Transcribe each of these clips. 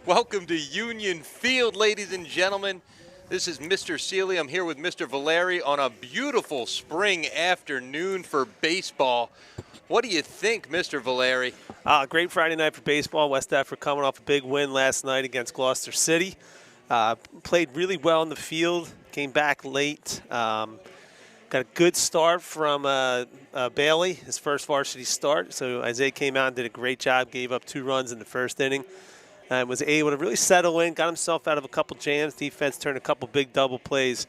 Welcome to Union Field, ladies and gentlemen. This is Mr. Seeley. I'm here with Mr. Vilary on a beautiful spring afternoon for baseball. What do you think, Mr. Vilary? Great Friday night for baseball. West Deptford coming off a big win last night against Gloucester City. Played really well in the field, came back late. Got a good start from Bailey, his first varsity start. So Isaiah came out and did a great job, gave up 2 runs in the first inning. And was able to really settle in, got himself out of a couple jams. Defense turned a couple big double plays.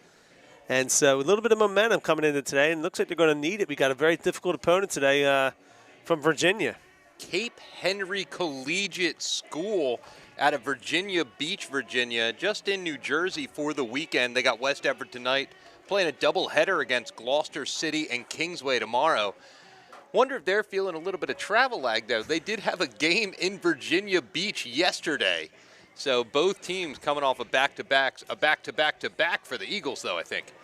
And so a little bit of momentum coming into today, and it looks like they're going to need it. We got a very difficult opponent today from Virginia. Cape Henry Collegiate School out of Virginia Beach, Virginia, just in New Jersey for the weekend. They got West Deptford tonight, playing a doubleheader against Gloucester City and Kingsway tomorrow. Wonder if they're feeling a little bit of travel lag, though. They did have a game in Virginia Beach yesterday. So both teams coming off of back-to-backs, a back-to-back-to-back for the Eagles, though, I think.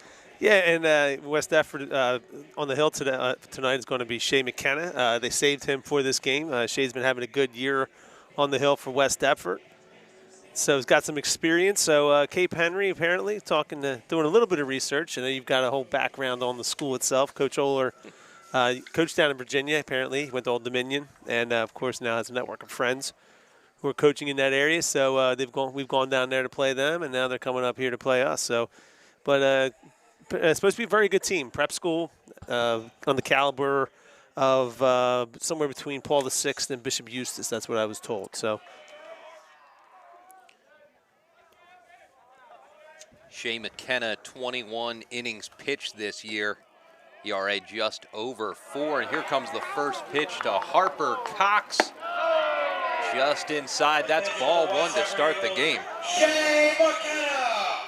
Yeah, and West Deptford on the hill tonight is going to be Shea McKenna. They saved him for this game. Shea's been having a good year on the hill for West Deptford. So he's got some experience. So Cape Henry, apparently, doing a little bit of research. And then you've got a whole background on the school itself. Coach Oler, coached down in Virginia, apparently. He went to Old Dominion. And, of course, now has a network of friends who are coaching in that area. So we've gone down there to play them, and now they're coming up here to play us. So, but it's supposed to be a very good team. Prep school on the caliber of somewhere between Paul VI and Bishop Eustace. That's what I was told. So. Shea McKenna, 21 innings pitched this year. ERA just over 4. And here comes the first pitch to Harper Cox. Just inside. That's ball 1 to start the game. Shea McKenna.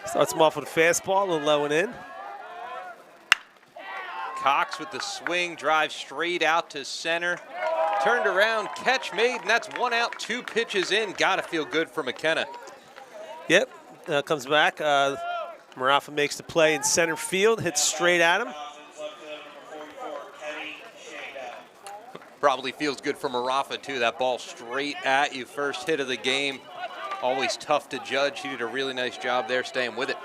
Starts him off with a fastball, a little low and in. Cox with the swing, drives straight out to center. Turned around, catch made, and that's 1 out, 2 pitches in. Gotta feel good for McKenna. Yep, comes back. Marafa makes the play in center field, hits straight at him. Probably feels good for Marafa, too. That ball straight at you, first hit of the game. Always tough to judge. He did a really nice job there staying with it.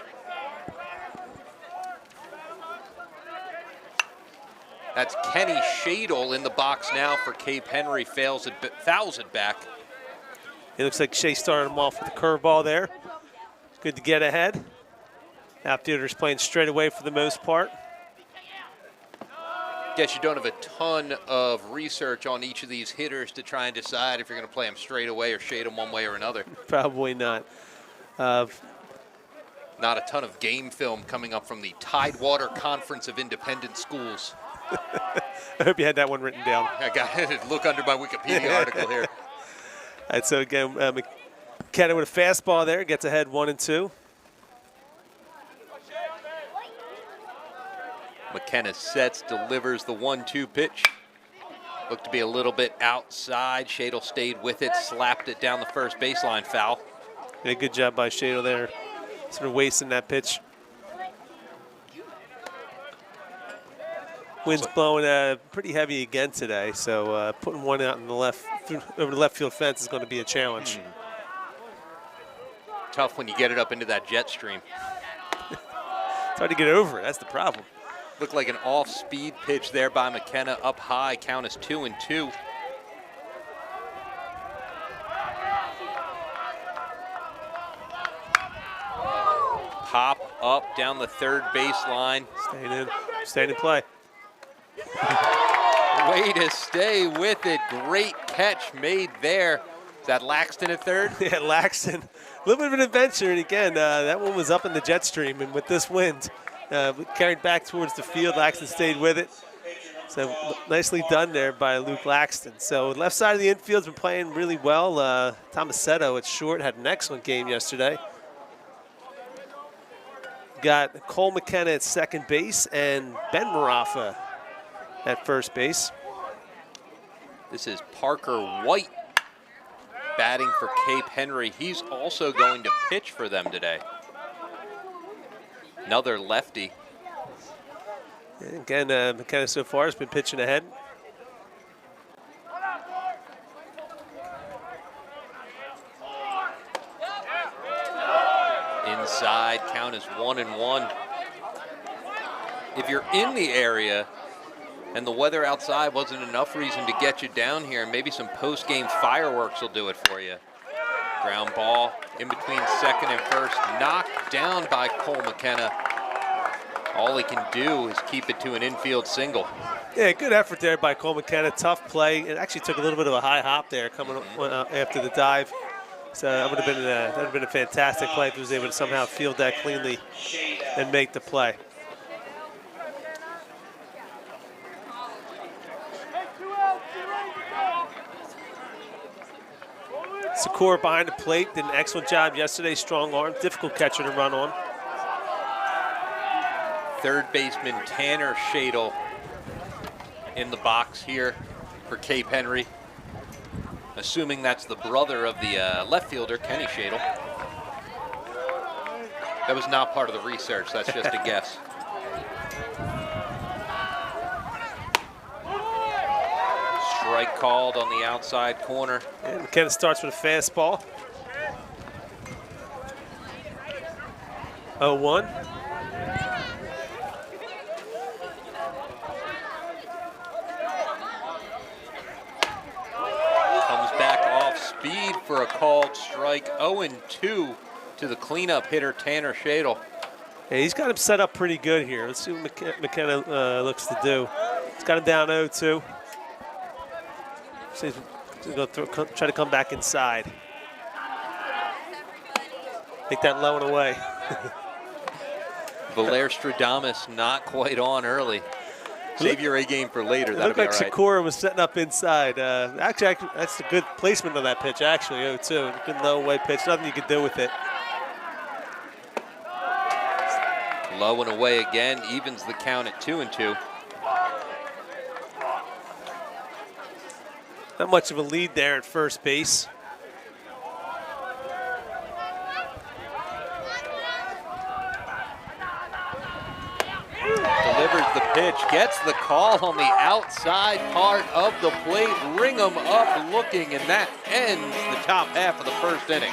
That's Kenny Shadle in the box now for Cape Henry. Fouls it back. It looks like Shea started him off with a curveball there. Good to get ahead. Outfielders playing straight away for the most part. Guess you don't have a ton of research on each of these hitters to try and decide if you're going to play them straight away or shade them one way or another. Probably not. Not a ton of game film coming up from the Tidewater Conference of Independent Schools. I hope you had that one written down. I got it. Look under my Wikipedia article here. All right, so again, McKenna with a fastball there, gets ahead 1-2. McKenna sets, delivers the 1-2 pitch. Looked to be a little bit outside. Shadle stayed with it, slapped it down the first baseline, foul. Yeah, good job by Shadle there, sort of wasting that pitch. Wind's blowing pretty heavy again today, so putting one out in the over the left field fence is going to be a challenge. Tough when you get it up into that jet stream. It's hard to get over it. That's the problem. Looked like an off-speed pitch there by McKenna, up high. Count is 2-2. Pop up down the third baseline. Staying in play. Way to stay with it. Great catch made there. Is that Laxton at third? Yeah, Laxton. A little bit of an adventure, and again, that one was up in the jet stream, and with this wind, carried back towards the field. Laxton stayed with it. So nicely done there by Luke Laxton. So left side of the infield's been playing really well. Tomasetto at short had an excellent game yesterday. Got Cole McKenna at second base and Ben Marafa at first base. This is Parker White batting for Cape Henry. He's also going to pitch for them today. Another lefty. And again, McKenna so far has been pitching ahead. inside. Count is 1-1. If you're in the area and the weather outside wasn't enough reason to get you down here, maybe some post-game fireworks will do it for you. Ground ball in between second and first, knocked down by Cole McKenna. All he can do is keep it to an infield single. Yeah, good effort there by Cole McKenna. Tough play. It actually took a little bit of a high hop there coming after the dive. So that would have been a fantastic play if he was able to somehow field that cleanly and make the play. Secor behind the plate, did an excellent job yesterday. Strong arm, difficult catcher to run on. Third baseman Tanner Shadle in the box here for Cape Henry. Assuming that's the brother of the left fielder, Kenny Shadle. That was not part of the research, that's just a guess. Strike called on the outside corner. And McKenna starts with a fastball. 0-1. Comes back off speed for a called strike. 0-2 to the cleanup hitter, Tanner Shadle. Yeah, he's got him set up pretty good here. Let's see what McKenna looks to do. He's got him down 0-2. So he's going to try to come back inside. Take that low and away. Vilary Stradamus not quite on early. Save your A game for later. It That'll looked be like all right. Secor was setting up inside. Actually, that's a good placement on that pitch, actually, 0-2. Good low away pitch. Nothing you could do with it. Low and away again, evens the count at 2-2. Not much of a lead there at first base. Delivers the pitch, gets the call on the outside part of the plate. Ring 'em up looking, and that ends the top half of the first inning.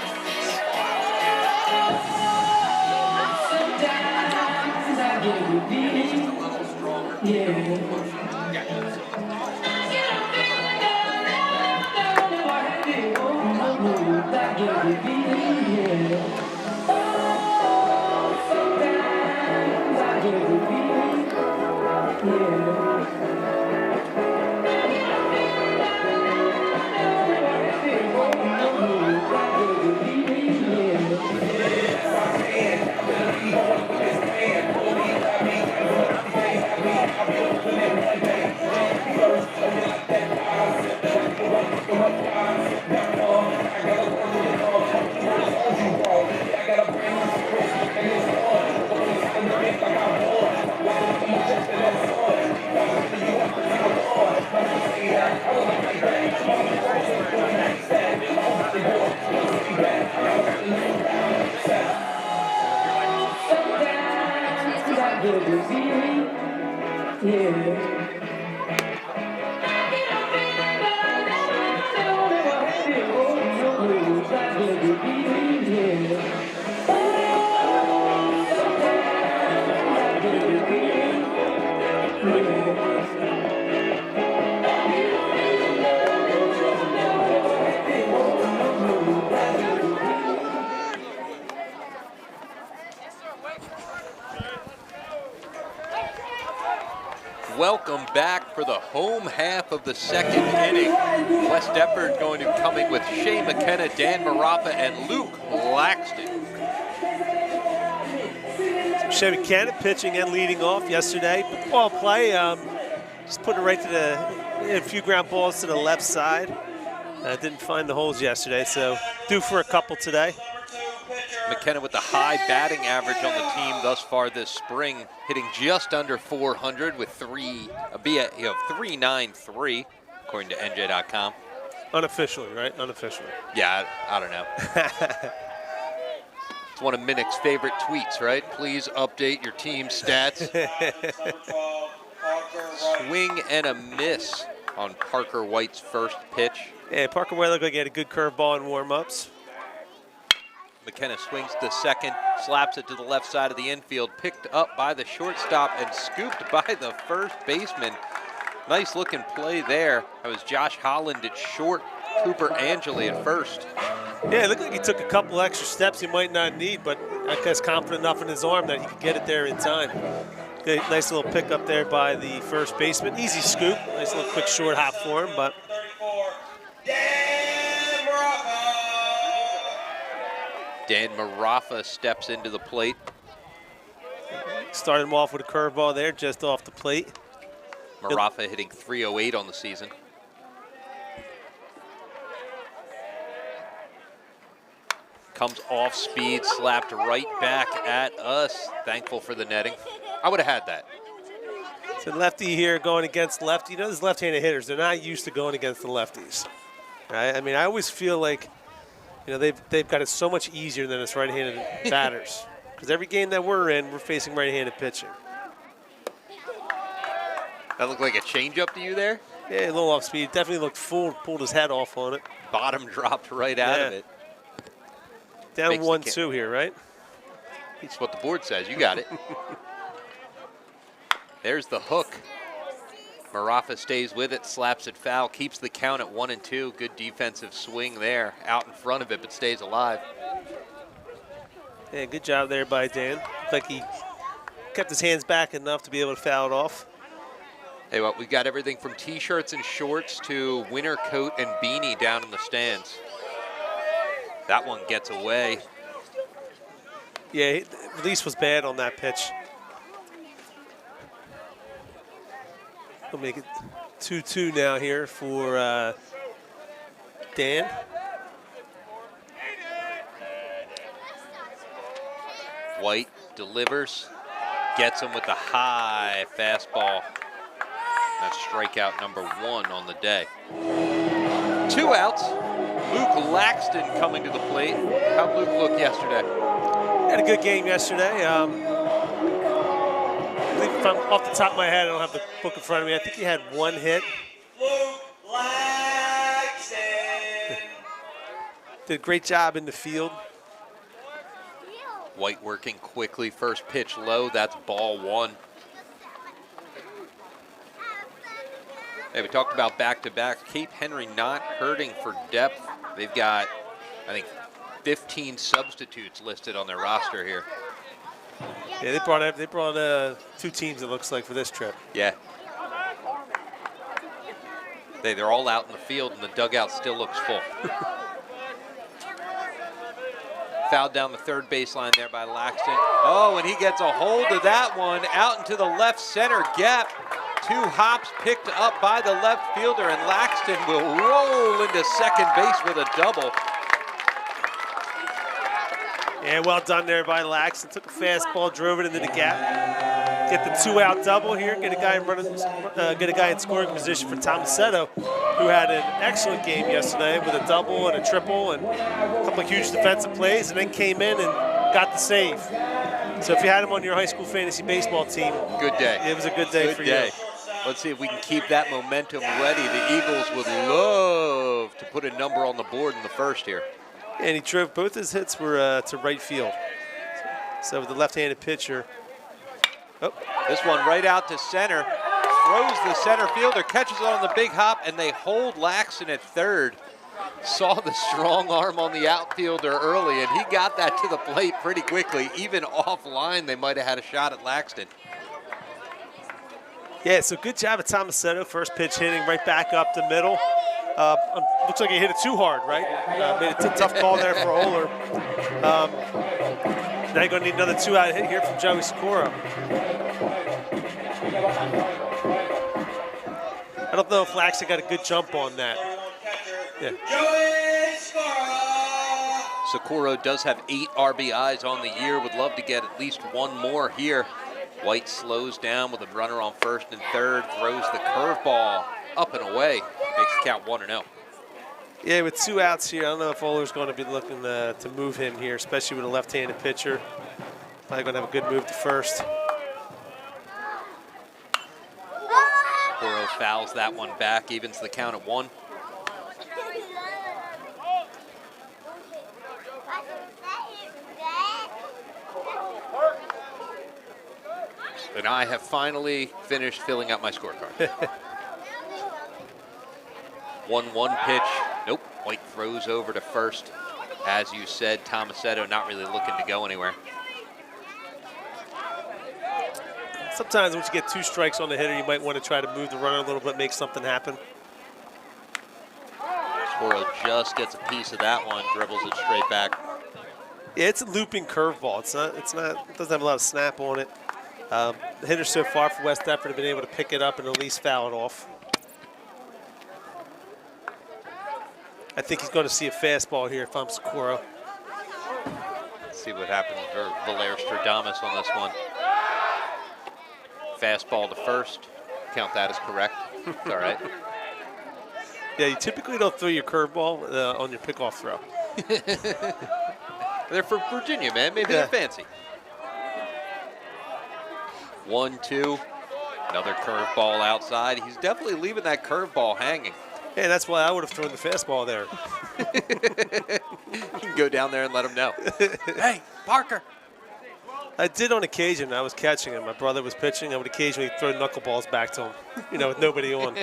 Welcome back for the home half of the second inning. West Deptford going to be coming with Shea McKenna, Dan Marappa, and Luke Laxton. Shea McKenna pitching and leading off yesterday. Ball play, just putting it right to a few ground balls to the left side. Didn't find the holes yesterday, so due for a couple today. McKenna with the high batting average on the team thus far this spring, hitting just under 400 with 3.93 according to NJ.com. Unofficially, right? Unofficially. Yeah, I don't know. It's one of Minnick's favorite tweets, right? Please update your team stats. Swing and a miss on Parker White's first pitch. Yeah, Parker White looked like he had a good curveball in warm-ups. McKenna swings to second, slaps it to the left side of the infield, picked up by the shortstop and scooped by the first baseman. Nice looking play there. That was Josh Holland at short, Cooper Angeli at first. Yeah, it looked like he took a couple extra steps he might not need, but I guess confident enough in his arm that he could get it there in time. Good, nice little pickup there by the first baseman. Easy scoop. Nice little quick short hop for him, but Dan Marafa steps into the plate. started him off with a curveball there, just off the plate. Marafa hitting .308 on the season. Comes off speed, slapped right back at us. Thankful for the netting. I would have had that. So lefty here going against lefty. You know, these left-handed hitters, they're not used to going against the lefties. Right? I mean, I always feel like, you know, they've got it so much easier than us right-handed batters. Because every game that we're in, we're facing right-handed pitching. That looked like a changeup to you there? Yeah, a little off speed. Definitely looked full, pulled his head off on it. Bottom dropped right out of it. Down Makes 1-2 here, right? That's what the board says. You got it. There's the hook. Marafa stays with it, slaps it foul, keeps the count at 1-2. Good defensive swing there, out in front of it, but stays alive. Yeah, good job there by Dan. Looked like he kept his hands back enough to be able to foul it off. Hey, well, we got everything from T-shirts and shorts to winter coat and beanie down in the stands. That one gets away. Yeah, the release was bad on that pitch. We'll make it 2-2 now here for Dan. White delivers, gets him with the high fastball. That's strikeout number 1 on the day. 2 outs. Luke Laxton coming to the plate. How'd Luke look yesterday? Had a good game yesterday. I believe if I'm off the top of my head, I don't have the book in front of me. I think he had 1 hit. Luke Laxton. Did a great job in the field. White working quickly. First pitch low. That's ball 1. Hey, we talked about back-to-back. Cape Henry not hurting for depth. They've got, I think, 15 substitutes listed on their roster here. Yeah, they brought 2 teams, it looks like, for this trip. Yeah. They're all out in the field, and the dugout still looks full. Fouled down the third baseline there by Laxton. Oh, and he gets a hold of that one out into the left center gap. 2 hops picked up by the left fielder, and Laxton will roll into second base with a double. Yeah, well done there by Laxton. Took a fastball, drove it into the gap. Get the 2-out double here. Get a guy in scoring position for Tomasetto, who had an excellent game yesterday with a double and a triple and a couple of huge defensive plays, and then came in and got the save. So if you had him on your high school fantasy baseball team, good day. It was a good day for you. Let's see if we can keep that momentum ready. The Eagles would love to put a number on the board in the first here. And he drove, both his hits were to right field. So with the left-handed pitcher. Oh. This one right out to center. Throws the center fielder, catches it on the big hop, and they hold Laxton at third. Saw the strong arm on the outfielder early, and he got that to the plate pretty quickly. Even offline, they might have had a shot at Laxton. Yeah, so good job at Tomasetto. First pitch hitting right back up the middle. Looks like he hit it too hard, right? Made it a tough call there for Oler. Now you're going to need another 2-out hit here from Joey Socorro. I don't know if Laxton got a good jump on that. Yeah. Socorro does have 8 RBIs on the year. Would love to get at least 1 more here. White slows down with a runner on first and third, throws the curveball up and away, makes the count 1-0. Yeah, with 2 outs here, I don't know if Oler's going to be looking to move him here, especially with a left-handed pitcher. Probably going to have a good move to first. Socorro fouls that one back, evens the count at 1. And I have finally finished filling out my scorecard. 1-1 pitch. Nope. White throws over to first. As you said, Tomasetto not really looking to go anywhere. Sometimes once you get 2 strikes on the hitter, you might want to try to move the runner a little bit, make something happen. Socorro just gets a piece of that one, dribbles it straight back. Yeah, it's a looping curveball. It doesn't have a lot of snap on it. The hitters so far for West Deptford have been able to pick it up and at least foul it off. I think he's going to see a fastball here if I'm Socorro. Let's see what happens for Vilary Stradamus on this one. Fastball to first. Count that as correct. It's all right. Yeah, you typically don't throw your curveball on your pickoff throw. They're from Virginia, man. Maybe they're fancy. 1-2. Another curveball outside. He's definitely leaving that curveball hanging. Yeah, that's why I would have thrown the fastball there. You can go down there and let him know. Hey, Parker. I did on occasion. I was catching him. My brother was pitching. I would occasionally throw knuckleballs back to him, with nobody on.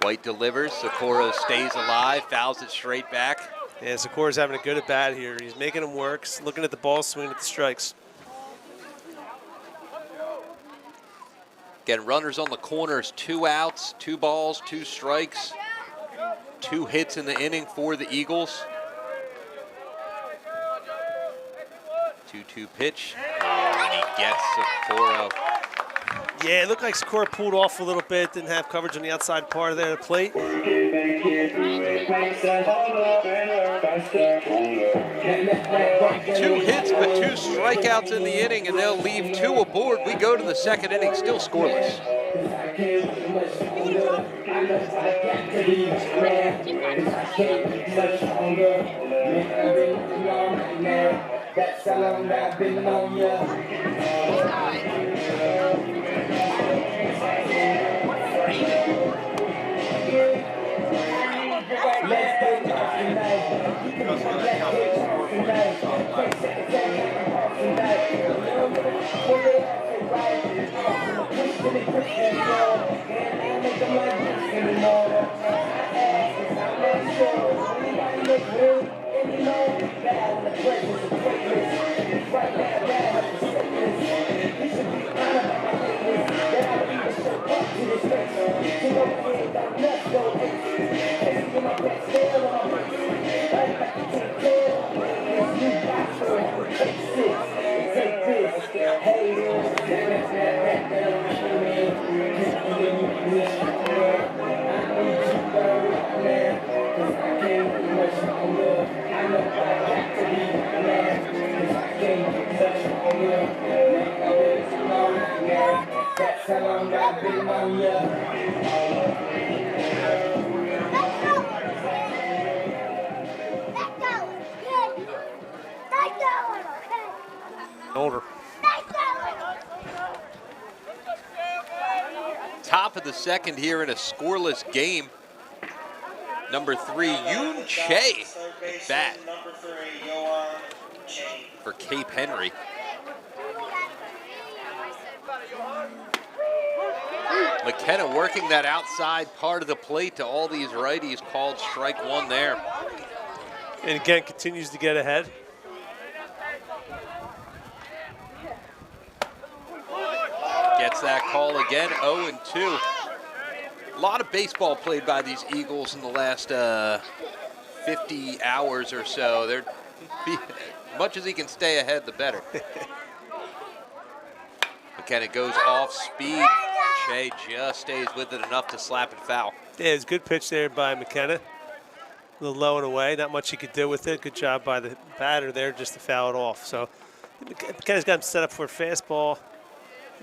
White delivers. Socorro stays alive, fouls it straight back. Yeah, Socorro's having a good at bat here. He's making them work, looking at the ball, swinging at the strikes. Again, runners on the corners, 2 outs, 2 balls, 2 strikes, 2 hits in the inning for the Eagles. 2-2 pitch, and he gets Socorro. Yeah, it looked like Socorro pulled off a little bit, didn't have coverage on the outside part of the plate. 2 hits, but 2 strikeouts in the inning, and they'll leave 2 aboard. We go to the second inning, still scoreless. That's how long I've been on ya. That's how long I've been on ya. Older. Top of the second here in a scoreless game. Number 3, Yoon Che at bat for Cape Henry. McKenna working that outside part of the plate to all these righties, called strike 1 there. And again, continues to get ahead. Gets that call again, 0-2. A lot of baseball played by these Eagles in the last 50 hours or so. They're much as he can stay ahead, the better. McKenna goes off speed. Che just stays with it enough to slap it foul. Yeah, it's a good pitch there by McKenna. A little low and away, not much he could do with it. Good job by the batter there just to foul it off. So McKenna's got him set up for a fastball.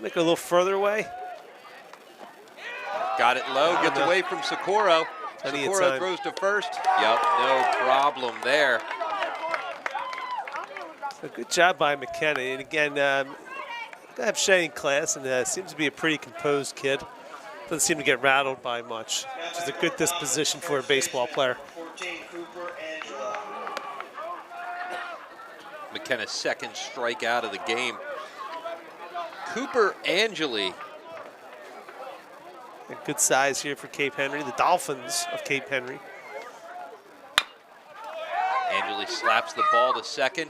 Make it a little further away. Got it low, gets away from Socorro. Socorro throws to first. Yep, no problem there. So good job by McKenna. And again, I have Shea in class, and seems to be a pretty composed kid. Doesn't seem to get rattled by much. Just a good disposition for a baseball player. McKenna's second strikeout of the game. Cooper Angeli. A good size here for Cape Henry, the Dolphins of Cape Henry. Angeli slaps the ball to second.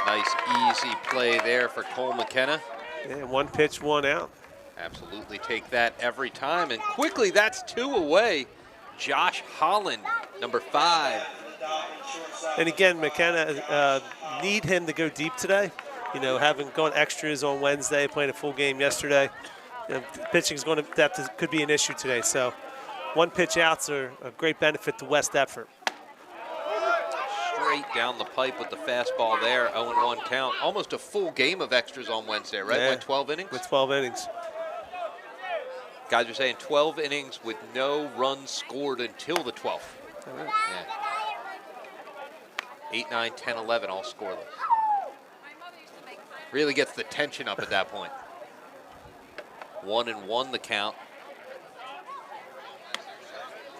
Nice easy play there for Cole McKenna. Yeah, one pitch, one out. Absolutely take that every time. And quickly, that's 2 away. Josh Holland, number 5. And again, McKenna need him to go deep today. You know, having gone extras on Wednesday, playing a full game yesterday. You know, pitching is going to could be an issue today. So, one pitch outs are a great benefit to West Deptford. Straight down the pipe with the fastball there. 0-1 count. Almost a full game of extras on Wednesday, right? Yeah, Went 12 innings. With 12 innings. Guys are saying 12 innings with no runs scored until the 12th. Right. Yeah. 8, 9, 10, 11, all scoreless. Really gets the tension up at that point. 1-1 the count.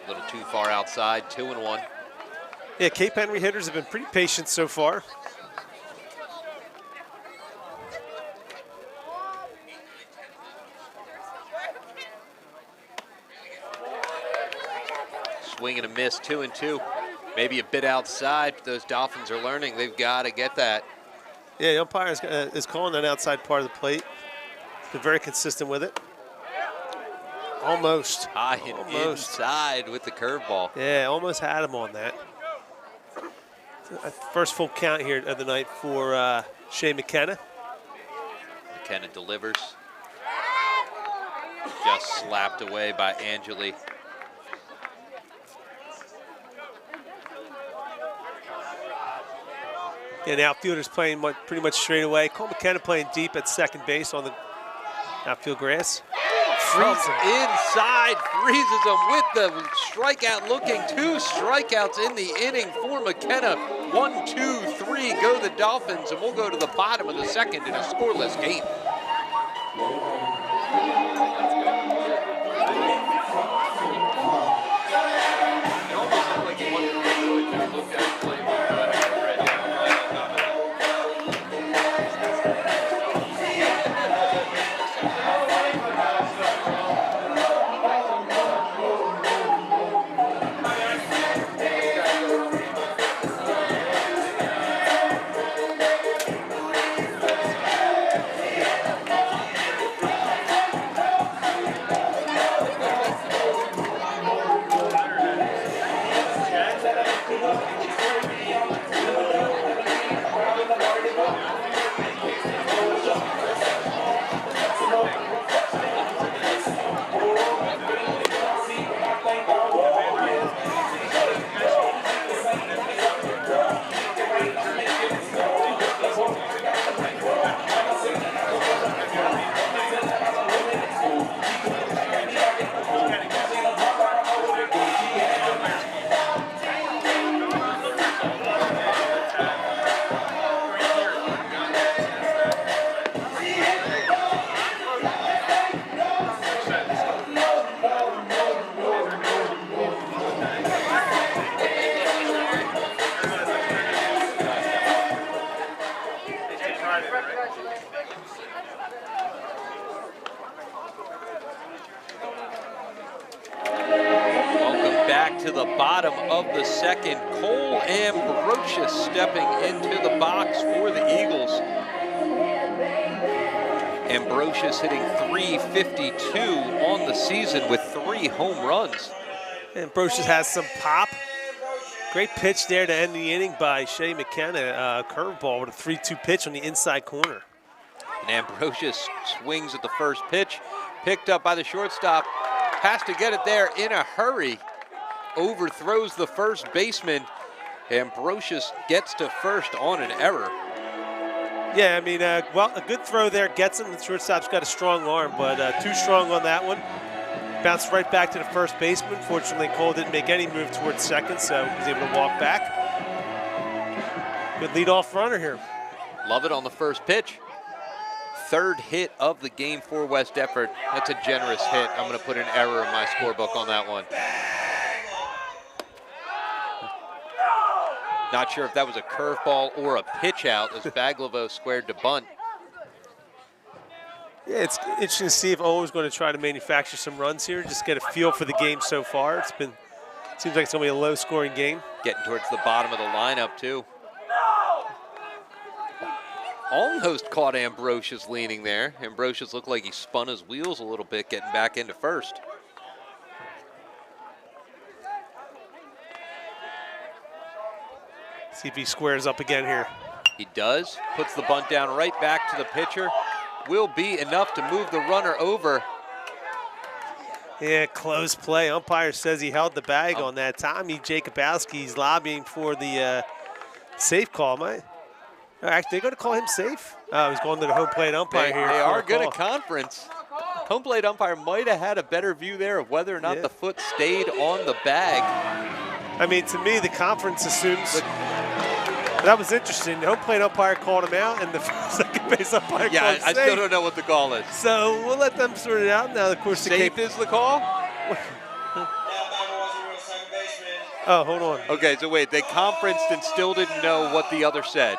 A little too far outside, 2-1. Yeah, Cape Henry hitters have been pretty patient so far. Swing and a miss, 2-2. Maybe a bit outside. Those Dolphins are learning. They've got to get that. Yeah, the umpire is calling that outside part of the plate. Been very consistent with it. Almost. High and inside with the curveball. Yeah, almost had him on that. First full count here of the night for Shea McKenna. McKenna delivers. Just slapped away by Angeli. And the outfielder's playing pretty much straight away. Cole McKenna playing deep at second base on the outfield grass. From inside, freezes him with the strikeout looking. 2 strikeouts in the inning for McKenna. 1, 2, 3 go the Dolphins, and we'll go to the bottom of the second in a scoreless game. To the bottom of the second, Cole Ambrosius stepping into the box for the Eagles. Ambrosius hitting .352 on the season with 3 home runs. Ambrosius has some pop. Great pitch there to end the inning by Shea McKenna. Curveball with a 3-2 pitch on the inside corner. And Ambrosius swings at the first pitch, picked up by the shortstop, has to get it there in a hurry. Overthrows the first baseman. Ambrosius gets to first on an error. Yeah, I mean, well, a good throw there gets him. The shortstop's got a strong arm, but too strong on that one. Bounced right back to the first baseman. Fortunately, Cole didn't make any move towards second, so he was able to walk back. Good leadoff runner here. Love it on the first pitch. 3rd hit of the game for West Deptford. That's a generous hit. I'm going to put an error in my scorebook on that one. Not sure if that was a curveball or a pitch out as Baglivo squared to bunt. Yeah, it's interesting to see if Owen's going to try to manufacture some runs here, just get a feel for the game so far. Seems like it's going to be a low-scoring game. Getting towards the bottom of the lineup, too. Almost caught Ambrosius leaning there. Ambrosius looked like he spun his wheels a little bit, getting back into first. See if he squares up again here. He does. Puts the bunt down right back to the pitcher. Will be enough to move the runner over. Yeah, close play. Umpire says he held the bag on that. Tommy Jacobowski's lobbying for the safe call. Actually, they're going to call him safe? Oh, he's going to the home plate umpire here. They are good at conference. Home plate umpire might have had a better view there of whether or not the foot stayed on the bag. I mean, to me, the conference assumes. That was interesting. The home plate umpire called him out, and the second base umpire called him safe. I still don't know what the call is. So we'll let them sort it out. Now, of course, safe is the call? Oh, hold on. Okay, so wait, they conferenced and still didn't know what the other said.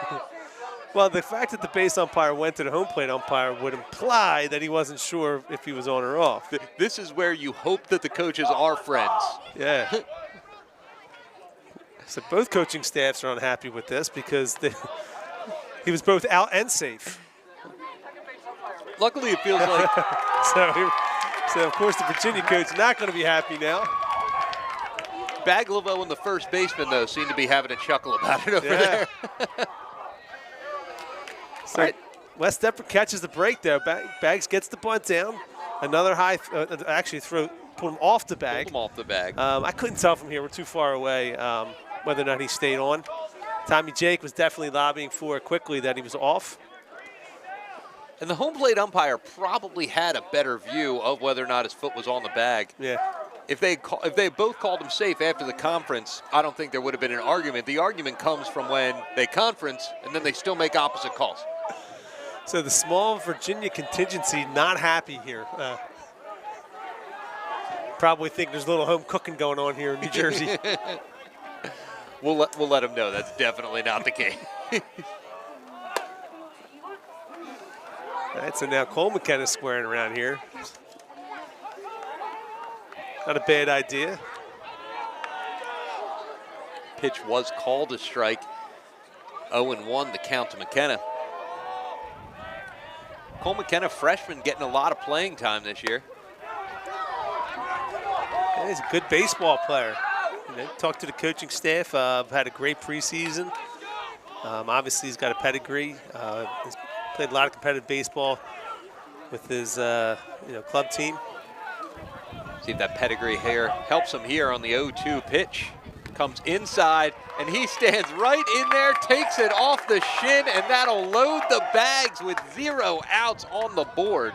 Well, the fact that the base umpire went to the home plate umpire would imply that he wasn't sure if he was on or off. This is where you hope that the coaches are friends. Yeah. So both coaching staffs are unhappy with this because he was both out and safe. Luckily, it feels like. So of course, the Virginia coach is not going to be happy now. Baglivo and the first baseman, though, seem to be having a chuckle about it over there. So right. West Deptford catches the break, though. Baggs gets the bunt down. Another high, pull him off the bag. Pull him off the bag. I couldn't tell from here. We're too far away whether or not he stayed on. Tommy Jake was definitely lobbying for quickly that he was off. And the home plate umpire probably had a better view of whether or not his foot was on the bag. Yeah. If they both called him safe after the conference, I don't think there would have been an argument. The argument comes from when they conference and then they still make opposite calls. So the small Virginia contingency not happy here. Probably think there's a little home cooking going on here in New Jersey. We'll let them know that's definitely not the case. All right, so now Cole McKenna squaring around here. Not a bad idea. Pitch was called a strike. 0-1 the count to McKenna. Cole McKenna, freshman, getting a lot of playing time this year. Yeah, he's a good baseball player. Talked to the coaching staff. Had a great preseason. Obviously, he's got a pedigree. He's played a lot of competitive baseball with his club team. See if that pedigree here helps him here on the 0-2 pitch. Comes inside, and he stands right in there, takes it off the shin, and that'll load the bags with 0 outs on the board.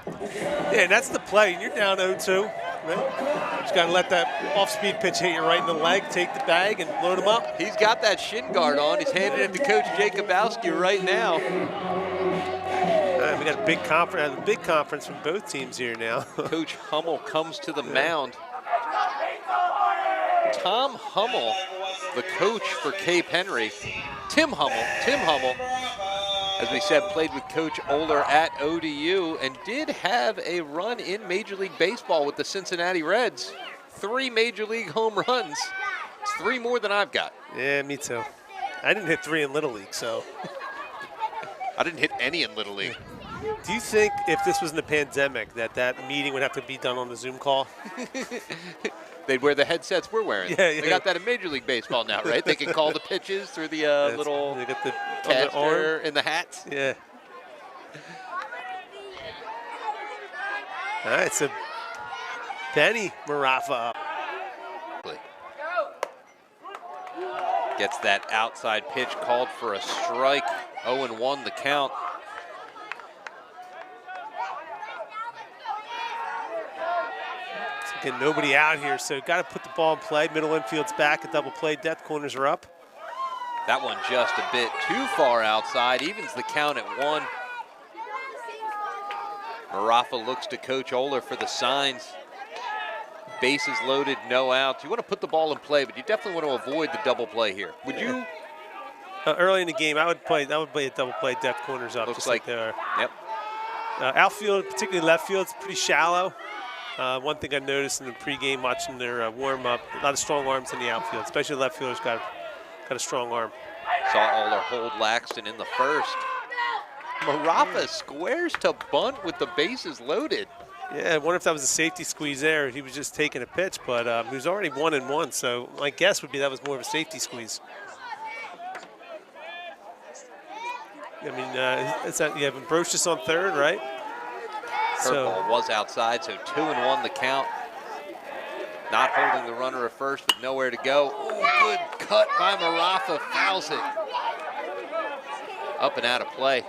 Yeah, that's the play. You're down 0-2. Right? Just got to let that off-speed pitch hit you right in the leg, take the bag, and load him up. He's got that shin guard on. He's handing it to Coach Jacobowski right now. We got a big conference from both teams here now. Coach Hummel comes to the mound. Tom Hummel, the coach for Cape Henry. Tim Hummel, as we said, played with Coach Oler at ODU and did have a run in Major League Baseball with the Cincinnati Reds. 3 Major League home runs. It's 3 more than I've got. Yeah, me too. I didn't hit 3 in Little League, so. I didn't hit any in Little League. Do you think if this was in the pandemic that meeting would have to be done on the Zoom call? They'd wear the headsets we're wearing. Yeah. They got that in Major League Baseball now, right? They can call the pitches through the little they got the caster in the hats. Yeah. All right, so Benny Marafa up. Gets that outside pitch called for a strike. 0-1 the count. Again, nobody out here, so got to put the ball in play. Middle infield's back, a double play, depth corners are up. That one just a bit too far outside, evens the count at 1. Marafa looks to Coach Oler for the signs. Bases loaded, no outs. You want to put the ball in play, but you definitely want to avoid the double play here. Would you? Early in the game, I would play a double play, depth corners up, Looks just like they are. Yep. Outfield, particularly left field, it's pretty shallow. One thing I noticed in the pregame watching their warm-up, a lot of strong arms in the outfield, especially the left fielder's got a strong arm. Saw Oler hold Laxton in the first. Marafa squares to bunt with the bases loaded. Yeah, I wonder if that was a safety squeeze there. He was just taking a pitch, but he was already 1-1, so my guess would be that was more of a safety squeeze. I mean, it's that you have Ambrosius on third, right? Curveball was outside, so 2-1 the count. Not holding the runner at first, but nowhere to go. Ooh, good cut by Marafa, fouls it. Up and out of play.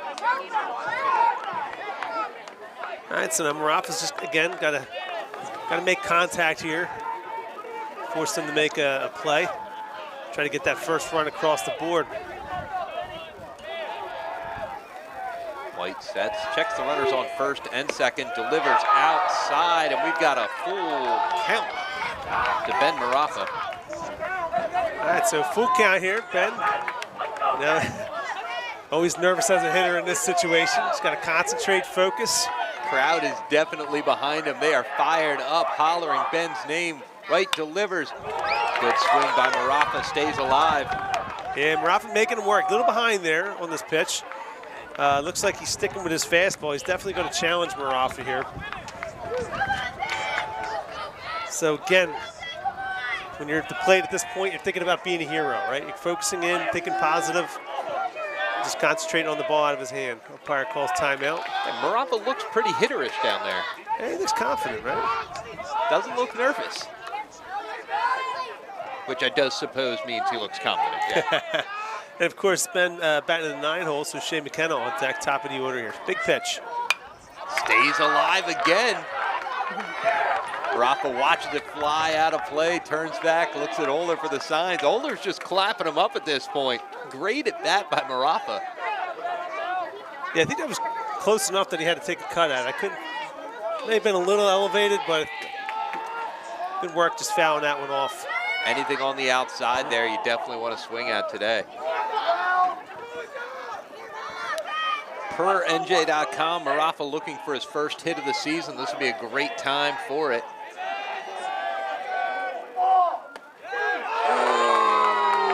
All right, so now Marafa's just, again, gotta make contact here. Force them to make a play. Try to get that first run across the board. White sets, checks the runners on first and second, delivers outside, and we've got a full count to Ben Marafa. All right, so full count here, Ben. Now, always nervous as a hitter in this situation. Just got to concentrate, focus. Crowd is definitely behind him. They are fired up, hollering Ben's name. White delivers. Good swing by Marafa, stays alive. Yeah, Marafa making him work. A little behind there on this pitch. Looks like he's sticking with his fastball. He's definitely going to challenge Marafa here. So again, when you're at the plate at this point, you're thinking about being a hero, right? You're focusing in, thinking positive, just concentrating on the ball out of his hand. Umpire calls timeout. And Marafa looks pretty hitterish down there. Yeah, he looks confident, right? Doesn't look nervous. Which I does suppose means he looks confident, yeah. And of course, Ben batting in the 9 hole, so Shea McKenna on deck, top of the order here. Big pitch. Stays alive again. Marafa watches it fly out of play, turns back, looks at Oler for the signs. Oler's just clapping him up at this point. Great at bat by Marafa. Yeah, I think that was close enough that he had to take a cut at. May have been a little elevated, but good work just fouling that one off. Anything on the outside there, you definitely want to swing at today. Per NJ.com, Marafa looking for his first hit of the season. This would be a great time for it.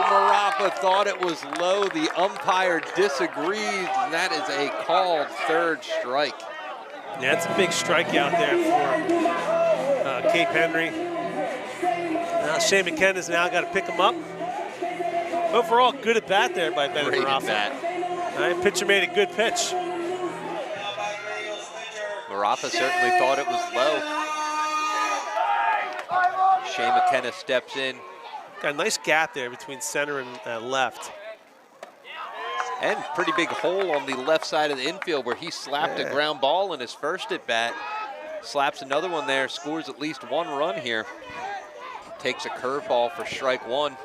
Marafa thought it was low. The umpire disagrees, and that is a called third strike. Yeah, it's a big strikeout there for Cape Henry. Now Shea McKenna's now got to pick him up. Overall, good at bat there by Ben Marafa. All right, pitcher made a good pitch. Marafa certainly thought it was low. Shea McKenna steps in. Got a nice gap there between center and left. And pretty big hole on the left side of the infield where he slapped a ground ball in his first at bat. Slaps another one there, scores at least one run here. Takes a curveball for strike one.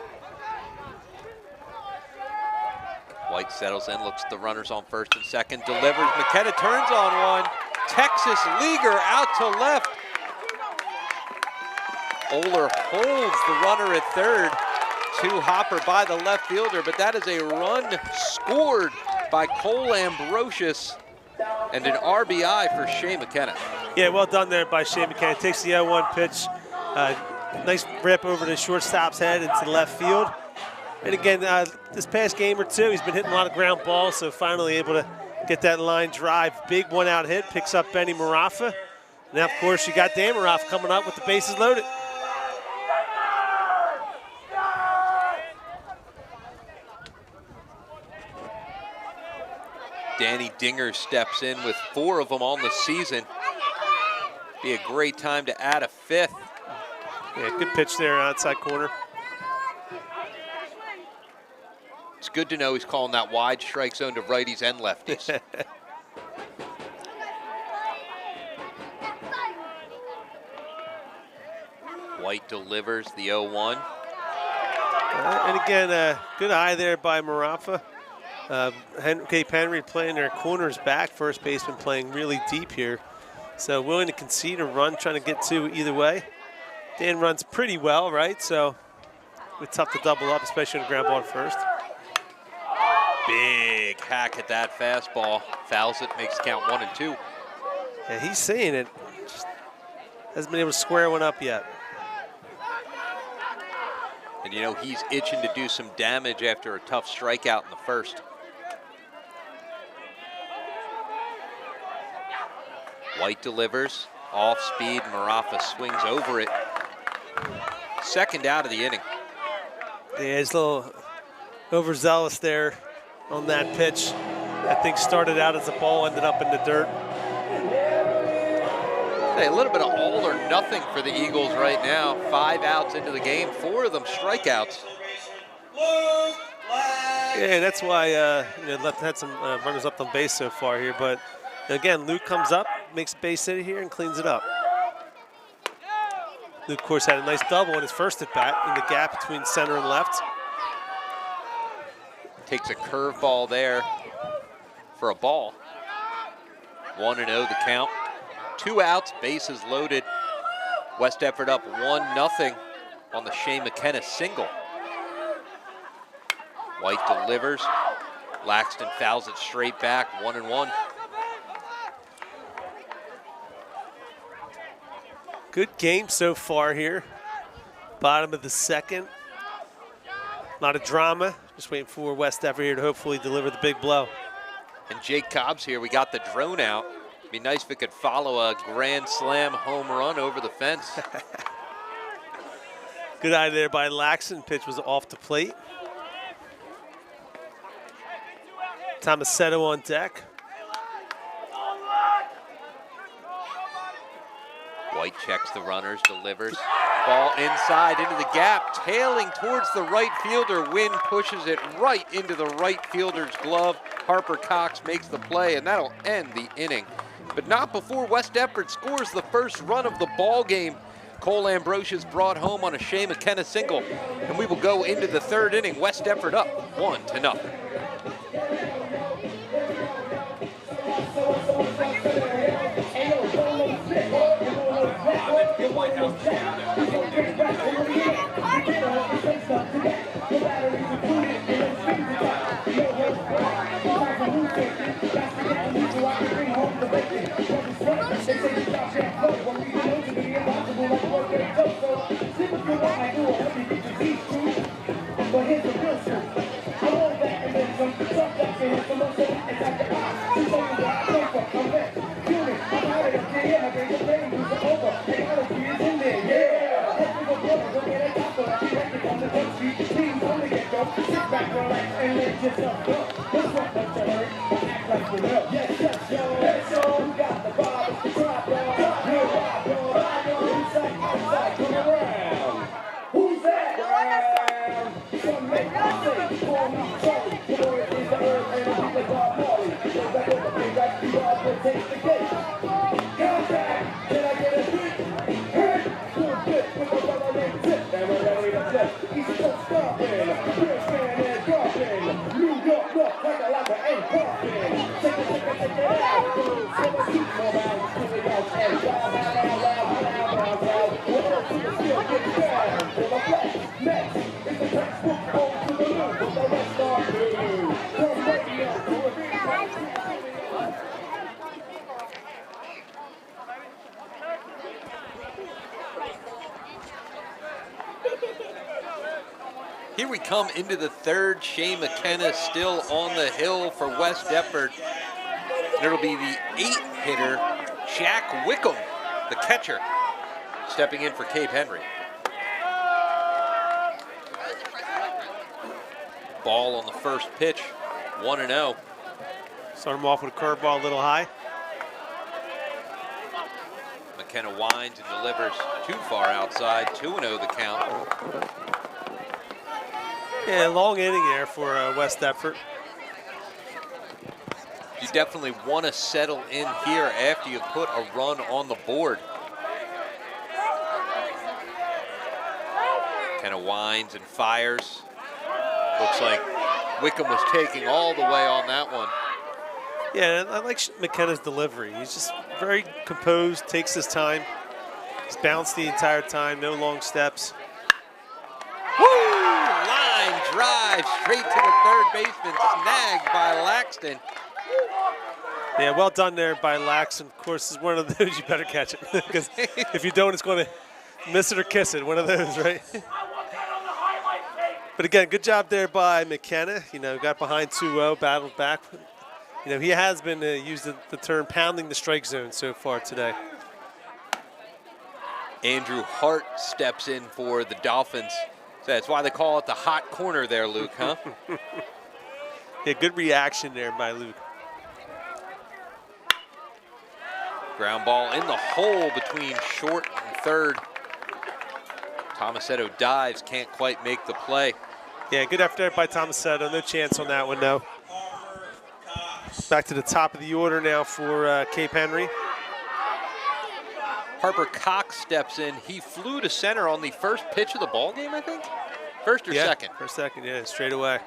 White settles in, looks at the runners on first and second, delivers. McKenna turns on one. Texas Leaguer out to left. Oler holds the runner at third. Two-hopper by the left fielder, but that is a run scored by Cole Ambrosius and an RBI for Shea McKenna. Yeah, well done there by Shea McKenna. Takes the 0-1 pitch. Nice rip over the shortstop's head into the left field. And again, this past game or two, he's been hitting a lot of ground balls, so finally able to get that line drive. Big one-out hit, picks up Benny Marafa. Now, of course, you got Dan Marafa coming up with the bases loaded. Danny Dinger steps in with 4 of them on the season. Be a great time to add a 5th. Yeah, good pitch there, outside corner. It's good to know he's calling that wide strike zone to righties and lefties. White delivers the 0-1. And again, good eye there by Marafa. Cape Henry playing their corners back. First baseman playing really deep here. So willing to concede a run, trying to get 2 either way. Dan runs pretty well, right? So it's tough to double up, especially on the ground ball at first. Big hack at that fastball. Fouls it, makes the count 1-2. Yeah, he's seeing it. Just hasn't been able to square one up yet. And you know, he's itching to do some damage after a tough strikeout in the first. White delivers, off speed, Marafa swings over it. Second out of the inning. Yeah, he's a little overzealous there on that pitch. I think started out as a ball, ended up in the dirt. Hey, a little bit of all or nothing for the Eagles right now. 5 outs into the game, 4 of them strikeouts. Yeah, that's why had some runners up on base so far here. But again, Luke comes up, makes a base hit here, and cleans it up. Luke, of course, had a nice double in his first at bat in the gap between center and left. Takes a curveball there for a ball. 1-0 the count. 2 outs, bases loaded. West Deptford up 1-0 on the Shea McKenna single. White delivers. Laxton fouls it straight back, 1-1. Good game so far here. Bottom of the second. A lot of drama. Just waiting for West Deptford here to hopefully deliver the big blow. And Jake Cobb's here. We got the drone out. Be nice if it could follow a grand slam home run over the fence. Good eye there by Laxton. Pitch was off the plate. Tomasetto on deck. White checks the runners, delivers. Ball inside into the gap, tailing towards the right fielder. Wynn pushes it right into the right fielder's glove. Harper Cox makes the play, and that'll end the inning. But not before West Deptford scores the first run of the ball game. Cole Ambrosius brought home on a Shea McKenna single, and we will go into the third inning. West Deptford up 1-0. Here we come into the third. Shea McKenna still on the hill for West Deptford. And it'll be the 8th hitter, Jack Wickham, the catcher, stepping in for Cape Henry. Ball on the first pitch, 1-0. Start him off with a curveball a little high. McKenna winds and delivers too far outside, 2-0 the count. Yeah, long inning there for West Deptford. You definitely want to settle in here after you put a run on the board. Kind of winds and fires. Looks like Wickham was taking all the way on that one. Yeah, I like McKenna's delivery. He's just very composed, takes his time. He's bounced the entire time, no long steps. Woo! Line drive straight to the third baseman, snagged by Laxton. Yeah, well done there by Lax. And of course, it's one of those you better catch it because if you don't, it's going to miss it or kiss it. One of those, right? But again, good job there by McKenna. You know, got behind 2-0, battled back. You know, he has been used the term pounding the strike zone so far today. Andrew Hart steps in for the Dolphins. So that's why they call it the hot corner there, Luke, huh? Yeah, good reaction there by Luke. Ground ball in the hole between short and third. Tomasetto dives, can't quite make the play. Yeah, good effort there by Tomasetto. No chance on that one, though. Back to the top of the order now for Cape Henry. Harper Cox steps in. He flew to center on the first pitch of the ball game, I think. First or second? First, second, yeah, straight away.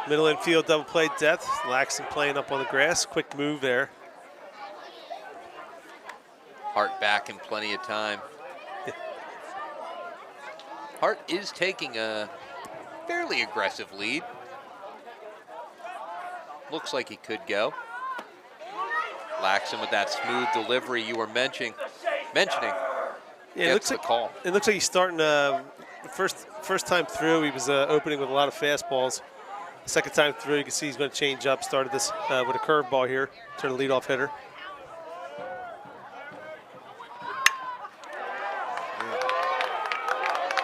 Middle infield double play depth. Laxton playing up on the grass. Quick move there. Hart back in plenty of time. Hart is taking a fairly aggressive lead. Looks like he could go. Laxton with that smooth delivery you were mentioning. Yeah, it looks like call. It looks like he's starting. First time through, he was opening with a lot of fastballs. Second time through, you can see he's going to change up. Started this with a curveball here, turn the leadoff hitter.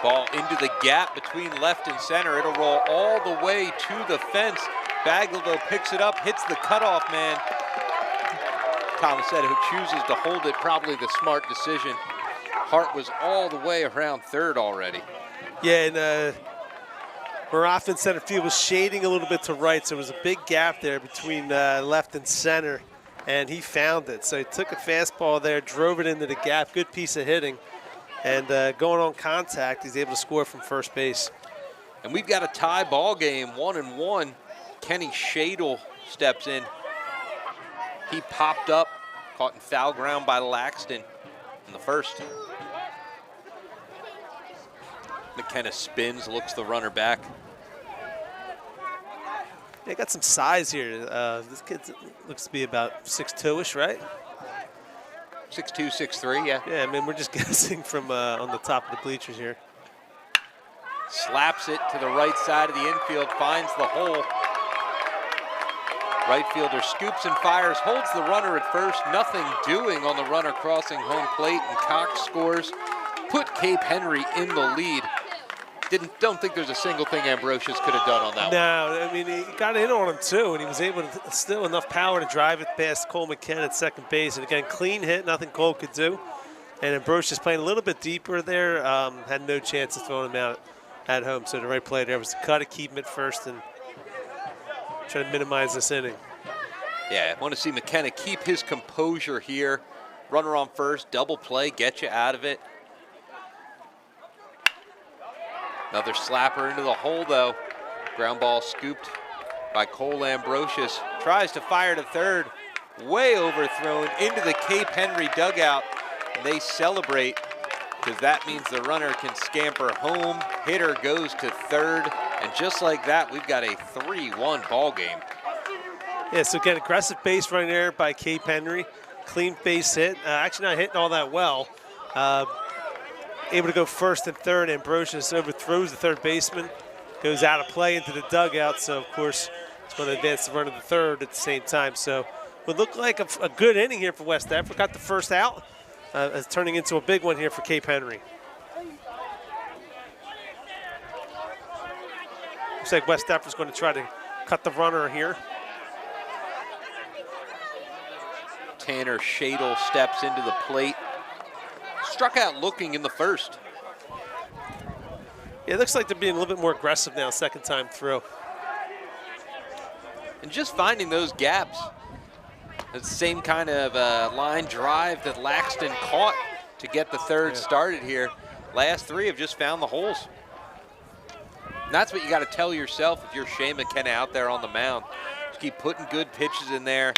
Ball into the gap between left and center. It'll roll all the way to the fence. Bagwell, though, picks it up, hits the cutoff man. Tomasetto, who chooses to hold it, probably the smart decision. Hart was all the way around third already. Yeah, and Marath in center field was shading a little bit to right, so there was a big gap there between left and center, and he found it. So he took a fastball there, drove it into the gap, good piece of hitting, and going on contact, he's able to score from first base. And we've got a tie ball game, 1-1. Kenny Shadle steps in. He popped up, caught in foul ground by Laxton in the first. McKenna spins, looks the runner back. Yeah, got some size here. This kid looks to be about 6'2"-ish, right? 6'2", 6'3", yeah. Yeah, I mean, we're just guessing from on the top of the bleachers here. Slaps it to the right side of the infield, finds the hole. Right fielder scoops and fires, holds the runner at first. Nothing doing on the runner crossing home plate, and Cox scores. Put Cape Henry in the lead. Don't think there's a single thing Ambrosius could have done on that one. No, I mean, he got in on him too, and he was able to still enough power to drive it past Cole McKenna at second base. And again, clean hit, nothing Cole could do. And Ambrosius playing a little bit deeper there, had no chance of throwing him out at home. So the right play there was to cut it, keep him at first, and try to minimize this inning. Yeah, I want to see McKenna keep his composure here. Runner on first, double play, get you out of it. Another slapper into the hole, though. Ground ball scooped by Cole Ambrosius. Tries to fire to third. Way overthrown into the Cape Henry dugout. And they celebrate because that means the runner can scamper home. Hitter goes to third. And just like that, we've got a 3-1 ball game. Yeah, so again, aggressive base running there by Cape Henry. Clean base hit. Actually not hitting all that well. Able to go first and third. Ambrosius overthrows the third baseman. Goes out of play into the dugout. So, of course, it's going to advance the runner to third at the same time. So, would look like a good inning here for West Deptford. Got the first out. It's turning into a big one here for Cape Henry. Looks like West Deptford's going to try to cut the runner here. Tanner Shadle steps into the plate. Struck out looking in the first. Yeah, it looks like they're being a little bit more aggressive now, second time through. And just finding those gaps. It's the same kind of line drive that Laxton caught to get the third started here. Last three have just found the holes. And that's what you got to tell yourself if you're Shane McKenna out there on the mound. Just keep putting good pitches in there.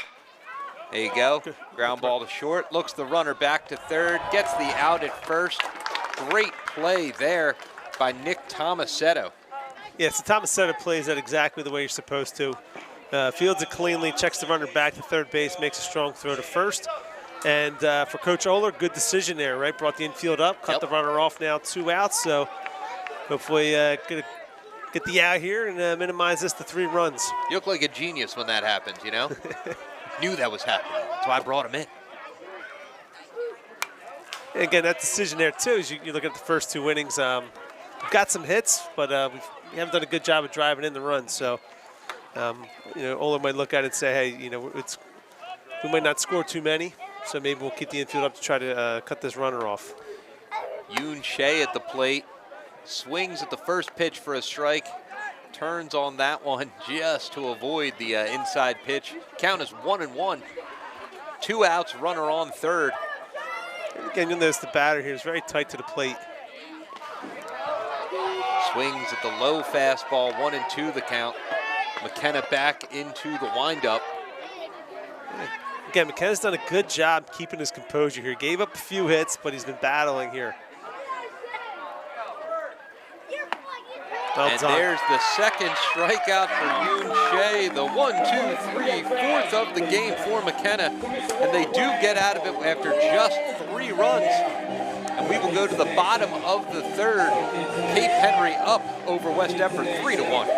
There you go. Ground ball to short. Looks the runner back to third. Gets the out at first. Great play there by Nick Tomasetto. Yeah, so Tomasetto plays that exactly the way you're supposed to. Fields it cleanly, checks the runner back to third base, makes a strong throw to first. And for Coach Oler, good decision there, right? Brought the infield up, cut the runner off now, 2 outs. So hopefully get the out here and minimize this to 3 runs. You look like a genius when that happens, you know? Knew that was happening. That's why I brought him in. And again, that decision there, too, is you look at the first 2 innings. We've got some hits, but we haven't done a good job of driving in the runs. So, Oler might look at it and say, hey, we might not score too many, so maybe we'll keep the infield up to try to cut this runner off. Yoon Shea at the plate. Swings at the first pitch for a strike. Turns on that one just to avoid the inside pitch. Count is 1-1. 2 outs, runner on third. Again, you'll notice the batter here is very tight to the plate. Swings at the low fastball, 1-2 the count. McKenna back into the windup. Again, McKenna's done a good job keeping his composure here. Gave up a few hits, but he's been battling here. Well and done. There's the second strikeout for Yoon Shea, the 1, 2, 3, 4th of the game for McKenna. And they do get out of it after just 3 runs. And we will go to the bottom of the third. Cape Henry up over West Deptford 3-1.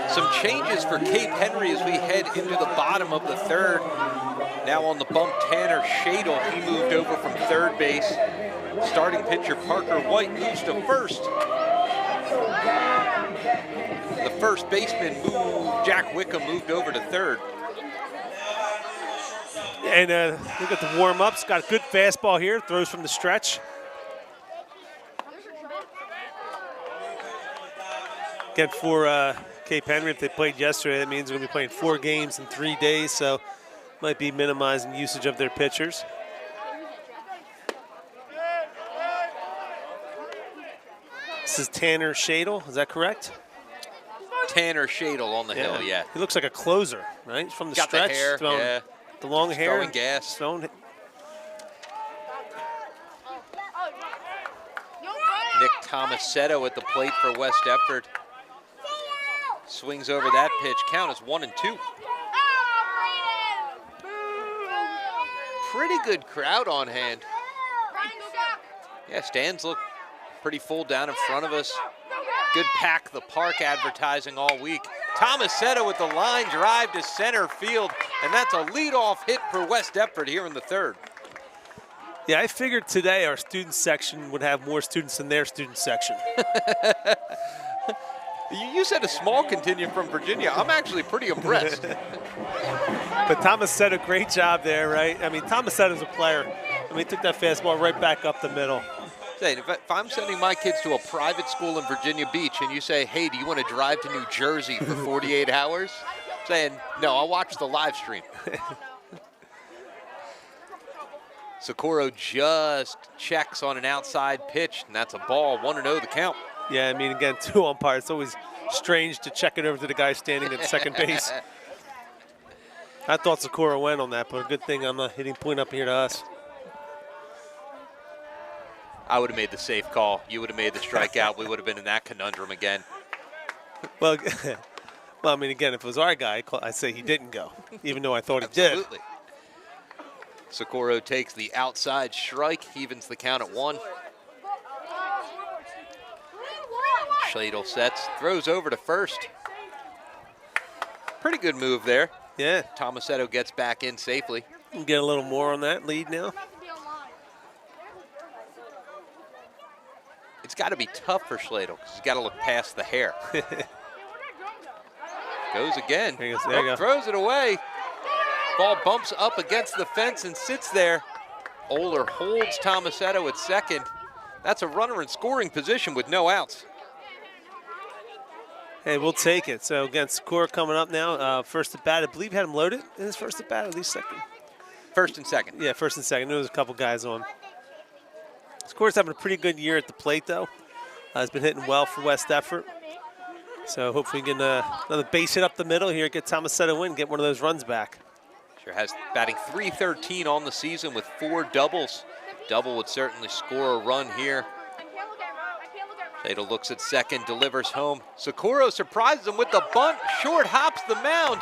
Some changes for Cape Henry as we head into the bottom of the third. Now on the bump, Tanner Shadle. He moved over from third base. Starting pitcher Parker White moves to first. The first baseman, Jack Wickham, moved over to third. And look at the warm-ups. Got a good fastball here. Throws from the stretch. Again, for Cape Henry, if they played yesterday, that means we're going to be playing 4 games in 3 days, so might be minimizing usage of their pitchers. This is Tanner Shadle, is that correct? Tanner Shadle on the hill, yeah. He looks like a closer, right? From the Got stretch, the hair, yeah. The long hair. Throwing gas. Nick Tomasetto at the plate for West Deptford. Swings over that pitch. Count is 1-2. Pretty good crowd on hand. Yeah, stands look pretty full down in front of us. Good Pack the Park advertising all week. Tomasetto with the line drive to center field, and that's a leadoff hit for West Deptford here in the third. Yeah, I figured today our student section would have more students than their student section. You said a small contingent from Virginia. I'm actually pretty impressed. But Thomas said a great job there, right? I mean, Thomas said as a player, I mean, he took that fastball right back up the middle. Saying, if I'm sending my kids to a private school in Virginia Beach and you say, hey, do you want to drive to New Jersey for 48 hours? Saying, no, I'll watch the live stream. Socorro just checks on an outside pitch, and that's a ball. 1-0 the count. Yeah, I mean, again, 2 umpires. It's always strange to check it over to the guy standing at second base. I thought Socorro went on that, but a good thing I'm not hitting point up here to us. I would have made the safe call. You would have made the strikeout. We would have been in that conundrum again. Well, I mean, again, if it was our guy, I'd say he didn't go, even though I thought he did. Absolutely. Socorro takes the outside strike, evens the count at 1. Schladel sets, throws over to first. Pretty good move there. Yeah. Tomasetto gets back in safely. Get a little more on that lead now. It's got to be tough for Schladel because he's got to look past the hair. Goes again. There you go. Throws it away. Ball bumps up against the fence and sits there. Oler holds Tomasetto at second. That's a runner in scoring position with no outs. Hey, we'll take it. So, again, score coming up now. First at bat, I believe had him loaded in his first at bat, at least second. First and second. Yeah, first and second. There was a couple guys on. Score's having a pretty good year at the plate, though. He's been hitting well for West Deptford. So hopefully we can another base hit up the middle here, get Tomasetto in, get one of those runs back. Sure has batting .313 on the season with 4 doubles. Double would certainly score a run here. Schladel looks at second, delivers home. Socorro surprises him with the bunt. Short hops the mound.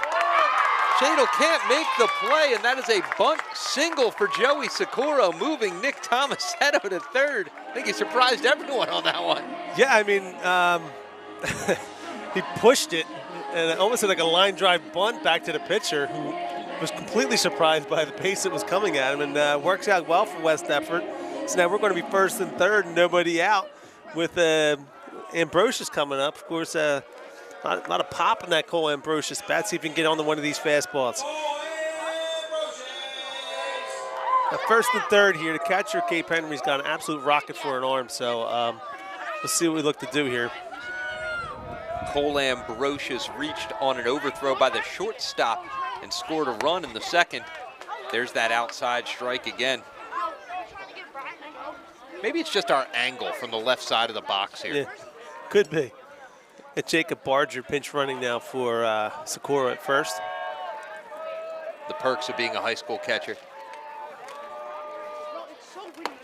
Schladel can't make the play, and that is a bunt single for Joey Socorro, moving Nick Tomasetto to third. I think he surprised everyone on that one. Yeah, I mean, he pushed it, and it almost like a line drive bunt back to the pitcher, who was completely surprised by the pace it was coming at him, and works out well for West Deptford. So now we're going to be first and third, and nobody out, with Ambrosius coming up. Of course, a lot of pop in that Cole Ambrosius bat. See if he can get on to one of these fastballs. Now, first and third here, the catcher, Cape Henry's got an absolute rocket for an arm, so we'll see what we look to do here. Cole Ambrosius reached on an overthrow by the shortstop and scored a run in the second. There's that outside strike again. Maybe it's just our angle from the left side of the box here. Yeah, could be. And Jacob Barger pinch running now for Socorro at first. The perks of being a high school catcher.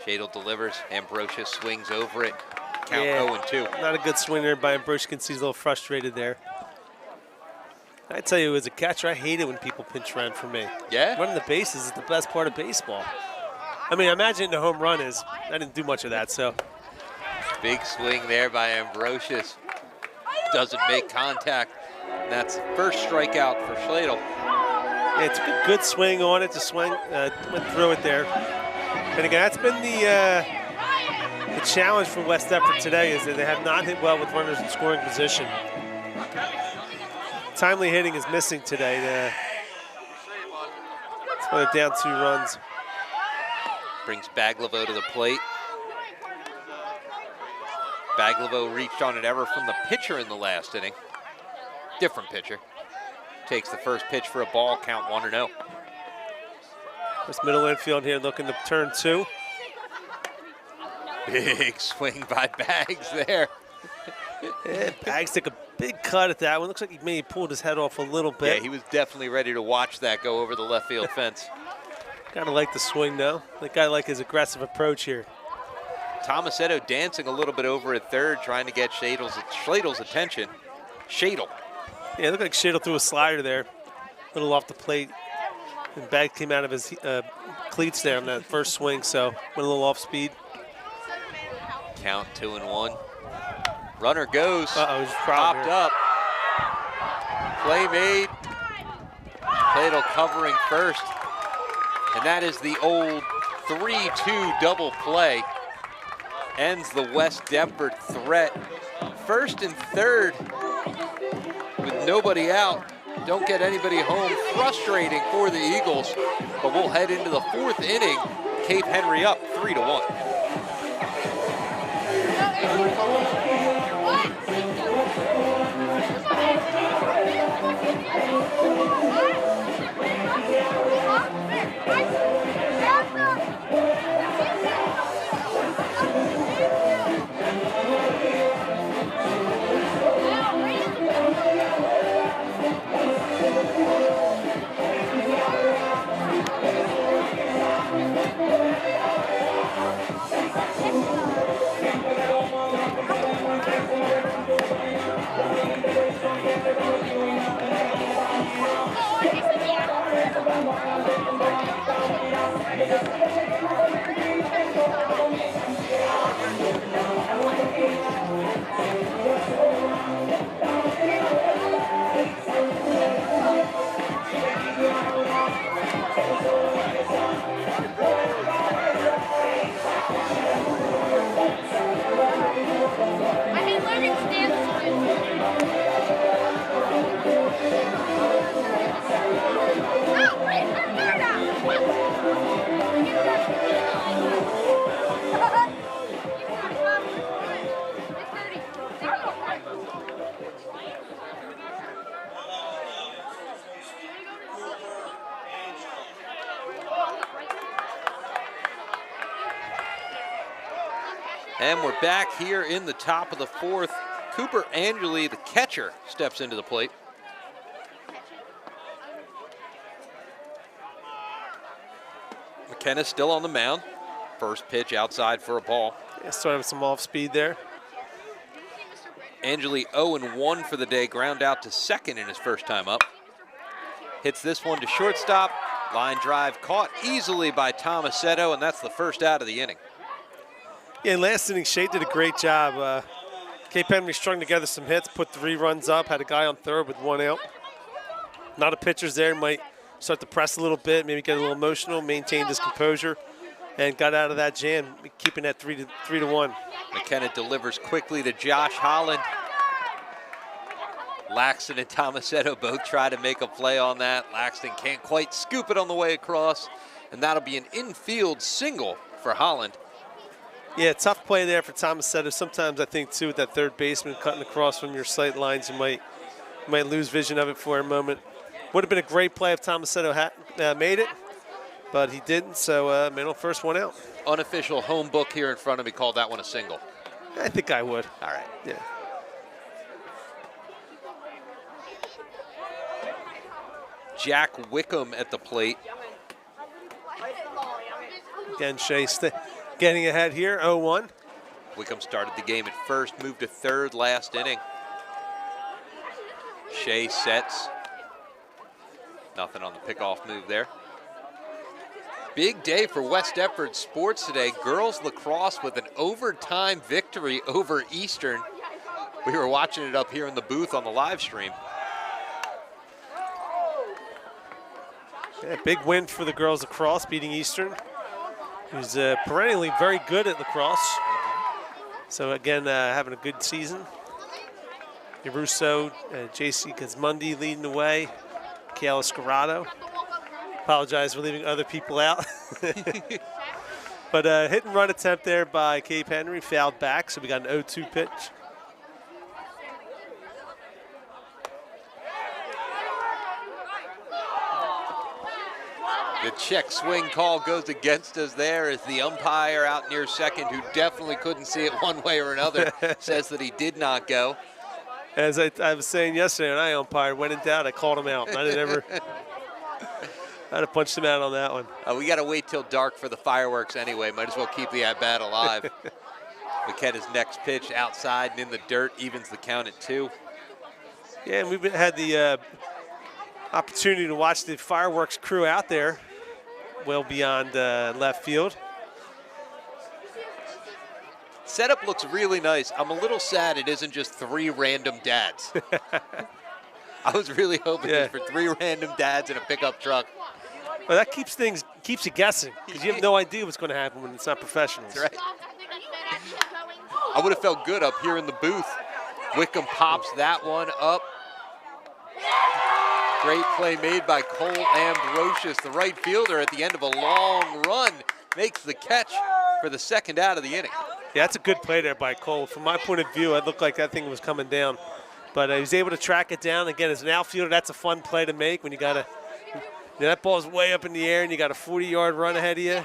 Schladel delivers. Ambrosius swings over it. Count 0-2. Not a good swing there by Ambrosius. You can see he's a little frustrated there. I tell you, as a catcher, I hate it when people pinch run for me. Yeah? Running the bases is the best part of baseball. I mean, imagine the home run is. I didn't do much of that, so. Big swing there by Ambrosius. Doesn't make contact. And that's first strikeout for Schladel. Yeah, it's a good swing on it. Just went through it there. And again, that's been the challenge for West Deptford today, is that they have not hit well with runners in scoring position. Timely hitting is missing today. That's why they're down 2 runs. Brings Baglivo to the plate. Baglivo reached on an error from the pitcher in the last inning. Different pitcher. Takes the first pitch for a ball, count 1-0. This middle infield here looking to turn 2. Big swing by Bags there. Yeah, Bags took a big cut at that one. Looks like he maybe pulled his head off a little bit. Yeah, he was definitely ready to watch that go over the left field fence. Kind of like the swing, though. I kind of like his aggressive approach here. Tomasetto dancing a little bit over at third, trying to get Schledel's attention. Schladel. Yeah, it looked like Schladel threw a slider there. A little off the plate. And Bag came out of his cleats there on that first swing, so went a little off speed. Count 2-1. Runner goes. He's popped up. Play made. Schladel covering first. And that is the old 3-2 double play. Ends the West Deptford threat. First and third with nobody out. Don't get anybody home. Frustrating for the Eagles. But we'll head into the fourth inning. Cape Henry up 3-1. And we're back here in the top of the fourth. Cooper Angeli, the catcher, steps into the plate. McKenna still on the mound. First pitch outside for a ball. Yeah, starting with some off speed there. Angeli 0-1 for the day, ground out to second in his first time up. Hits this one to shortstop. Line drive caught easily by Tomasetto, and that's the first out of the inning. Yeah, last inning, Shea did a great job. Cape Henry strung together some hits, put 3 runs up, had a guy on third with 1 out. Not a pitcher's there, might start to press a little bit, maybe get a little emotional, maintained his composure, and got out of that jam, keeping that 3-1. McKenna delivers quickly to Josh Holland. Laxton and Tomasetto both try to make a play on that. Laxton can't quite scoop it on the way across, and that'll be an infield single for Holland. Yeah, tough play there for Tomasetto. Sometimes I think, too, with that third baseman cutting across from your sight lines, you might lose vision of it for a moment. Would have been a great play if Tomasetto made it, but he didn't, so middle first one out. Unofficial home book here in front of me called that one a single. I think I would. All right. Yeah. Jack Wickham at the plate. Again, Shea getting ahead here, 0-1. Wickham started the game at first, moved to third last inning. Shea sets. Nothing on the pickoff move there. Big day for West Deptford sports today. Girls lacrosse with an overtime victory over Eastern. We were watching it up here in the booth on the live stream. Yeah, big win for the girls lacrosse, beating Eastern, who's perennially very good at lacrosse. So again, having a good season. Russo, JC Gazmundi leading the way. Kayla Scarrato. Apologize for leaving other people out. But hit and run attempt there by Cape Henry, fouled back, so we got an 0-2 pitch. The check swing call goes against us there as the umpire out near second, who definitely couldn't see it one way or another, says that he did not go. As I was saying yesterday when I umpired, when in doubt, I called him out. I'd have punched him out on that one. We got to wait till dark for the fireworks anyway. Might as well keep the at-bat alive. McKenna's next pitch outside and in the dirt evens the count at 2. Yeah, and we've had the opportunity to watch the fireworks crew out there well beyond left field. Setup looks really nice. I'm a little sad it isn't just 3 random dads. I was really hoping for 3 random dads in a pickup truck. Well, that keeps you guessing because you have no idea what's going to happen when it's not professionals. That's right. I would have felt good up here in the booth. Wickham pops that one up. Great play made by Cole Ambrosius, the right fielder at the end of a long run, makes the catch for the second out of the inning. Yeah, that's a good play there by Cole. From my point of view, it looked like that thing was coming down. But he was able to track it down. Again, as an outfielder, that's a fun play to make when you got to, that ball's way up in the air and you got a 40-yard run ahead of you.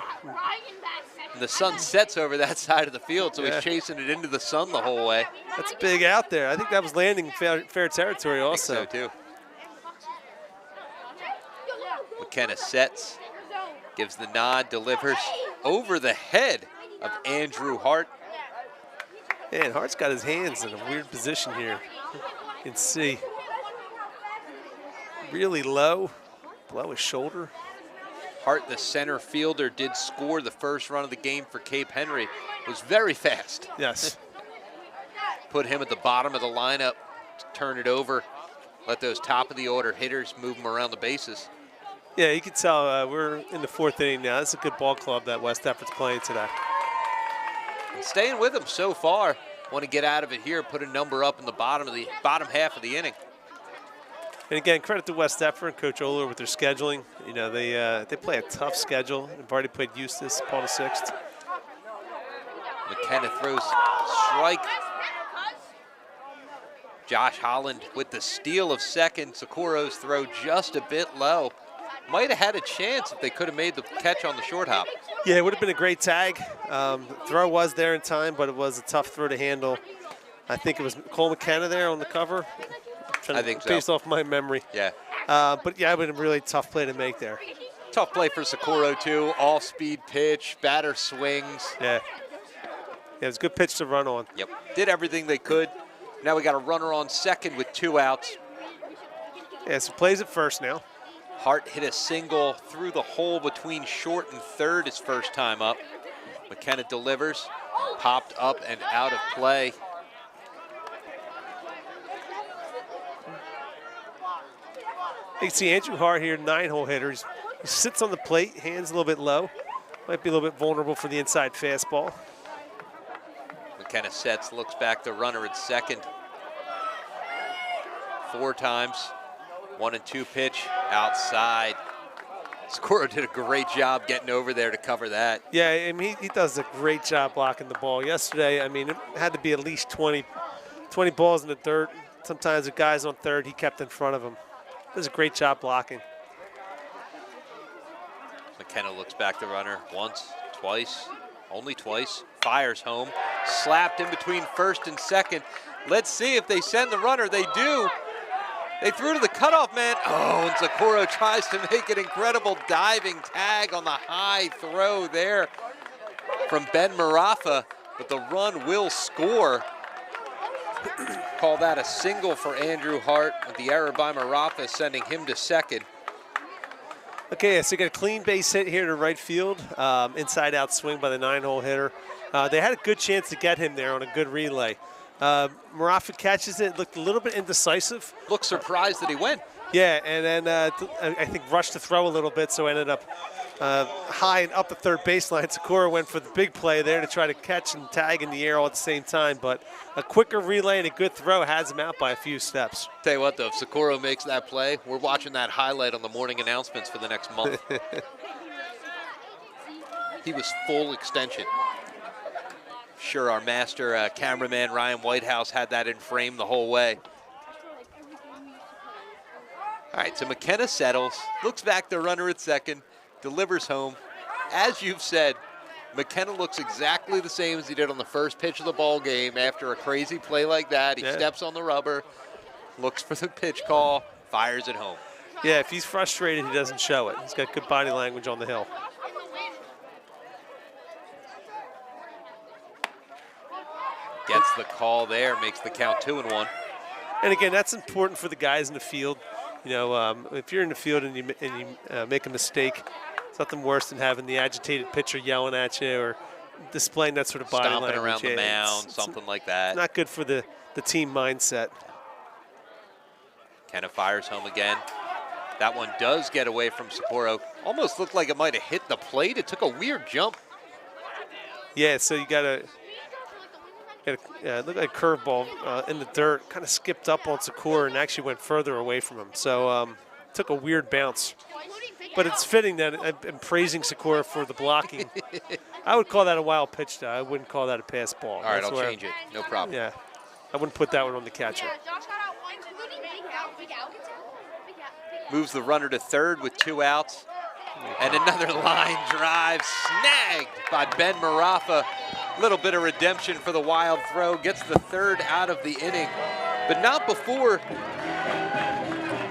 And the sun sets over that side of the field, so he's chasing it into the sun the whole way. That's big out there. I think that was landing fair territory also. I think so, too. McKenna sets, gives the nod, delivers over the head of Andrew Hart. Man, Hart's got his hands in a weird position here. You can see really low, below his shoulder. Hart, the center fielder, did score the first run of the game for Cape Henry. Was very fast. Yes. Put him at the bottom of the lineup, turn it over, let those top of the order hitters move him around the bases. Yeah, you can tell we're in the fourth inning now. That's a good ball club that West Deptford's playing today. And staying with them so far. Want to get out of it here, put a number up in the bottom half of the inning. And again, credit to West Deptford and Coach Oler with their scheduling. You know, they play a tough schedule. They've already played Eustis, Paul VI. McKenna throws strike. Josh Holland with the steal of second. Socorro's throw just a bit low. Might have had a chance if they could have made the catch on the short hop. Yeah, it would have been a great tag. The throw was there in time, but it was a tough throw to handle. I think it was Cole McKenna there on the cover. I think so. Based off my memory. Yeah. But yeah, it would have been a really tough play to make there. Tough play for Socorro, too. Off-speed pitch, batter swings. Yeah. It was a good pitch to run on. Yep. Did everything they could. Now we got a runner on second with 2 outs. Yeah, so plays at first now. Hart hit a single through the hole between short and third his first time up. McKenna delivers, popped up and out of play. You can see Andrew Hart here, 9-hole hitter. He sits on the plate, hands a little bit low. Might be a little bit vulnerable for the inside fastball. McKenna sets, looks back, the runner at second. 4 times. 1 and 2 pitch outside. Socorro did a great job getting over there to cover that. Yeah, I mean, he does a great job blocking the ball. Yesterday, I mean, it had to be at least 20 balls in the dirt. Sometimes the guys on third, he kept in front of him. Does a great job blocking. McKenna looks back the runner once, twice, only twice. Fires home, slapped in between first and second. Let's see if they send the runner. They do. They threw to the cutoff man. Oh, and Socorro tries to make an incredible diving tag on the high throw there from Ben Marafa, but the run will score. Call that a single for Andrew Hart, with the error by Marafa sending him to second. Okay, so you got a clean base hit here to right field. Inside out swing by the 9-hole hitter. They had a good chance to get him there on a good relay. Marafa catches it, looked a little bit indecisive. Looked surprised that he went. Yeah, and then I think rushed to throw a little bit, so ended up high and up the third baseline. Socorro went for the big play there to try to catch and tag in the air all at the same time, but a quicker relay and a good throw has him out by a few steps. Tell you what, though, if Socorro makes that play, we're watching that highlight on the morning announcements for the next month. He was full extension. Sure, our master cameraman Ryan Whitehouse had that in frame the whole way. All right, so McKenna settles, looks back the runner at second, delivers home. As you've said, McKenna looks exactly the same as he did on the first pitch of the ball game. After a crazy play like that, he steps on the rubber, looks for the pitch call, fires it home. Yeah, if he's frustrated, he doesn't show it. He's got good body language on the hill. Gets the call there, makes the count 2-1. And again, that's important for the guys in the field. You know, if you're in the field and you make a mistake, it's nothing worse than having the agitated pitcher yelling at you or displaying that sort of body language. Stomping around the mound, something like that. Not good for the team mindset. Kenna fires home again. That one does get away from Sapporo. Almost looked like it might have hit the plate. It took a weird jump. Yeah, so you got to look like a curveball in the dirt. Kind of skipped up on Sakura and actually went further away from him. So took a weird bounce. But it's fitting that I'm praising Sakura for the blocking. I would call that a wild pitch, though. I wouldn't call that a pass ball. All right, I'll change it. No problem. Yeah, I wouldn't put that one on the catcher. Moves the runner to third with 2 outs. And another line drive snagged by Ben Marafa. Little bit of redemption for the wild throw. Gets the 3rd out of the inning. But not before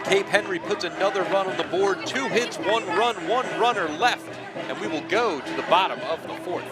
Cape Henry puts another run on the board. 2 hits, 1 run, 1 runner left. And we will go to the bottom of the 4th.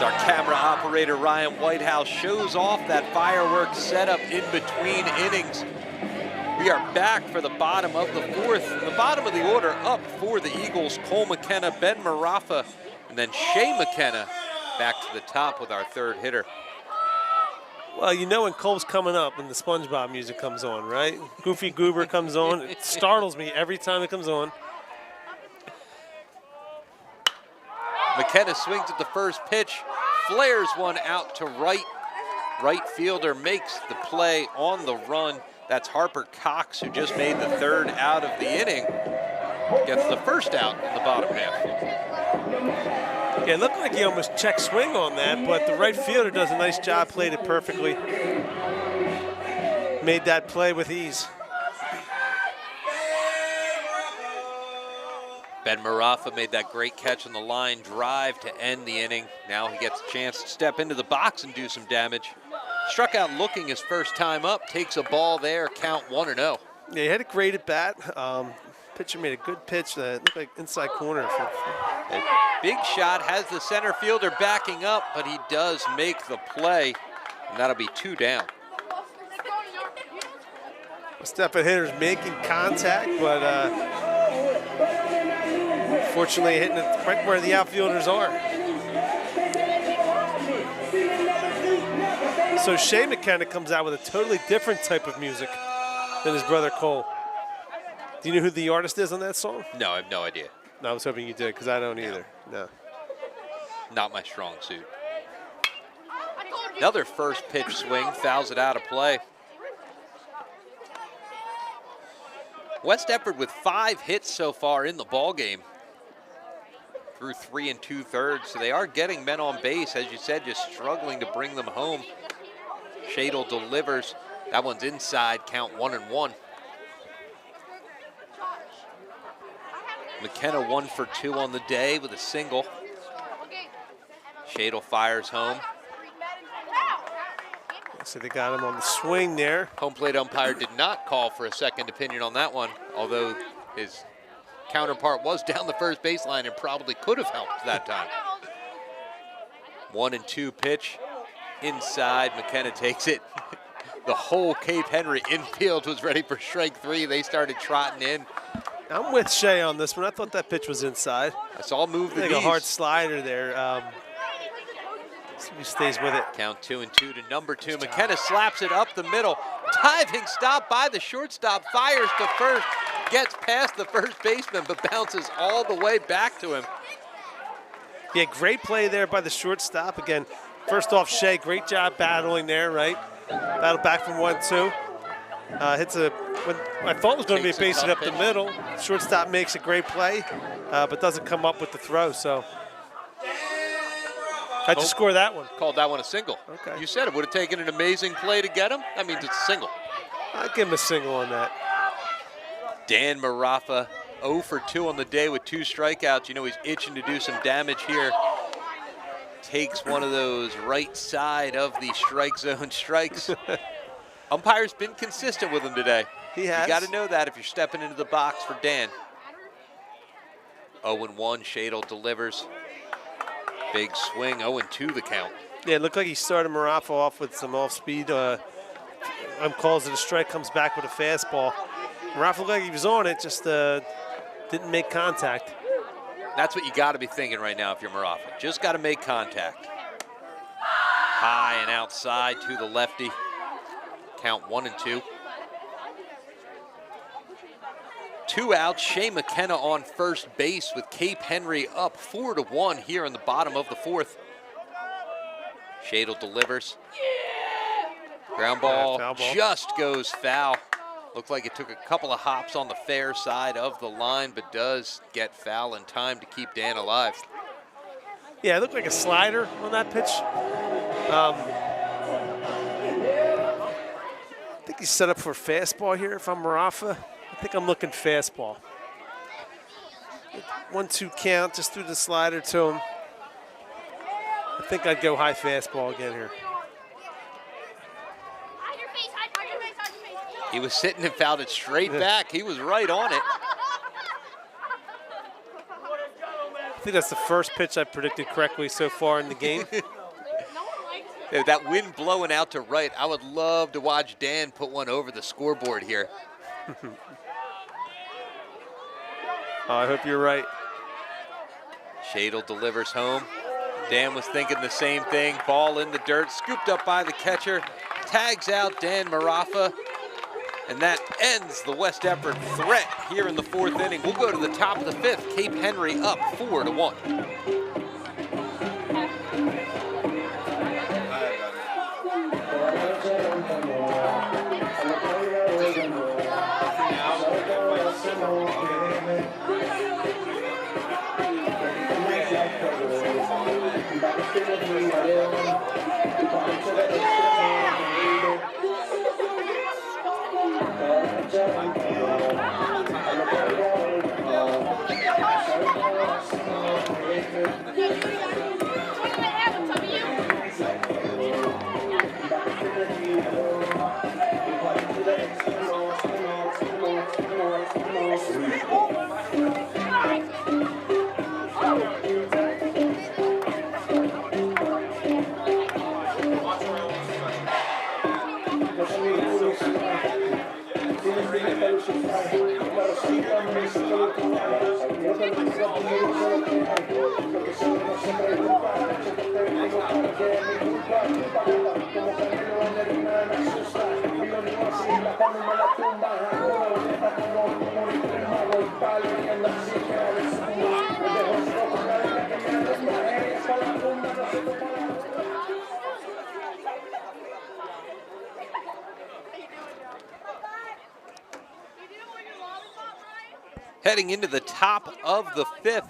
Our camera operator Ryan Whitehouse shows off that fireworks setup in between innings. We are back for the bottom of the 4th. The bottom of the order up for the Eagles, Cole McKenna, Ben Marafa, and then Shea McKenna back to the top with our 3rd hitter. Well, you know when Cole's coming up and the SpongeBob music comes on, right? Goofy Goober comes on. It startles me every time it comes on. McKenna swings at the first pitch, flares one out to right. Right fielder makes the play on the run. That's Harper Cox, who just made the 3rd out of the inning. Gets the 1st out in the bottom half. Yeah, it looked like he almost checked swing on that, but the right fielder does a nice job, played it perfectly. Made that play with ease. Ben Marafa made that great catch on the line drive to end the inning. Now he gets a chance to step into the box and do some damage. Struck out looking his first time up, takes a ball there, count 1-0. Yeah, he had a great at bat. Pitcher made a good pitch that looked like inside corner. A big shot, has the center fielder backing up, but he does make the play, and that'll be 2 down. Step at hitters making contact, but fortunately hitting it right where the outfielders are. So Shea McKenna comes out with a totally different type of music than his brother Cole. Do you know who the artist is on that song? No, I have no idea. No, I was hoping you did, because I don't either. No. Not my strong suit. Another first pitch swing, fouls it out of play. West Deptford with 5 hits so far in the ballgame through 3 2/3, so they are getting men on base, as you said, just struggling to bring them home. Shadle delivers. That one's inside, count 1-1. McKenna 1 for 2 on the day with a single. Shadle fires home. So they got him on the swing there. Home plate umpire did not call for a second opinion on that one, although his counterpart was down the first baseline and probably could have helped that time. 1-2 pitch inside. McKenna takes it. The whole Cape Henry infield was ready for strike 3. They started trotting in. I'm with Shea on this one. I thought that pitch was inside. I saw him move the knees. A hard slider there. He stays with it. Count 2-2 to number 2. McKenna slaps it up the middle. Diving stop by the shortstop. Fires to first. Gets past the first baseman, but bounces all the way back to him. Yeah, great play there by the shortstop. Again, First off, Shea, great job battling there, right? Battle back from 1-2. Hits when I thought it was going to be a base hit up the middle. Shortstop makes a great play, but doesn't come up with the throw. So how'd you score that one? Called that one a single. Okay. You said it would have taken an amazing play to get him. That means it's a single. I'd give him a single on that. Dan Marafa, 0 for 2 on the day with 2 strikeouts. You know he's itching to do some damage here. Takes one of those right side of the strike zone strikes. Umpire's been consistent with him today. He has. You got to know that if you're stepping into the box for Dan. 0-1, Shadle delivers. Big swing, 0-2 the count. Yeah, it looked like he started Marafa off with some off-speed. Calls it a strike, comes back with a fastball. Marafa looked like he was on it, just didn't make contact. That's what you got to be thinking right now if you're Marafa. Just got to make contact. High and outside to the lefty. Count 1-2. 2 outs. Shea McKenna on first base with Cape Henry up 4-1 here in the bottom of the 4th. Shadle delivers. Ground ball, foul ball. Just goes foul. Looked like it took a couple of hops on the fair side of the line, but does get foul in time to keep Dan alive. Yeah, it looked like a slider on that pitch. I think he's set up for a fastball here if I'm Marafa. I think I'm looking fastball. 1-2 count, just threw the slider to him. I think I'd go high fastball again here. He was sitting and fouled it straight back. He was right on it. I think that's the first pitch I predicted correctly so far in the game. That wind blowing out to right, I would love to watch Dan put one over the scoreboard here. Oh, I hope you're right. Shadle delivers home. Dan was thinking the same thing. Ball in the dirt, scooped up by the catcher. Tags out Dan Marafa. And that ends the West Deptford threat here in the 4th inning. We'll go to the top of the 5th. Cape Henry up 4-1. Heading into the top of the 5th.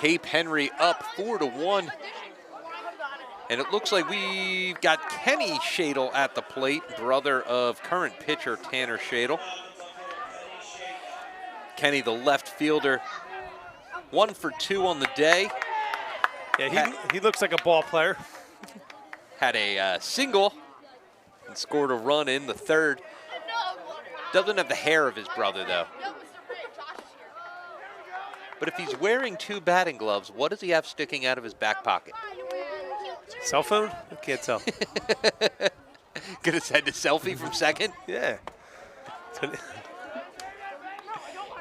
Cape Henry up 4-1. And it looks like we've got Kenny Shadle at the plate, brother of current pitcher Tanner Shadle. Kenny, the left fielder, 1 for 2 on the day. Yeah, he looks like a ball player. Had a single and scored a run in the 3rd. Doesn't have the hair of his brother, though. But if he's wearing 2 batting gloves, what does he have sticking out of his back pocket? Cell phone? I can't tell. Could have said the selfie from second. Yeah.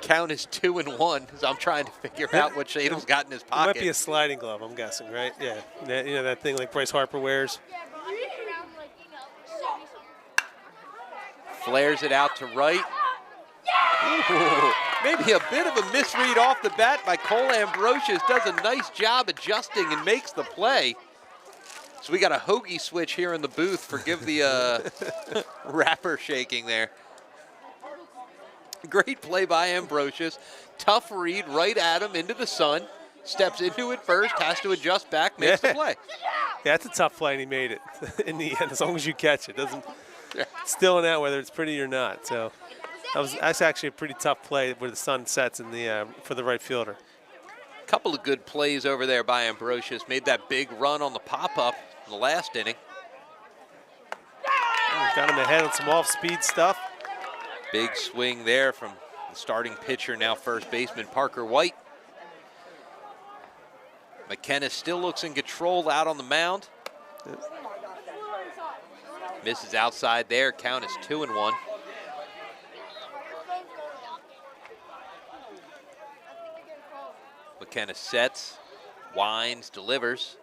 Count is 2-1, so I'm trying to figure out what Shadle's got in his It pocket. might be a sliding glove, I'm guessing, right? Yeah. You know that thing like Bryce Harper wears. Flares it out to right. Ooh, maybe a bit of a misread off the bat by Cole Ambrosius. Does a nice job adjusting and makes the play. So we got a hoagie switch here in the booth. Forgive the wrapper shaking there. Great play by Ambrosius. Tough read right at him into the sun. Steps into it first, has to adjust back, makes the play. Yeah, that's a tough play, and he made it in the end, as long as you catch it. It's still in out whether it's pretty or not. So that's actually a pretty tough play where the sun sets in the for the right fielder. Couple of good plays over there by Ambrosius. Made that big run on the pop-up in the last inning. Got him ahead on some off-speed stuff. Big swing there from the starting pitcher, now first baseman Parker White. McKenna still looks in control out on the mound. Yep. Misses outside there, count is 2-1. McKenna sets, winds, delivers.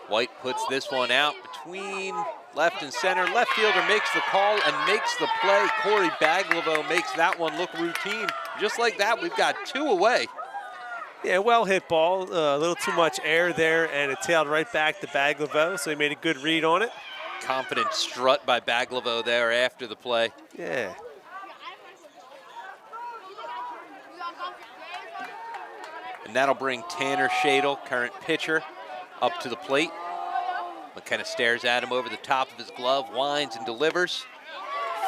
White puts this one out between left and center. Left fielder makes the call and makes the play. Corey Baglivo makes that one look routine. Just like that, we've got 2 away. Yeah, well hit ball. A little too much air there, and it tailed right back to Baglivo, so he made a good read on it. Confident strut by Baglivo there after the play. Yeah. And that'll bring Tanner Shadle, current pitcher, up to the plate. McKenna stares at him over the top of his glove, winds and delivers.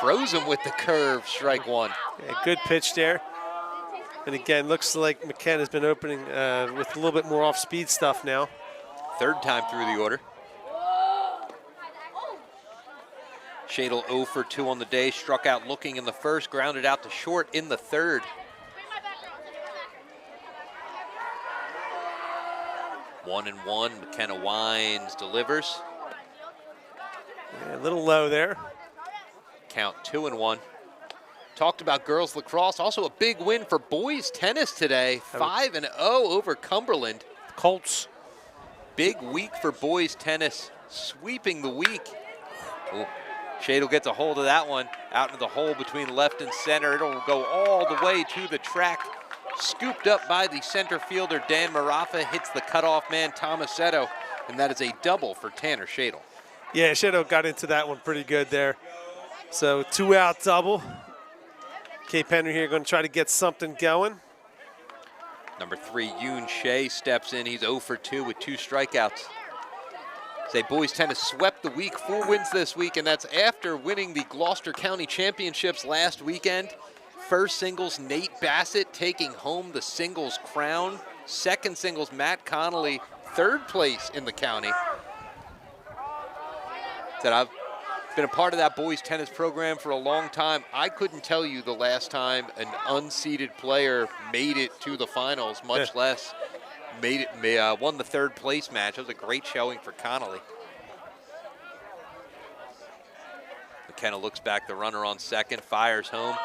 Froze him with the curve, strike 1. Yeah, good pitch there. And again, looks like McKenna's been opening with a little bit more off-speed stuff now. Third time through the order. Shadle 0 for 2 on the day, struck out looking in the first, grounded out to short in the third. One and one, McKenna winds, delivers. Yeah, a little low there. Count 2-1. Talked about girls lacrosse, also a big win for boys tennis today. 5-0 over Cumberland. Colts. Big week for boys tennis, sweeping the week. Ooh. Shadle gets a hold of that one, out into the hole between left and center. It'll go all the way to the track. Scooped up by the center fielder, Dan Marafa, hits the cutoff man, Tomasetto, and that is a double for Tanner Shadle. Yeah, Shadle got into that one pretty good there. So 2-out double. Cape Henry here going to try to get something going. Number 3, Yoon Shea steps in. He's 0 for 2 with 2 strikeouts. Say boys tennis swept the week, 4 wins this week, and that's after winning the Gloucester County Championships last weekend. First singles, Nate Bassett taking home the singles crown. Second singles, Matt Connolly, 3rd place in the county. Said I've been a part of that boys tennis program for a long time. I couldn't tell you the last time an unseeded player made it to the finals, much less won the 3rd place match. That was a great showing for Connolly. McKenna looks back, the runner on second, fires home.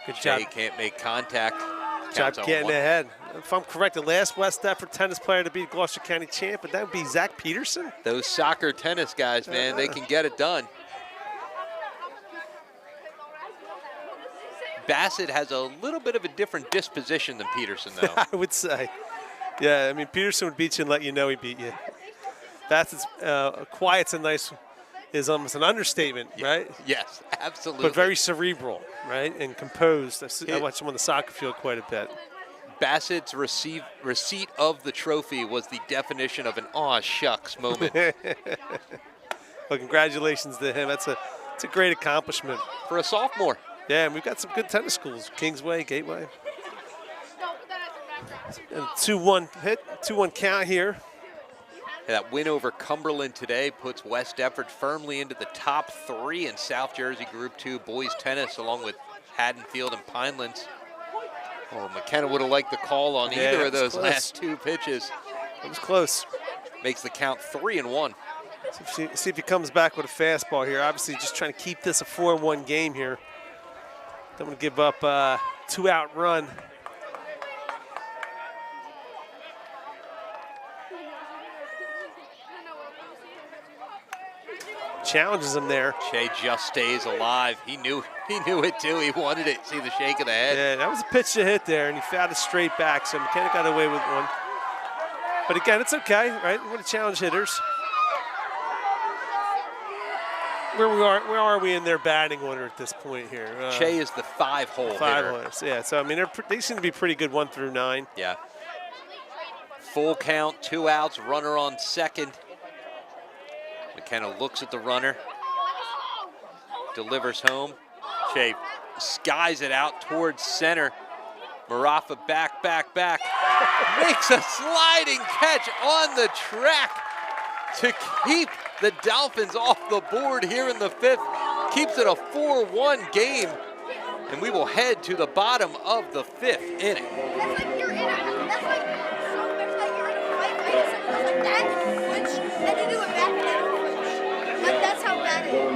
Good Shea job. can't make contact. Good job getting ahead. If I'm correct, the last West Deptford tennis player to beat Gloucester County champ, but that would be Zach Peterson. Those soccer tennis guys, man, they can get it done. Bassett has a little bit of a different disposition than Peterson, though. I would say. Yeah, I mean, Peterson would beat you and let you know he beat you. Bassett's quiet's a nice, is almost an understatement, right? Yes, absolutely. But very cerebral, right? And composed. I watch him on the soccer field quite a bit. Bassett's receipt of the trophy was the definition of an aw shucks moment. Well, congratulations to him. It's a great accomplishment. For a sophomore. Yeah, and we've got some good tennis schools. Kingsway, Gateway. And 2-1 hit, 2-1 count here. That win over Cumberland today puts West Deptford firmly into the top 3 in South Jersey Group 2 boys tennis, along with Haddonfield and Pinelands. Oh, McKenna would have liked the call on either of those last 2 pitches. It was close. Makes the count 3-1. See if he comes back with a fastball here. Obviously just trying to keep this a 4-1 game here. Don't want to give up a 2-out run. Challenges him there. Shea just stays alive. He knew it too. He wanted it. See the shake of the head. Yeah, that was a pitch to hit there, and he fouled it straight back, so McKenna got away with one. But again, it's okay, right? We're going to challenge hitters. Where are we in their batting order at this point here? Shea is the 5-hole hitter. Holes, yeah. So I mean, they seem to be pretty good 1 through 9. Yeah. Full count, 2 outs, runner on second. McKenna looks at the runner, delivers home. Shea skies it out towards center. Marafa back. Makes a sliding catch on the track to keep the Dolphins off the board here in the 5th. Keeps it a 4-1 game. And we will head to the bottom of the 5th inning. That's like you're in a, that's like so much like you're in a fight, like that, which, and you do it back and then like that's how bad it is.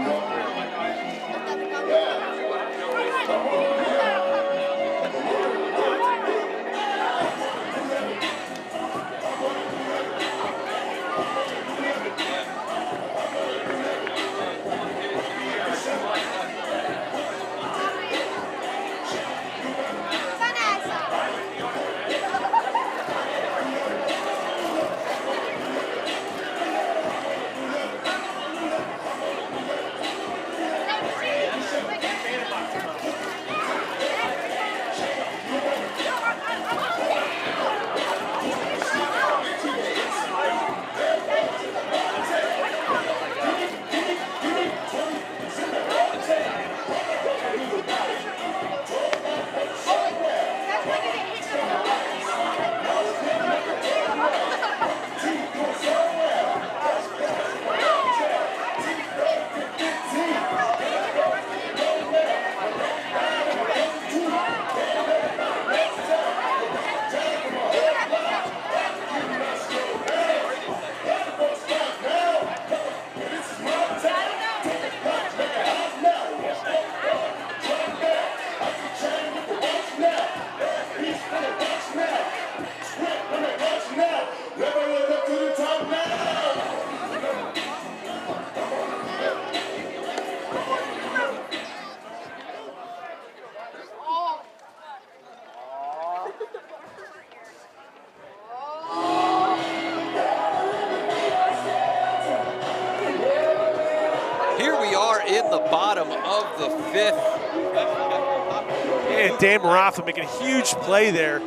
In the bottom of the 5th. And Dan Marafa making a huge play there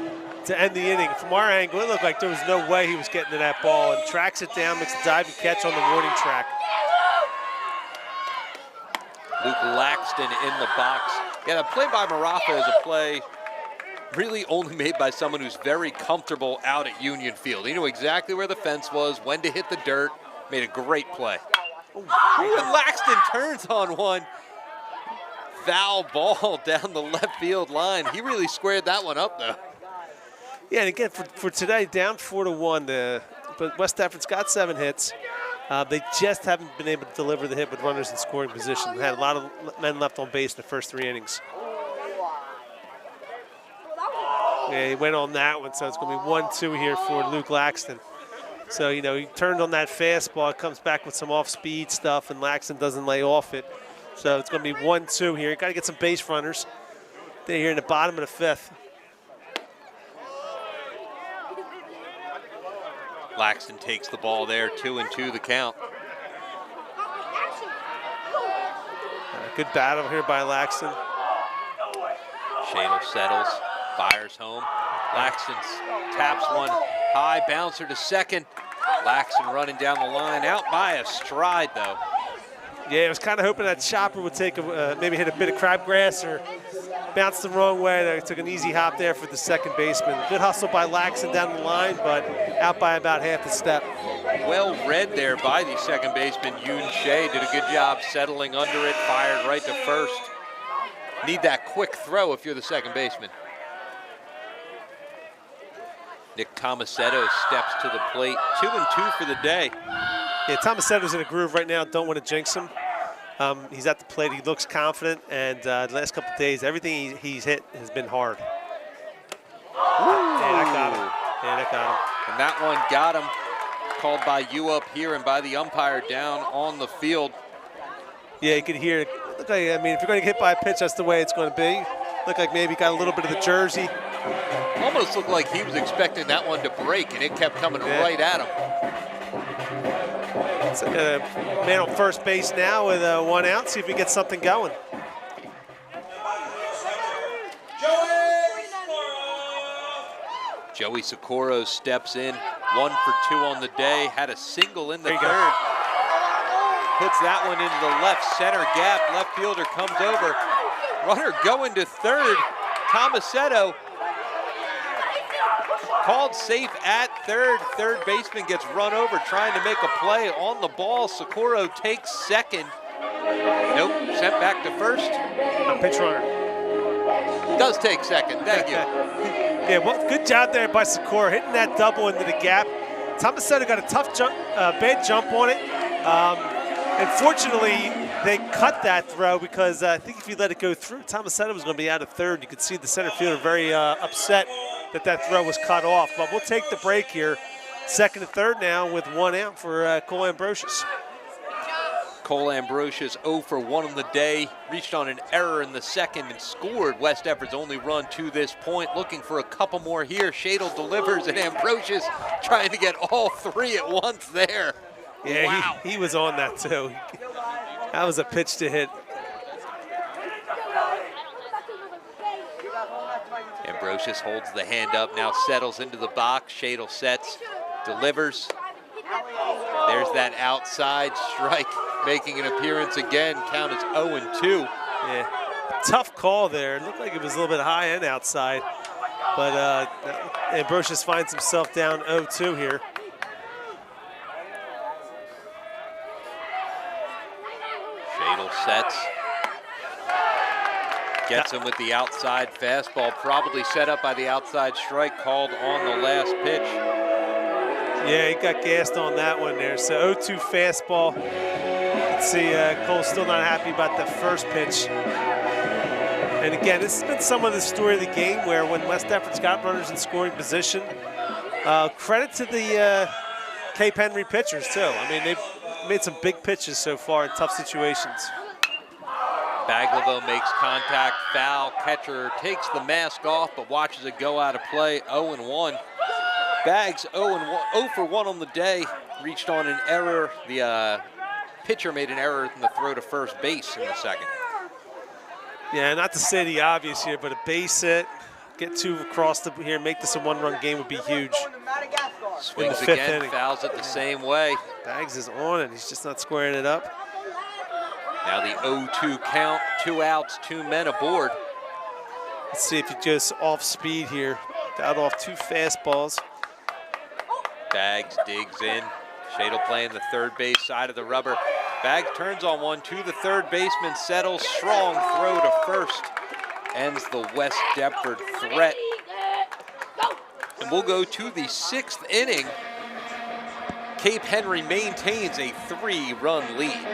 to end the inning. From our angle, it looked like there was no way he was getting to that ball, and tracks it down, makes a diving catch on the warning track. Luke Laxton in the box. Yeah, the play by Marafa is a play really only made by someone who's very comfortable out at Union Field. He knew exactly where the fence was, when to hit the dirt, made a great play. Laxton turns on one. Foul ball down the left field line. He really squared that one up, though. Yeah, and again, for today, down 4-1. But West Deptford's got 7 hits. They just haven't been able to deliver the hit with runners in scoring position. They had a lot of men left on base in the first 3 innings. Yeah, he went on that one, so it's going to be 1-2 here for Luke Laxton. So, you know, he turned on that fastball, comes back with some off-speed stuff, and Laxton doesn't lay off it. So it's going to be 1-2 here. Got to get some base runners. They're here in the bottom of the 5th. Laxton takes the ball there, 2-2 the count. Good battle here by Laxton. Shadle settles, fires home. Laxton taps one high, bouncer to second. Laxton running down the line, out by a stride though. Yeah, I was kind of hoping that chopper would take maybe hit a bit of crabgrass or bounce the wrong way. They took an easy hop there for the second baseman. Good hustle by Laxton down the line, but out by about half a step. Well read there by the second baseman, Yoon Shea. Did a good job settling under it, fired right to first. Need that quick throw if you're the second baseman. Nick Tomasetto steps to the plate, 2-2 for the day. Yeah, Tomasetto's in a groove right now. Don't want to jinx him. He's at the plate. He looks confident, and the last couple of days, everything he's hit has been hard. Yeah, that got him. Yeah, that got him. And that one got him. Called by you up here and by the umpire down on the field. Yeah, you could hear it. Look like, I mean, if you're going to get hit by a pitch, that's the way it's going to be. Looked like maybe got a little bit of the jersey. Almost looked like he was expecting that one to break, and it kept coming right at him. It's a man on first base now with 1 out. See if we get something going. Joey Socorro steps in, 1 for 2 on the day, had a single in the third. Go. Puts that one into the left center gap. Left fielder comes over. Runner going to third. Tomasetto called safe at third. Third baseman gets run over trying to make a play on the ball. Socorro takes second. Nope, sent back to first. A pitch runner. Does take second, thank you. Yeah, well, good job there by Socorro, hitting that double into the gap. Tomasetto got a tough jump, bad jump on it. Unfortunately, they cut that throw because I think if you let it go through, Tomasetto was going to be out of third. You could see the center fielder very upset that that throw was cut off. But we'll take the break here. Second and third now with 1 out for Cole Ambrosius. Cole Ambrosius 0 for 1 on the day, reached on an error in the second and scored West Deptford's only run to this point. Looking for a couple more here. Shadle delivers, and Ambrosius trying to get all 3 at once there. Yeah, wow. he was on that too. That was a pitch to hit. Ambrosius holds the hand up, now settles into the box. Shadle sets, delivers. There's that outside strike making an appearance again. Count is 0-2. Yeah, tough call there. It looked like it was a little bit high and outside. But Ambrosius finds himself down 0-2 here. Shadle sets. Gets him with the outside fastball, probably set up by the outside strike called on the last pitch. Yeah, he got gassed on that one there. So 0-2 fastball. Let's see, Cole's still not happy about the first pitch. And again, this has been some of the story of the game where when West Deptford's got runners in scoring position, credit to the Cape Henry pitchers too. I mean, they've made some big pitches so far in tough situations. Baglivo makes contact, foul. Catcher takes the mask off, but watches it go out of play. 0-1. Bags 0 for 1 on the day. Reached on an error. The pitcher made an error in the throw to first base in the second. Yeah, not to say the obvious here, but a base hit, get 2 across the here, make this a 1-run game would be huge. Swings fifth again, inning. fouls it the same way. Bags is on it. He's just not squaring it up. Now the 0-2 count, 2 outs, 2 men aboard. Let's see if he goes off speed here. Got off 2 fastballs. Bags digs in. Shadle playing the third base side of the rubber. Bags turns on one to the third baseman, settles, strong throw to first. Ends the West Deptford threat. And we'll go to the 6th inning. Cape Henry maintains a 3-run lead.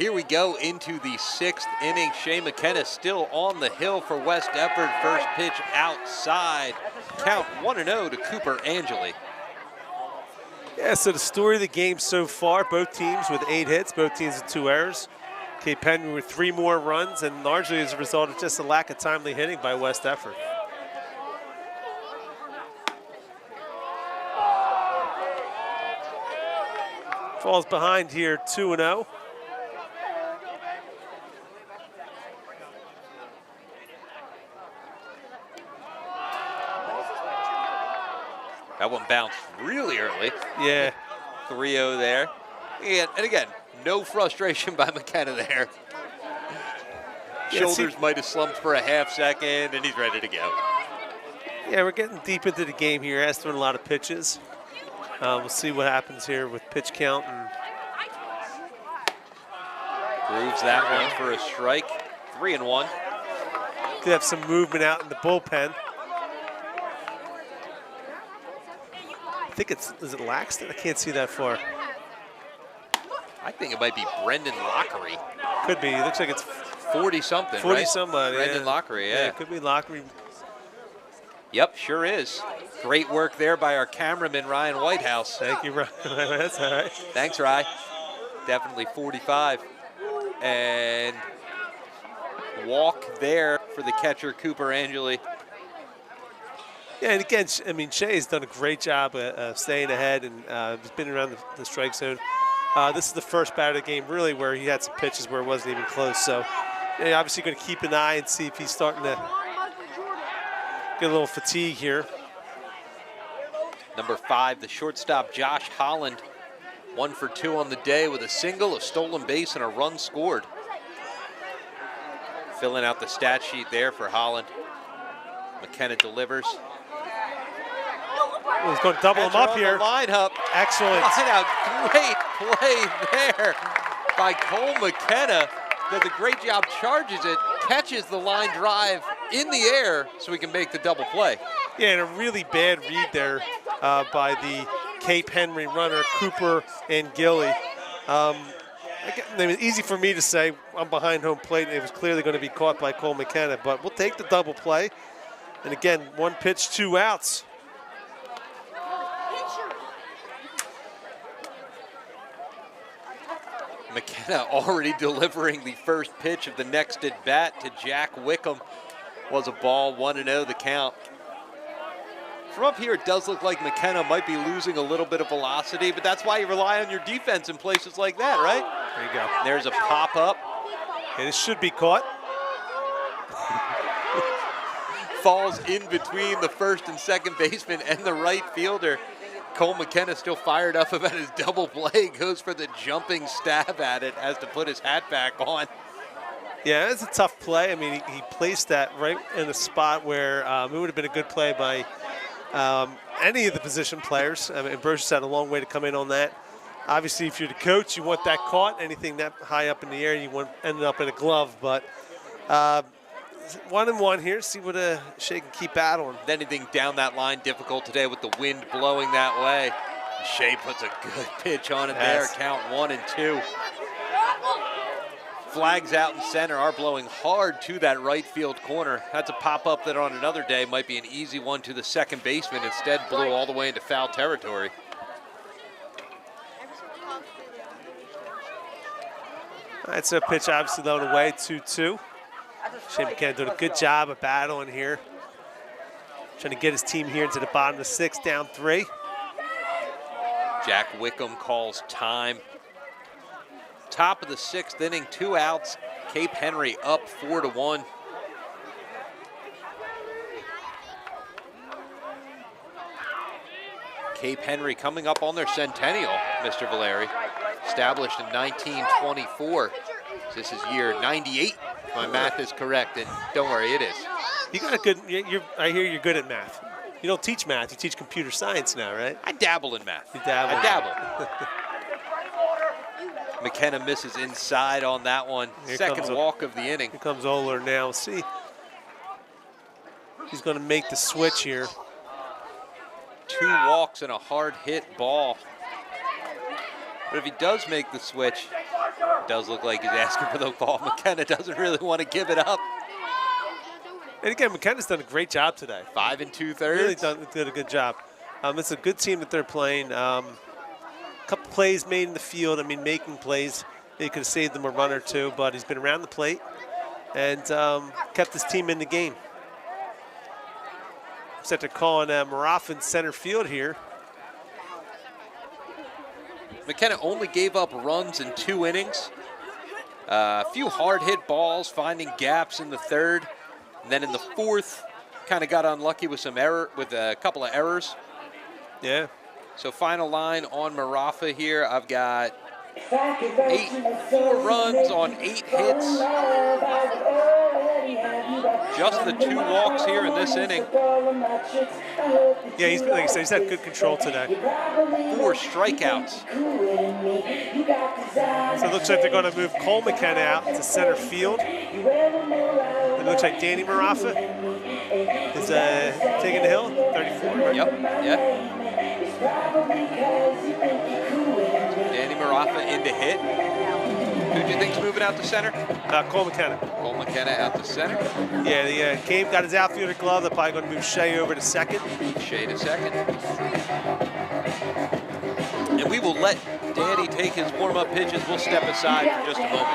here we go into the 6th inning. Shea McKenna still on the hill for West Deptford. First pitch outside. Count 1-0 to Cooper Angeli. Yeah, so the story of the game so far, both teams with 8 hits, both teams with 2 errors. Cape Henry with 3 more runs, and largely as a result of just a lack of timely hitting by West Deptford. Falls behind here 2-0. That one bounced really early. Yeah. 3-0 there. And again, no frustration by McKenna there. Shoulders might have slumped for a half second, and he's ready to go. Yeah, we're getting deep into the game here. Has thrown a lot of pitches. We'll see what happens here with pitch count. And grooves that one for a strike. 3-1. could have some movement out in the bullpen. I think is it Laxton? I can't see that far. I think it might be Brendan Lockery. Could be. It looks like it's 40-something, 40 right? somebody. Brendan Lockery, yeah. It could be Lockery. Yep, sure is. Great work there by our cameraman, Ryan Whitehouse. Thank you, Ryan. That's all right. Thanks, Ryan. Definitely 45. And walk there for the catcher, Cooper Angeli. Yeah, and again, I mean, Shea's done a great job of staying ahead and has been around the strike zone. This is the first batter of the game, really, where he had some pitches where it wasn't even close. So, yeah, obviously going to keep an eye and see if he's starting to get a little fatigue here. Number 5, the shortstop, Josh Holland. 1 for 2 on the day with a single, a stolen base, and a run scored. Filling out the stat sheet there for Holland. McKenna delivers. He's going to double him up here. Line-up. Excellent. Line-out. Great play there by Cole McKenna. Does a great job, charges it, catches the line drive in the air so we can make the double play. Yeah, and a really bad read there by the Cape Henry runner, Cooper and Gilly. I mean, easy for me to say I'm behind home plate. It was clearly going to be caught by Cole McKenna, but we'll take the double play. And again, 1 pitch, 2 outs. McKenna already delivering the first pitch of the next at bat to Jack Wickham. Was a ball, 1-0 the count. From up here, it does look like McKenna might be losing a little bit of velocity, but that's why you rely on your defense in places like that, right? There you go. There's a pop-up. And it should be caught. Falls in between the first and second baseman and the right fielder. Cole McKenna still fired up about his double play, goes for the jumping stab at it, has to put his hat back on. Yeah, it's a tough play. I mean, he placed that right in a spot where it would have been a good play by any of the position players. I mean, Burgess had a long way to come in on that. Obviously, if you're the coach, you want that caught. Anything that high up in the air, you want ended up in a glove. But 1-1 here. See what Shea can keep battling. Anything down that line difficult today with the wind blowing that way. Shea puts a good pitch on it there. Count 1-2. Flags out in center are blowing hard to that right field corner. That's a pop-up that on another day might be an easy one to the second baseman. Instead, blew all the way into foul territory. All right, so pitch obviously thrown away, 2-2. Shea McKenna doing a good job of battling here. Trying to get his team here into the bottom of the 6th, down 3. Jack Wickham calls time. Top of the 6th inning, 2 outs. Cape Henry up 4-1. Cape Henry coming up on their centennial, Mr. Vilary. Established in 1924. This is year 98, if my math is correct, and don't worry, it is. You got a good, I hear you're good at math. You don't teach math, you teach computer science now, right? I dabble in math. You dabble. I dabble. McKenna misses inside on that one. Second walk of the inning. Here comes Oler now. See, he's going to make the switch here. 2 walks and a hard hit ball. But if he does make the switch, it does look like he's asking for the ball. McKenna doesn't really want to give it up. And again, McKenna's done a great job today. 5 2/3. Really did a good job. It's a good team that they're playing. A couple plays made in the field. I mean, making plays. They could have saved them a run or two, but he's been around the plate and kept his team in the game. Except they're calling Marafa in center field here. McKenna only gave up runs in 2 innings. A few hard hit balls, finding gaps in the 3rd. And then in the 4th, kind of got unlucky with a couple of errors. Yeah. So final line on Marafa here. I've got 4 runs on 8 hits. Just the 2 walks here in this inning. Yeah, he's like I said, he's had good control today. 4 strikeouts. So it looks like they're going to move Cole McKenna out to center field. It looks like Danny Marafa is taking the hill, 34. Right? Yep, yep. Danny Marafa in to hit. Who do you think's moving out to center? Cole McKenna. Cole McKenna out to center. Yeah, the Cave got his outfielder glove. They're probably going to move Shea over to second. Shea to second. And we will let Danny take his warm-up pitches. We'll step aside for just a moment.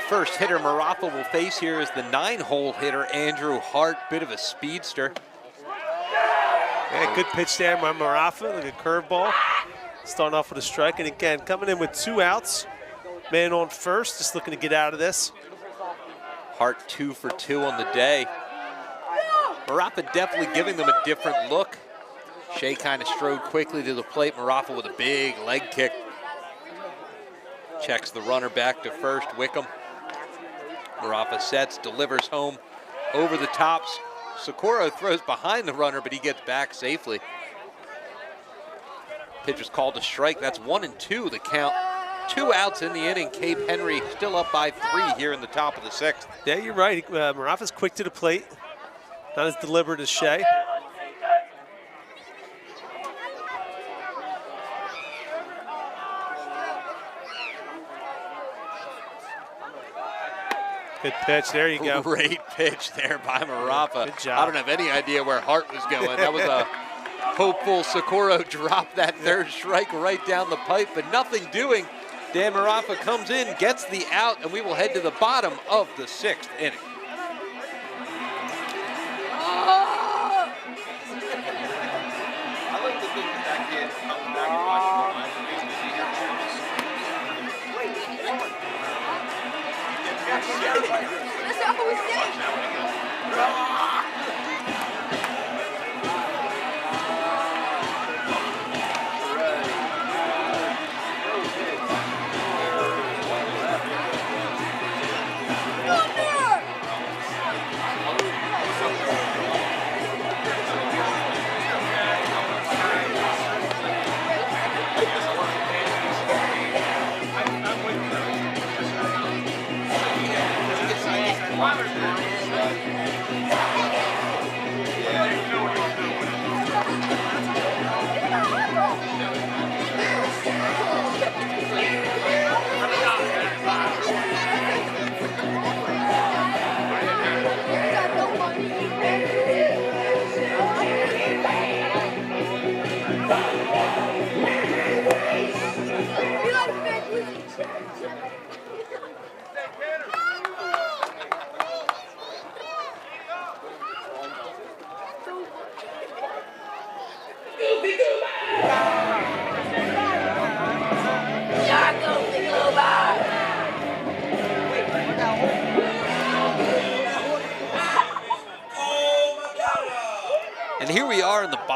First hitter Marafa will face here is the 9-hole hitter, Andrew Hart, bit of a speedster. Yeah, good pitch there by Marafa, like a curveball. Starting off with a strike, and again, coming in with 2 outs. Man on first, just looking to get out of this. Hart 2 for 2 on the day. Marafa definitely giving them a different look. Shea kind of strode quickly to the plate. Marafa with a big leg kick. Checks the runner back to first, Wickham. Marafa sets, delivers home over the tops. Socorro throws behind the runner, but he gets back safely. Pitch was called a strike. That's 1 and 2 the count. 2 outs in the inning. Cape Henry still up by 3 here in the top of the 6th. Yeah, you're right. Marafa's quick to the plate. Not as deliberate as Shea. Good pitch, there you go. Great pitch there by Marafa. Good job. I don't have any idea where Hart was going. That was a hopeful Socorro drop that 3rd strike right down the pipe, but nothing doing. Dan Marafa comes in, gets the out, and we will head to the bottom of the 6th inning. I like to think that kid comes back and watches the That's all we did.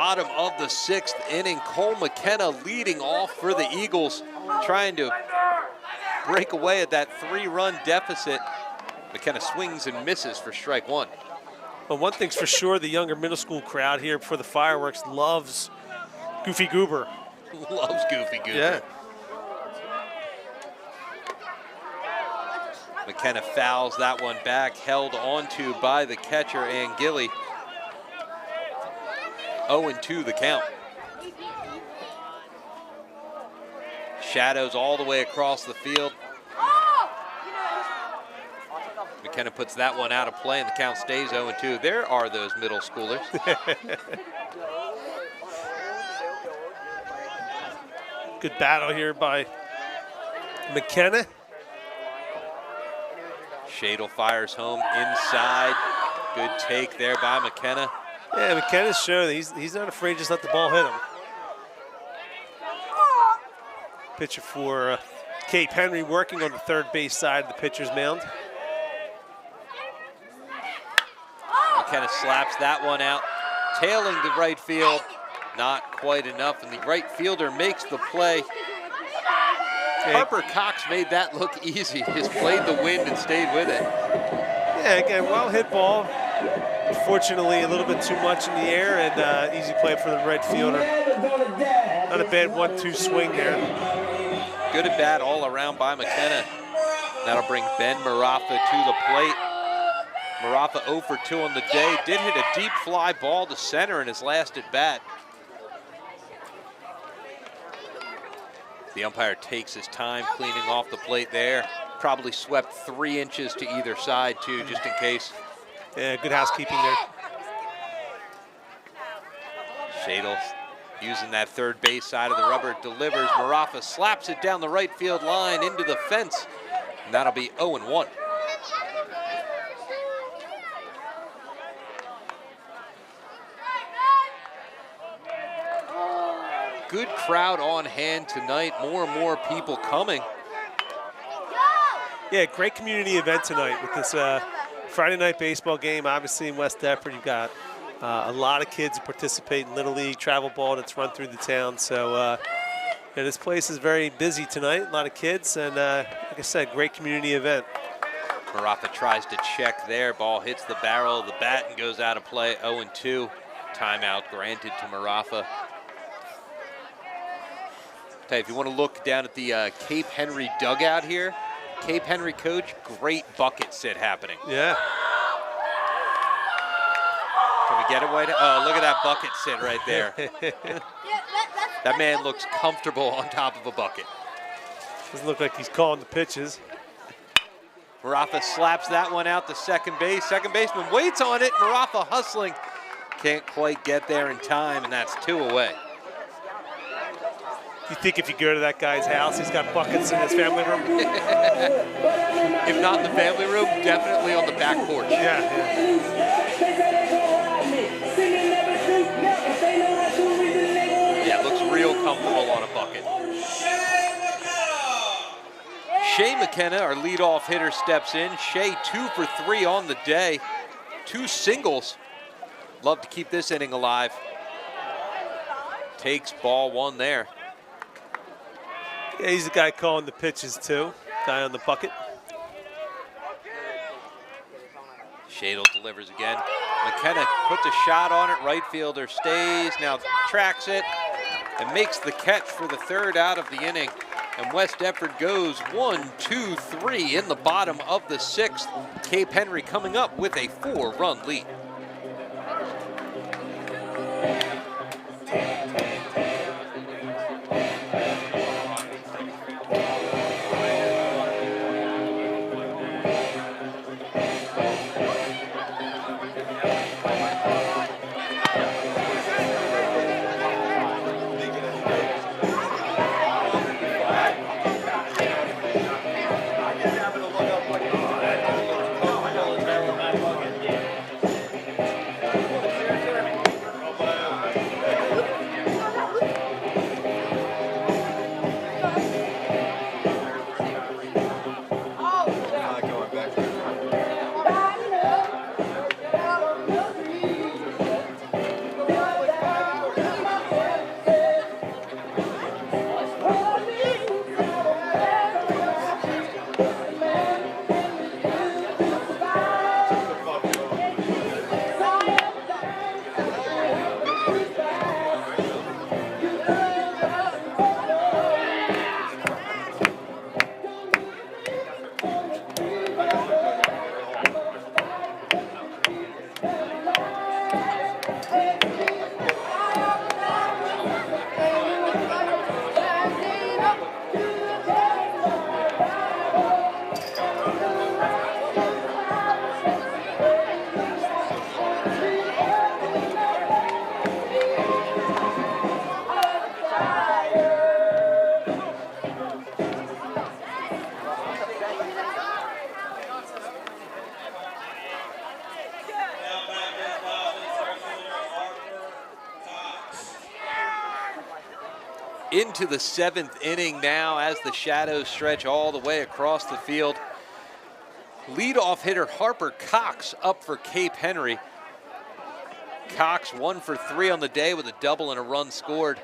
bottom of the 6th inning. Cole McKenna leading off for the Eagles, trying to break away at that 3-run deficit. McKenna swings and misses for strike 1. Well, one thing's for sure, the younger middle school crowd here for the fireworks loves Goofy Goober. Loves Goofy Goober. Yeah. McKenna fouls that one back, held onto by the catcher, Angili. 0-2 the count. Shadows all the way across the field. McKenna puts that one out of play, and the count stays 0-2. There are those middle schoolers. Good battle here by McKenna. Shadle fires home inside. Good take there by McKenna. Yeah, McKenna's showing that he's not afraid to just let the ball hit him. Pitcher for Cape Henry working on the third base side of the pitcher's mound. McKenna slaps that one out, tailing to right field. Not quite enough, and the right fielder makes the play. Harper Cox made that look easy. Just played the wind and stayed with it. Yeah, again, well hit ball. Unfortunately, a little bit too much in the air, and easy play for the right fielder. Not a bad 1-2 swing there. Good at bat all around by McKenna. That'll bring Ben Marafa to the plate. Marafa 0 for 2 on the day. Did hit a deep fly ball to center in his last at bat. The umpire takes his time cleaning off the plate there. Probably swept 3 inches to either side too, just in case. Yeah, good housekeeping there. Shadle using that third base side of the rubber, delivers. Marafa slaps it down the right field line into the fence, and that'll be 0-1. Good crowd on hand tonight. More and more people coming. Yeah, great community event tonight with this Friday night baseball game. Obviously in West Deptford, you've got a lot of kids who participate in Little League travel ball that's run through the town. So yeah, this place is very busy tonight. A lot of kids, and like I said, great community event. Marafa tries to check there. Ball hits the barrel of the bat and goes out of play. 0-2. Timeout granted to Marafa. Tell you, if you want to look down at the Cape Henry dugout here, Cape Henry coach, great bucket sit happening. Yeah. Can we get it, White? Oh, look at that bucket sit right there. That man looks comfortable on top of a bucket. Doesn't look like he's calling the pitches. Marafa slaps that one out to second base. Second baseman waits on it. Marafa hustling. Can't quite get there in time, and that's 2 away. You think if you go to that guy's house, he's got buckets in his family room? If not in the family room, definitely on the back porch. Yeah. Yeah, looks real comfortable on a bucket. Shea McKenna, our leadoff hitter, steps in. Shea 2 for 3 on the day. 2 singles. Love to keep this inning alive. Takes ball 1 there. Yeah, he's the guy calling the pitches too. Guy on the bucket. Shadle delivers again. McKenna puts a shot on it. Right fielder stays, now tracks it, and makes the catch for the 3rd out of the inning. And West Deptford goes 1-2-3 in the bottom of the 6th. Cape Henry coming up with a 4-run lead. into the 7th inning now as the shadows stretch all the way across the field. Leadoff hitter Harper Cox up for Cape Henry. Cox 1 for 3 on the day with a double and a run scored.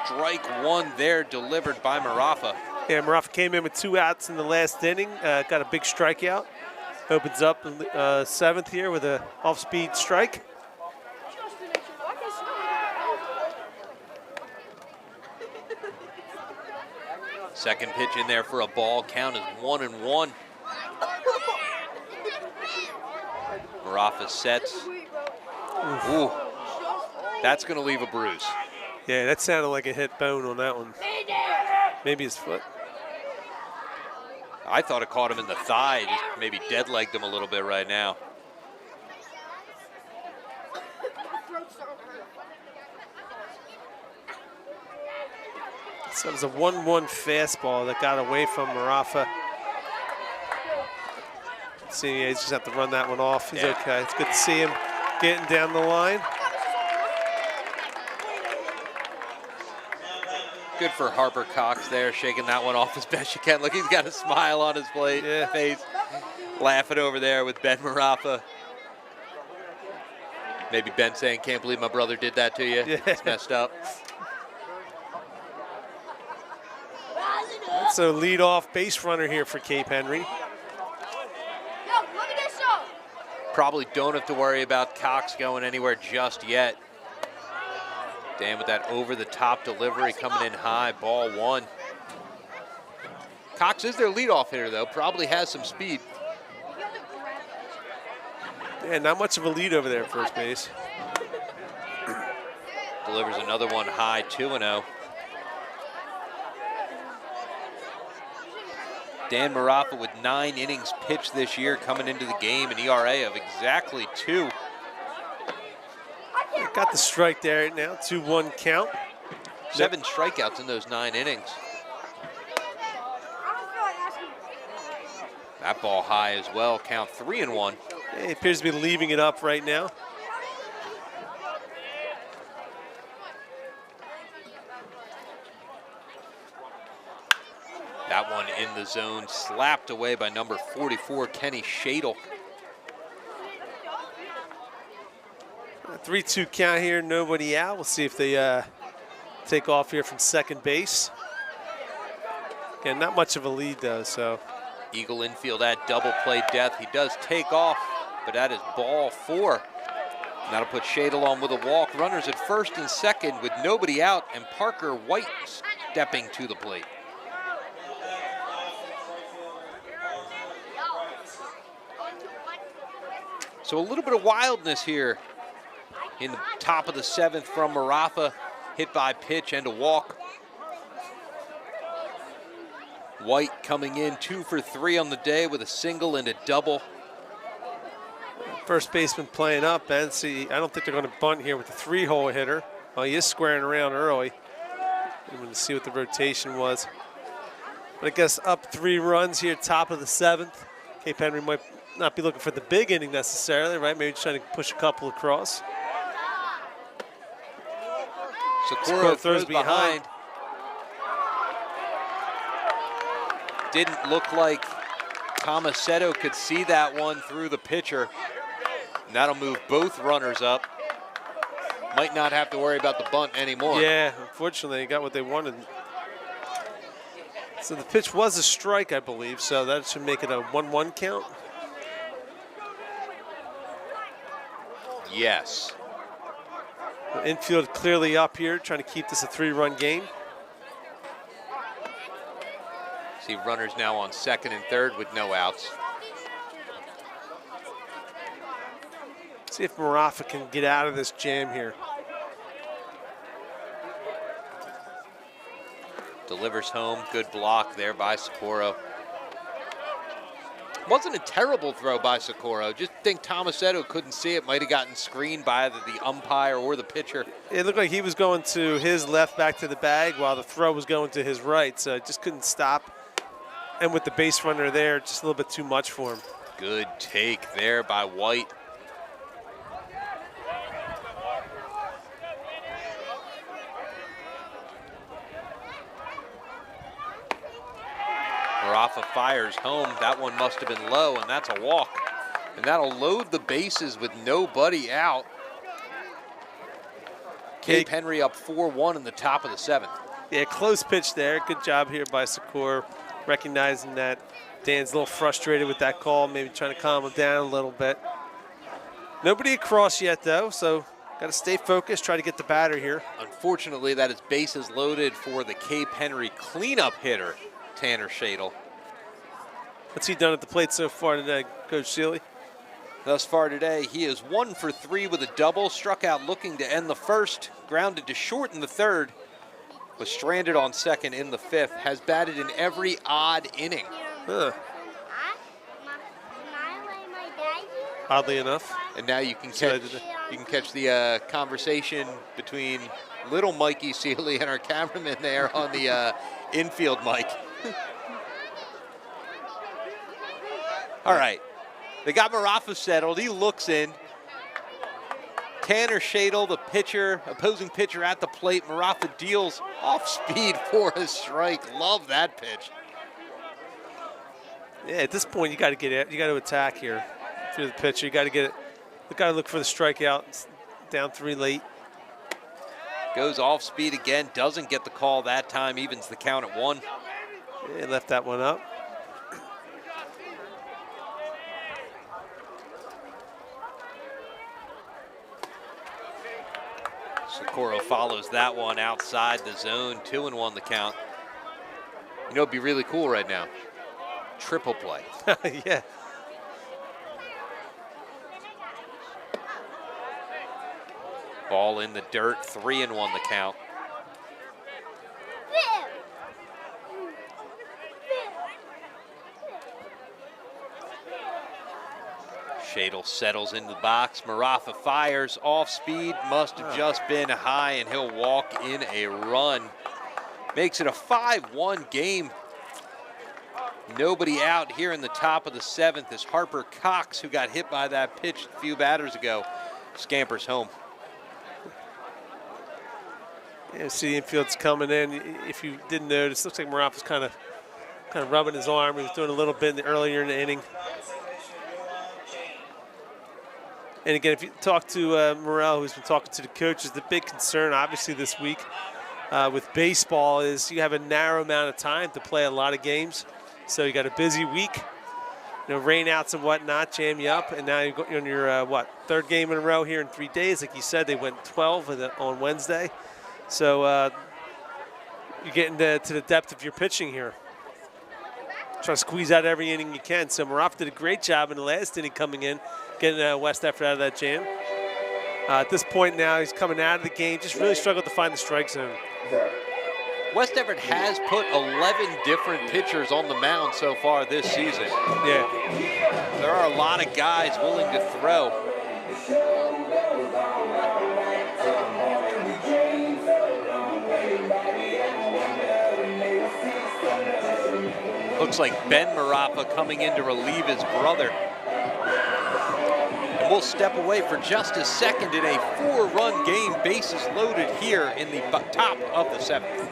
Strike one there delivered by Marafa. Yeah, Marafa came in with 2 outs in the last inning, got a big strikeout. Opens up 7th here with a off-speed strike. Second pitch in there for a ball. Count is 1-1. Marafa sets. Ooh, that's going to leave a bruise. Yeah, that sounded like a hit bone on that one. Maybe his foot. I thought it caught him in the thigh, just maybe dead-legged him a little bit right now. So it was a 1-1 fastball that got away from Marafa. See, yeah, he's just have to run that one off. He's okay. It's good to see him getting down the line. Good for Harper Cox there, shaking that one off as best you can. Look, he's got a smile on his face, laughing over there with Ben Marafa. Maybe Ben saying, "Can't believe my brother did that to you. Yeah. It's messed up." That's a leadoff base runner here for Cape Henry. Probably don't have to worry about Cox going anywhere just yet. Dan with that over-the-top delivery coming in high, ball one. Cox is their leadoff hitter, though. Probably has some speed. Yeah, not much of a lead over there at first base. Delivers another one high, 2-0. Dan Marafa with 9 innings pitched this year, coming into the game, an ERA of exactly 2. Got the strike there now, 2-1 count. 7 strikeouts in those 9 innings. That ball high as well, count 3-1. He appears to be leaving it up right now. That one in the zone, slapped away by number 44, Kenny Shadle. 3-2 count here, nobody out. We'll see if they take off here from second base. Again, not much of a lead though, so. Eagle infield at double play death. He does take off, but that is ball 4. And that'll put Shadle on with a walk. Runners at first and second with nobody out, and Parker White stepping to the plate. So a little bit of wildness here in the top of the 7th from Marafa. Hit by pitch and a walk. White coming in 2 for 3 on the day with a single and a double. First baseman playing up, and see, I don't think they're going to bunt here with the 3-hole hitter. Well, he is squaring around early. I'm going to see what the rotation was. But I guess up 3 runs here, top of the 7th. Cape Henry might not be looking for the big inning necessarily, right? Maybe just trying to push a couple across. Socorro throws behind. Didn't look like Tomasetto could see that one through the pitcher. And that'll move both runners up. Might not have to worry about the bunt anymore. Yeah, unfortunately, they got what they wanted. So the pitch was a strike, I believe, so that should make it a 1-1 count. Yes. The infield clearly up here, trying to keep this a 3-run game. See runners now on second and third with no outs. See if Marafa can get out of this jam here. Delivers home, good block there by Socorro. Wasn't a terrible throw by Socorro. Just think Tomasetto couldn't see it. Might have gotten screened by either the umpire or the pitcher. It looked like he was going to his left back to the bag while the throw was going to his right, so it just couldn't stop. And with the base runner there, just a little bit too much for him. Good take there by White. Marafa fires home. That one must have been low, and that's a walk. And that'll load the bases with nobody out. Cape Henry up 4-1 in the top of the 7th. Yeah, close pitch there. Good job here by Secor, recognizing that Dan's a little frustrated with that call, maybe trying to calm him down a little bit. Nobody across yet, though, so got to stay focused, try to get the batter here. Unfortunately, that is bases loaded for the Cape Henry cleanup hitter, Tanner Shadle. What's he done at the plate so far today, Coach Seeley? Thus far today, he is 1 for 3 with a double, struck out looking to end the first, grounded to short in the third, was stranded on second in the 5th, has batted in every odd inning. Oddly enough. And now you can catch the conversation between little Mikey Seeley and our cameraman there on the infield mic. All right, they got Marafa settled. He looks in. Tanner Shadle, the pitcher, opposing pitcher at the plate. Marafa deals off speed for a strike. Love that pitch. Yeah, at this point you got to get it. You got to attack here. If you're the pitcher, you got to get it. You got to look for the strikeout. It's down 3 late. Goes off speed again. Doesn't get the call that time. Evens the count at 1. Yeah, left that one up. Socorro follows that one outside the zone. 2-1 the count. You know, it'd be really cool right now. Triple play. Yeah. Ball in the dirt. 3-1 the count. Shadle settles into the box. Marafa fires off speed. Must have just been high, and he'll walk in a run. Makes it a 5-1 game. Nobody out here in the top of the 7th is Harper Cox, who got hit by that pitch a few batters ago. Scampers home. Yeah, see the infield's coming in. If you didn't notice, looks like Marafa's kind of rubbing his arm. He was doing a little bit earlier in the inning. And again, if you talk to Morrell, who's been talking to the coaches, the big concern, obviously, this week with baseball is you have a narrow amount of time to play a lot of games. So you got a busy week, rainouts and whatnot, jam you up, and now you're on your, 3rd game in a row here in 3 days. Like you said, they went 12 on Wednesday. So you're getting to the depth of your pitching here. Try to squeeze out every inning you can. So Marafa did a great job in the last inning coming in, getting West Deptford out of that jam. At this point now, he's coming out of the game, just really struggled to find the strike zone. West Deptford has put 11 different pitchers on the mound so far this season. Yeah. There are a lot of guys willing to throw. Looks like Ben Marafa coming in to relieve his brother. And we'll step away for just a second in a 4-run game, bases loaded here in the top of the 7th.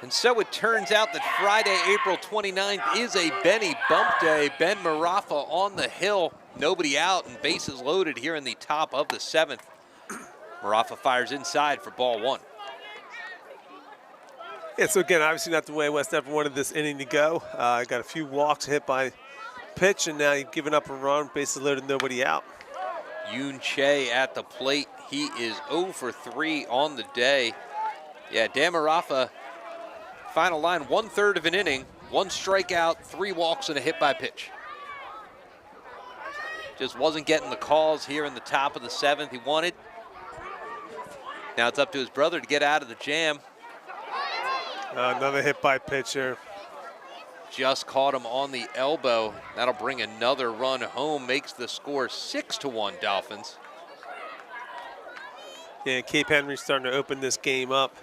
And so it turns out that Friday, April 29th is a Benny Bump Day. Ben Marafa on the hill, nobody out and bases loaded here in the top of the 7th. Marafa fires inside for ball 1. Yeah, so again, obviously not the way West Deptford wanted this inning to go. Got a few walks hit by pitch, and now you've given up a run, bases loaded, nobody out. Yoon Che at the plate. He is 0 for 3 on the day. Yeah, Dan Marafa, final line, 1/3 of an inning, 1 strikeout, 3 walks, and a hit by pitch. Just wasn't getting the calls here in the top of the 7th he wanted. Now it's up to his brother to get out of the jam. Another hit by pitcher. Just caught him on the elbow. That'll bring another run home, makes the score 6-1 Dolphins. Yeah, Cape Henry's starting to open this game up.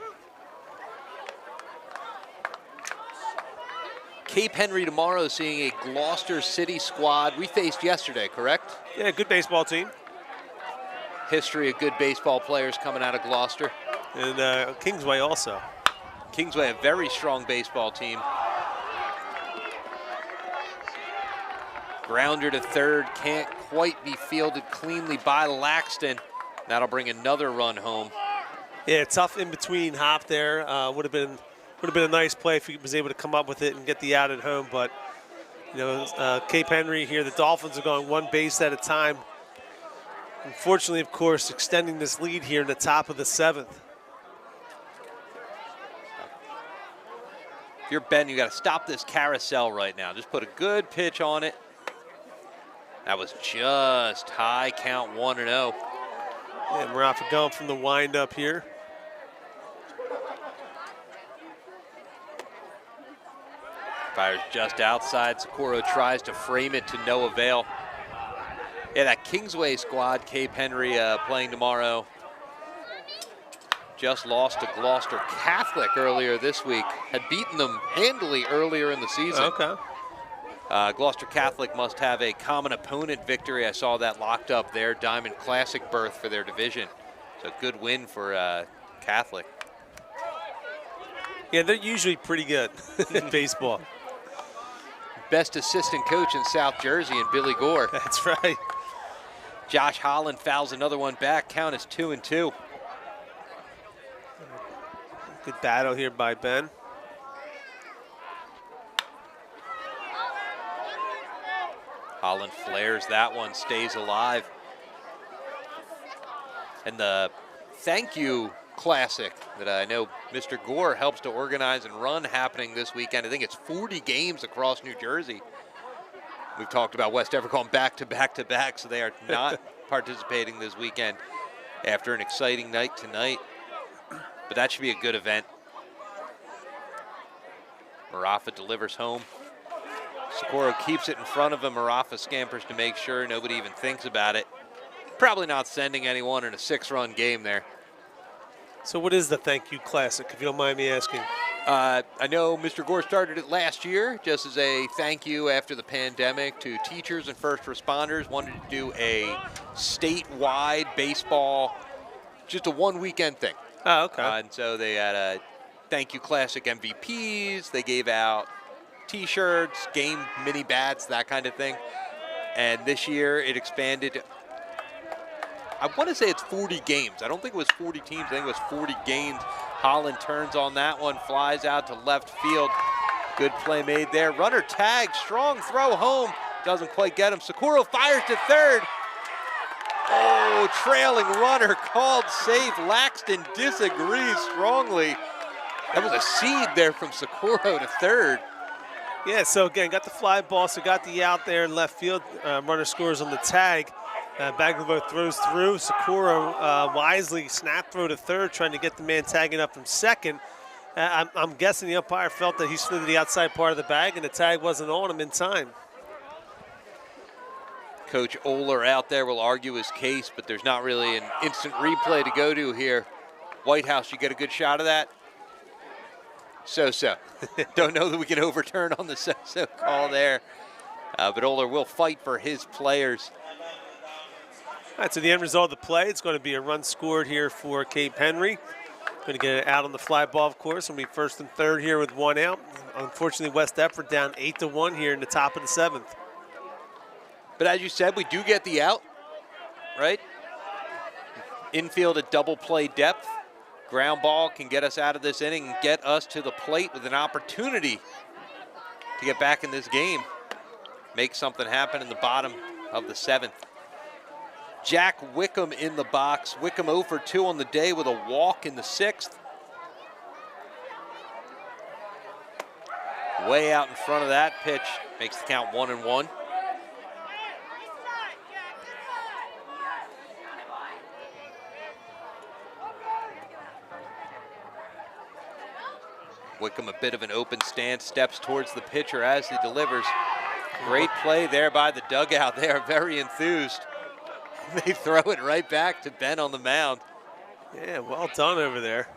Cape Henry tomorrow seeing a Gloucester City squad we faced yesterday, correct? Yeah, good baseball team. History of good baseball players coming out of Gloucester. And Kingsway also. Kingsway, a very strong baseball team. Grounder to third, can't quite be fielded cleanly by Laxton. That'll bring another run home. Yeah, tough in between hop there. Would have been a nice play if he was able to come up with it and get the out at home. But you know, Cape Henry here, the Dolphins are going 1 base at a time. Unfortunately, of course, extending this lead here in the top of the 7th. If you're Ben, you got to stop this carousel right now. Just put a good pitch on it. That was just high count 1-0. Yeah, Marafa going from the windup here. Fires just outside. Socorro tries to frame it to no avail. Yeah, that Kingsway squad, Cape Henry playing tomorrow, just lost to Gloucester Catholic earlier this week. Had beaten them handily earlier in the season. Okay. Gloucester Catholic must have a common opponent victory. I saw that locked up there. Diamond Classic berth for their division. So good win for Catholic. Yeah, they're usually pretty good in baseball. Best assistant coach in South Jersey in Billy Gore. That's right. Josh Holland fouls another one back. Count is 2-2. Good battle here by Ben. Holland flares that one, stays alive. And the thank you classic that I know Mr. Gore helps to organize and run happening this weekend. I think it's 40 games across New Jersey. We've talked about West Deptford going back to back to back, so they are not participating this weekend after an exciting night tonight. But that should be a good event. Marafa delivers home. Socorro keeps it in front of him. Marafa scampers to make sure nobody even thinks about it. Probably not sending anyone in a 6-run game there. So what is the thank you classic, if you don't mind me asking? I know Mr. Gore started it last year just as a thank you after the pandemic to teachers and first responders. Wanted to do a statewide baseball, just a 1-weekend thing. Oh, okay. And so they had a thank you classic MVPs. They gave out T-shirts, game mini bats, that kind of thing. And this year it expanded. I want to say it's 40 games. I don't think it was 40 teams. I think it was 40 games. Holland turns on that one, flies out to left field. Good play made there. Runner tag, strong throw home. Doesn't quite get him. Socorro fires to third. Oh, trailing runner called safe. Laxton disagrees strongly. That was a seed there from Socorro to third. Yeah, so again, got the fly ball, so got the out there in left field. Runner scores on the tag. Baglavo throws through. Socorro wisely snap throw to third, trying to get the man tagging up from second. I'm guessing the umpire felt that he slid to the outside part of the bag and the tag wasn't on him in time. Coach Oler out there will argue his case, but there's not really an instant replay to go to here. White House, you get a good shot of that? So-so. Don't know that we can overturn on the so-so call there. But Oler will fight for his players. All right, so the end result of the play, it's going to be a run scored here for Cape Henry. Going to get it out on the fly ball, of course. It'll be 1st and 3rd here with 1 out. Unfortunately, West Deptford down 8-1 here in the top of the 7th. But as you said, we do get the out, right? Infield at double play depth. Ground ball can get us out of this inning and get us to the plate with an opportunity to get back in this game. Make something happen in the bottom of the 7th. Jack Wickham in the box. Wickham 0 for 2 on the day with a walk in the 6th. Way out in front of that pitch. Makes the count 1-1. Wickham a bit of an open stance, steps towards the pitcher as he delivers. Great play there by the dugout. They are very enthused. They throw it right back to Ben on the mound. Yeah, well done over there.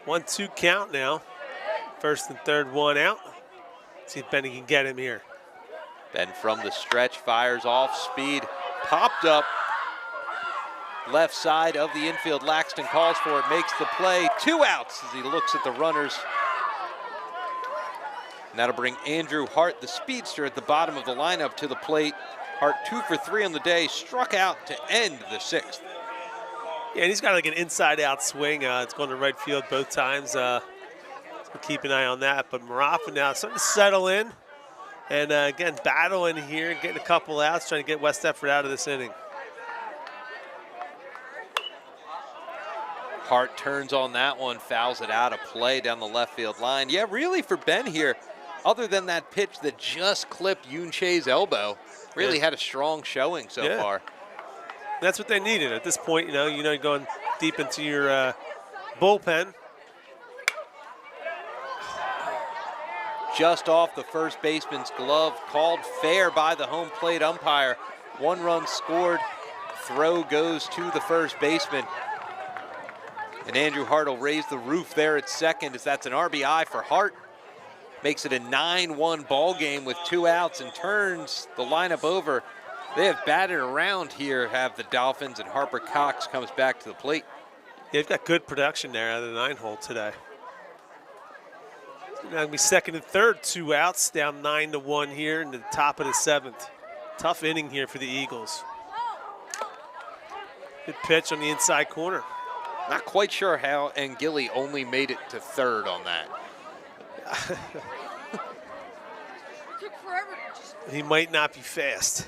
1-2 count now. 1st and 3rd, 1 out. See if Benny can get him here. Ben from the stretch fires off speed, popped up. Left side of the infield, Laxton calls for it, makes the play. 2 outs as he looks at the runners. And that'll bring Andrew Hart, the speedster, at the bottom of the lineup to the plate. Hart 2 for 3 on the day, struck out to end the 6th. Yeah, and he's got like an inside-out swing. It's going to right field both times. So keep an eye on that. But Marafa now starting to settle in. And again, battling here, getting a couple outs, trying to get West Deptford out of this inning. Hart turns on that one, fouls it out of play down the left field line. Yeah, really for Ben here, other than that pitch that just clipped Yunche's elbow, really had a strong showing so far. That's what they needed at this point. You know, going deep into your bullpen. Just off the first baseman's glove, called fair by the home plate umpire. 1 run scored, throw goes to the first baseman. And Andrew Hart will raise the roof there at second as that's an RBI for Hart. Makes it a 9-1 ball game with 2 outs and turns the lineup over. They have batted around here, have the Dolphins, and Harper Cox comes back to the plate. Yeah, they've got good production there out of the 9-hole today. Now going to be 2nd and 3rd, 2 outs, down 9-1 here in the top of the 7th. Tough inning here for the Eagles. Good pitch on the inside corner. Not quite sure how Angili only made it to 3rd on that. Took forever to just He might not be fast.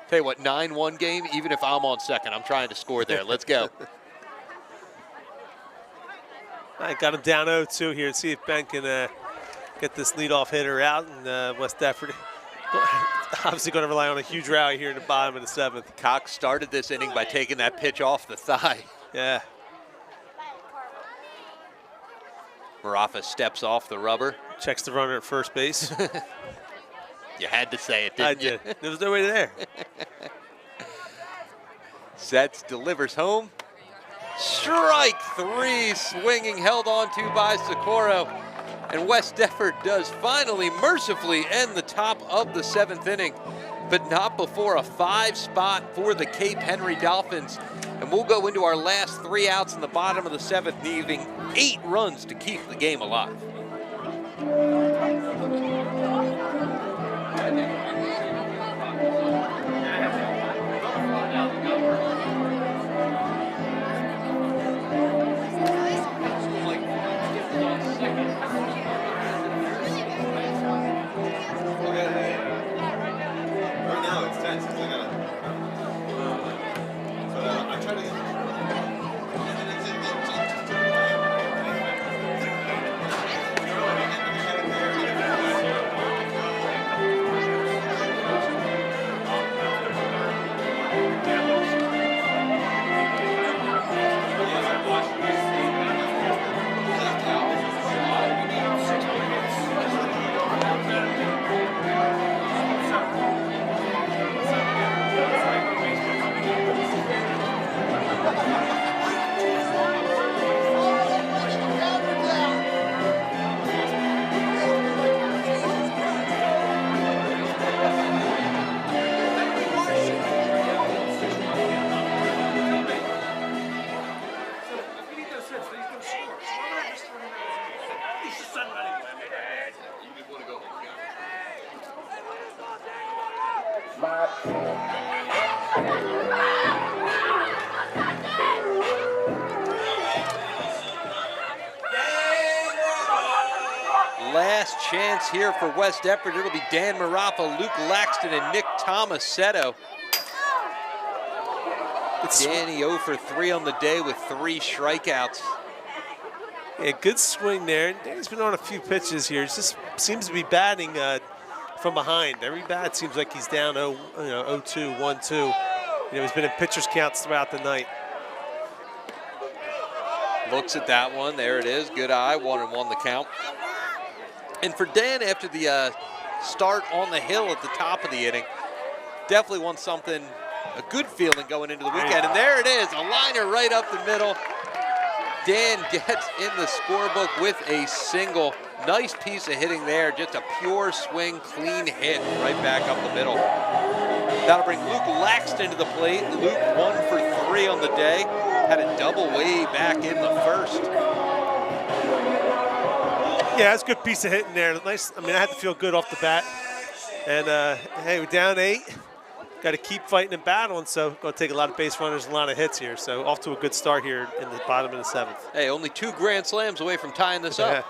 Tell you what, 9-1 game, even if I'm on second, I'm trying to score there. Let's go. I got him down 0-2 here. See if Ben can get this leadoff hitter out. And West Deptford obviously going to rely on a huge rally here in the bottom of the 7th. Cox started this inning by taking that pitch off the thigh. Yeah. Marafa steps off the rubber. Checks the runner at first base. You had to say it, didn't you? I did. There was no way there. Sets, delivers home. Strike 3, swinging, held on to by Socorro. And West Deptford does finally mercifully end the top of the 7th inning, but not before a 5 spot for the Cape Henry Dolphins. And we'll go into our last 3 outs in the bottom of the 7th, needing 8 runs to keep the game alive. Last chance here for West Deptford. It'll be Dan Marafa, Luke Laxton, and Nick Tomasetto. Danny 0 for 3 on the day with 3 strikeouts. Yeah, good swing there. Danny's been on a few pitches here. He just seems to be batting from behind. Every bat seems like he's down 0-2, 1-2. He's been in pitcher's counts throughout the night. Looks at that one. There it is. Good eye. 1-1 the count. And for Dan, after the start on the hill at the top of the inning, definitely wants something, a good feeling going into the weekend. And there it is, a liner right up the middle. Dan gets in the scorebook with a single. Nice piece of hitting there, just a pure swing, clean hit right back up the middle. That'll bring Luke Laxton to the plate. Luke 1 for 3 on the day. Had a double way back in the first. Yeah, that's a good piece of hitting there. Nice. I mean, I had to feel good off the bat. And hey, we're down 8. Got to keep fighting and battling, so going to take a lot of base runners and a lot of hits here. So off to a good start here in the bottom of the 7th. Hey, only 2 grand slams away from tying this up.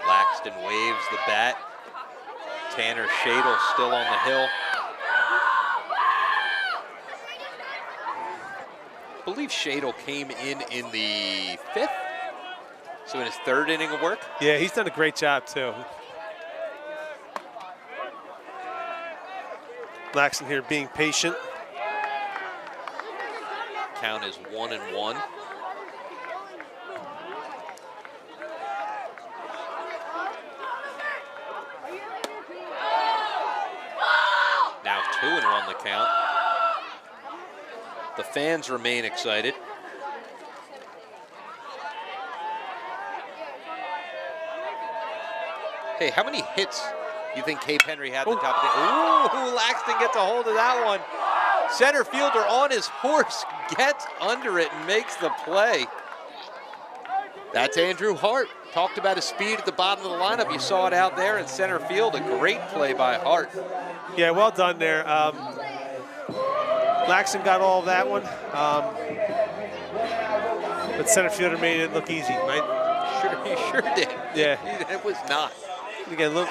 Laxton waves the bat. Tanner Shadle still on the hill. I believe Shadle came in the 5th, so in his 3rd inning of work. Yeah, he's done a great job too. Laxton here being patient. Count is 1-1. Now 2-1 the count. The fans remain excited. Hey, how many hits do you think Cape Henry had at the top of the... Ooh, Laxton gets a hold of that one. Center fielder on his horse, gets under it and makes the play. That's Andrew Hart. Talked about his speed at the bottom of the lineup. You saw it out there in center field. A great play by Hart. Yeah, well done there. Laxton got all of that one. But center fielder made it look easy, right? He sure did. Yeah. It was not. Again, look.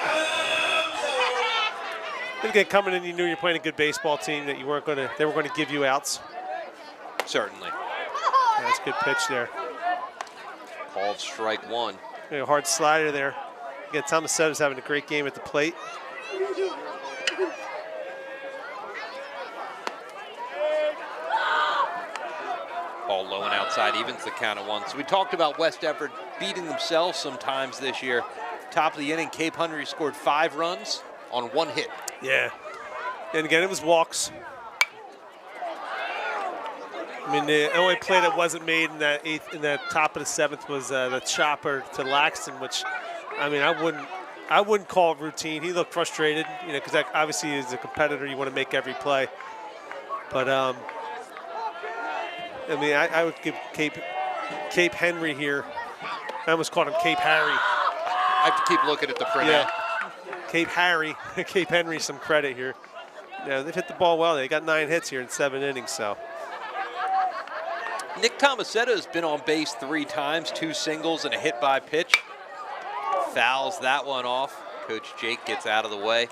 Again, coming in, you knew you were playing a good baseball team, that you weren't going to, they were going to give you outs. Certainly. That's a good pitch there. Called strike 1. A hard slider there. Again, Tomasetto's having a great game at the plate. Ball low and outside, evens the count at 1. So we talked about West Deptford beating themselves sometimes this year. Top of the inning, Cape Henry scored 5 runs on 1 hit. Yeah. And again, it was walks. I mean, the only play that wasn't made in that 8th, in the top of the 7th was the chopper to Laxton, which, I mean, I wouldn't call it routine. He looked frustrated, because obviously as a competitor, you want to make every play. But I mean, I would give Cape Henry here. I almost called him Cape Harry. I have to keep looking at the printout. Yeah. Cape Henry some credit here. Yeah, they've hit the ball well. They got 9 hits here in 7 innings, so. Nick Tomasetto has been on base 3 times, 2 singles and a hit by pitch. Fouls that one off. Coach Jake gets out of the way.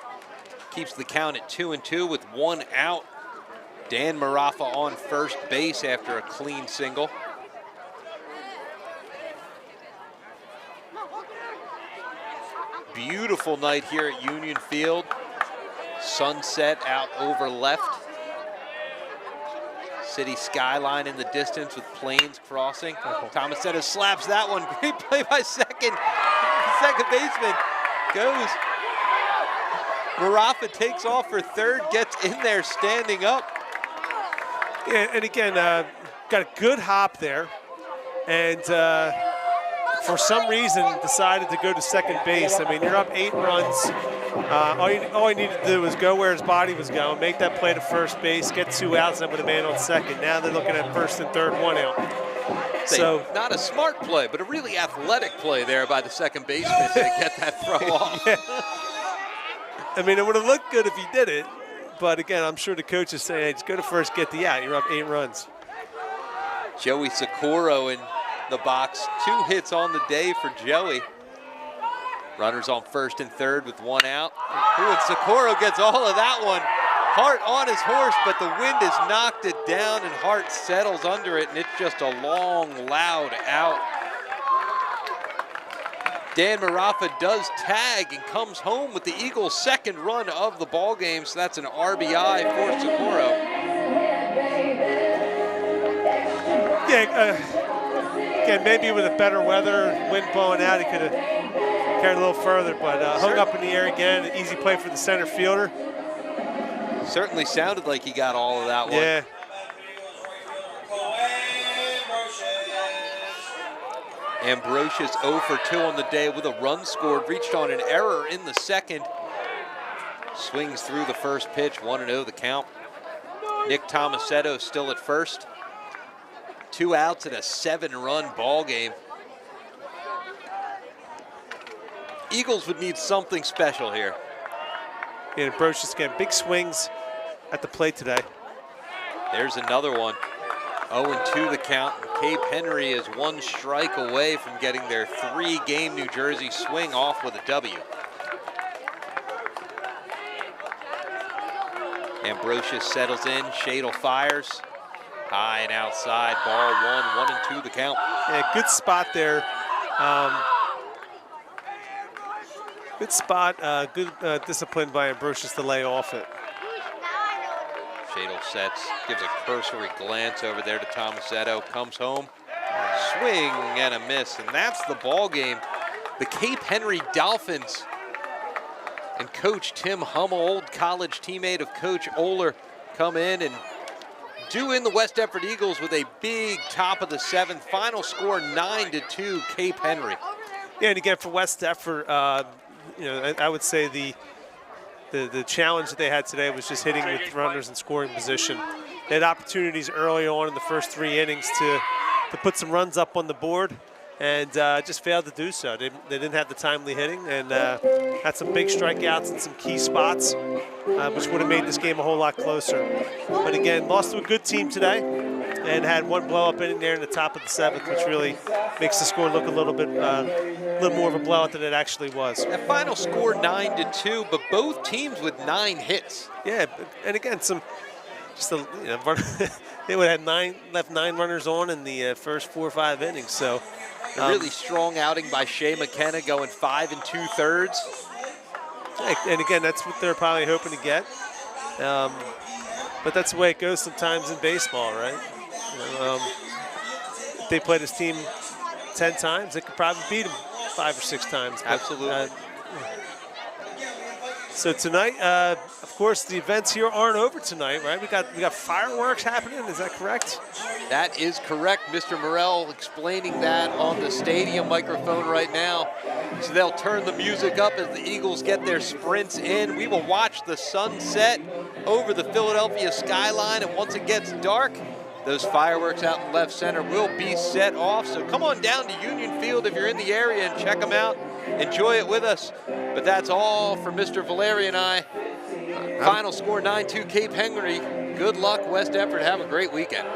Keeps the count at 2-2 with 1 out. Dan Marafa on first base after a clean single. Beautiful night here at Union Field. Sunset out over left. City skyline in the distance with planes crossing. Tomasetto slaps that one. Great play by second baseman. Goes. Marafa takes off for third, gets in there standing up. Yeah, and again, got a good hop there. And for some reason decided to go to second base. I mean, you're up 8 runs. All you needed to do was go where his body was going, make that play to first base, get 2 outs, and put a man on second. Now they're looking at first and third, 1 out. So not a smart play, but a really athletic play there by the second baseman to get that throw off. yeah. I mean, it would have looked good if he did it, but again, I'm sure the coach is saying, hey, just go to first, get the out. You're up 8 runs. Joey Socorro in the box. 2 hits on the day for Joey. Runners on first and third with 1 out. And Socorro gets all of that one. Hart on his horse, but the wind has knocked it down, and Hart settles under it, and it's just a long, loud out. Dan Marafa does tag and comes home with the Eagles' second run of the ball game, so that's an RBI for Socorro. Yeah, again, maybe with a better weather, wind blowing out, he could have carried a little further, but hung up in the air again. An easy play for the center fielder. Certainly sounded like he got all of that one. Yeah. Ambrosius 0 for 2 on the day with a run scored, reached on an error in the second. Swings through the first pitch, 1-0 the count. Nick Tomasetto still at first. 2 outs in a 7-run ball game. Eagles would need something special here. And Ambrosius again, big swings at the plate today. There's another one. 0-2 the count. Cape Henry is 1 strike away from getting their 3-game New Jersey swing off with a W. Ambrosius settles in, Shadle fires. High and outside, ball 1, 1-2 the count. Yeah, good spot there. Good spot, good discipline by Ambrosius to lay off it. Shadle sets, gives a cursory glance over there to Tomasetto, comes home, swing and a miss, and that's the ball game. The Cape Henry Dolphins and Coach Tim Hummel, old college teammate of Coach Oler, come in and do in the West Deptford Eagles with a big top of the 7th. Final score 9-2 Cape Henry. Yeah, and again for West Deptford, you know, I would say the challenge that they had today was just hitting with runners in scoring position. They had opportunities early on in the first 3 innings to put some runs up on the board, and just failed to do so. They didn't have the timely hitting, and had some big strikeouts in some key spots, which would have made this game a whole lot closer. But again, lost to a good team today, and had 1 blow-up inning there in the top of the 7th, which really makes the score look a little bit, little more of a blowout than it actually was. That final score 9-2, but both teams with 9 hits. Yeah, and again, they would have left 9 runners on in the first 4 or 5 innings. So a really strong outing by Shea McKenna, going 5 2/3. And again, that's what they're probably hoping to get. But that's the way it goes sometimes in baseball, right? You know, if they play this team 10 times, they could probably beat them 5 or 6 times. But, absolutely. So tonight, of course, the events here aren't over tonight, right? We got fireworks happening. Is that correct? That is correct. Mr. Morrell explaining that on the stadium microphone right now. So they'll turn the music up as the Eagles get their sprints in. We will watch the sunset over the Philadelphia skyline, and once it gets dark, those fireworks out in left center will be set off. So come on down to Union Field if you're in the area and check them out. Enjoy it with us. But that's all for Mr. Vilary and I. Final score 9-2 Cape Henry. Good luck, West Deptford. Have a great weekend.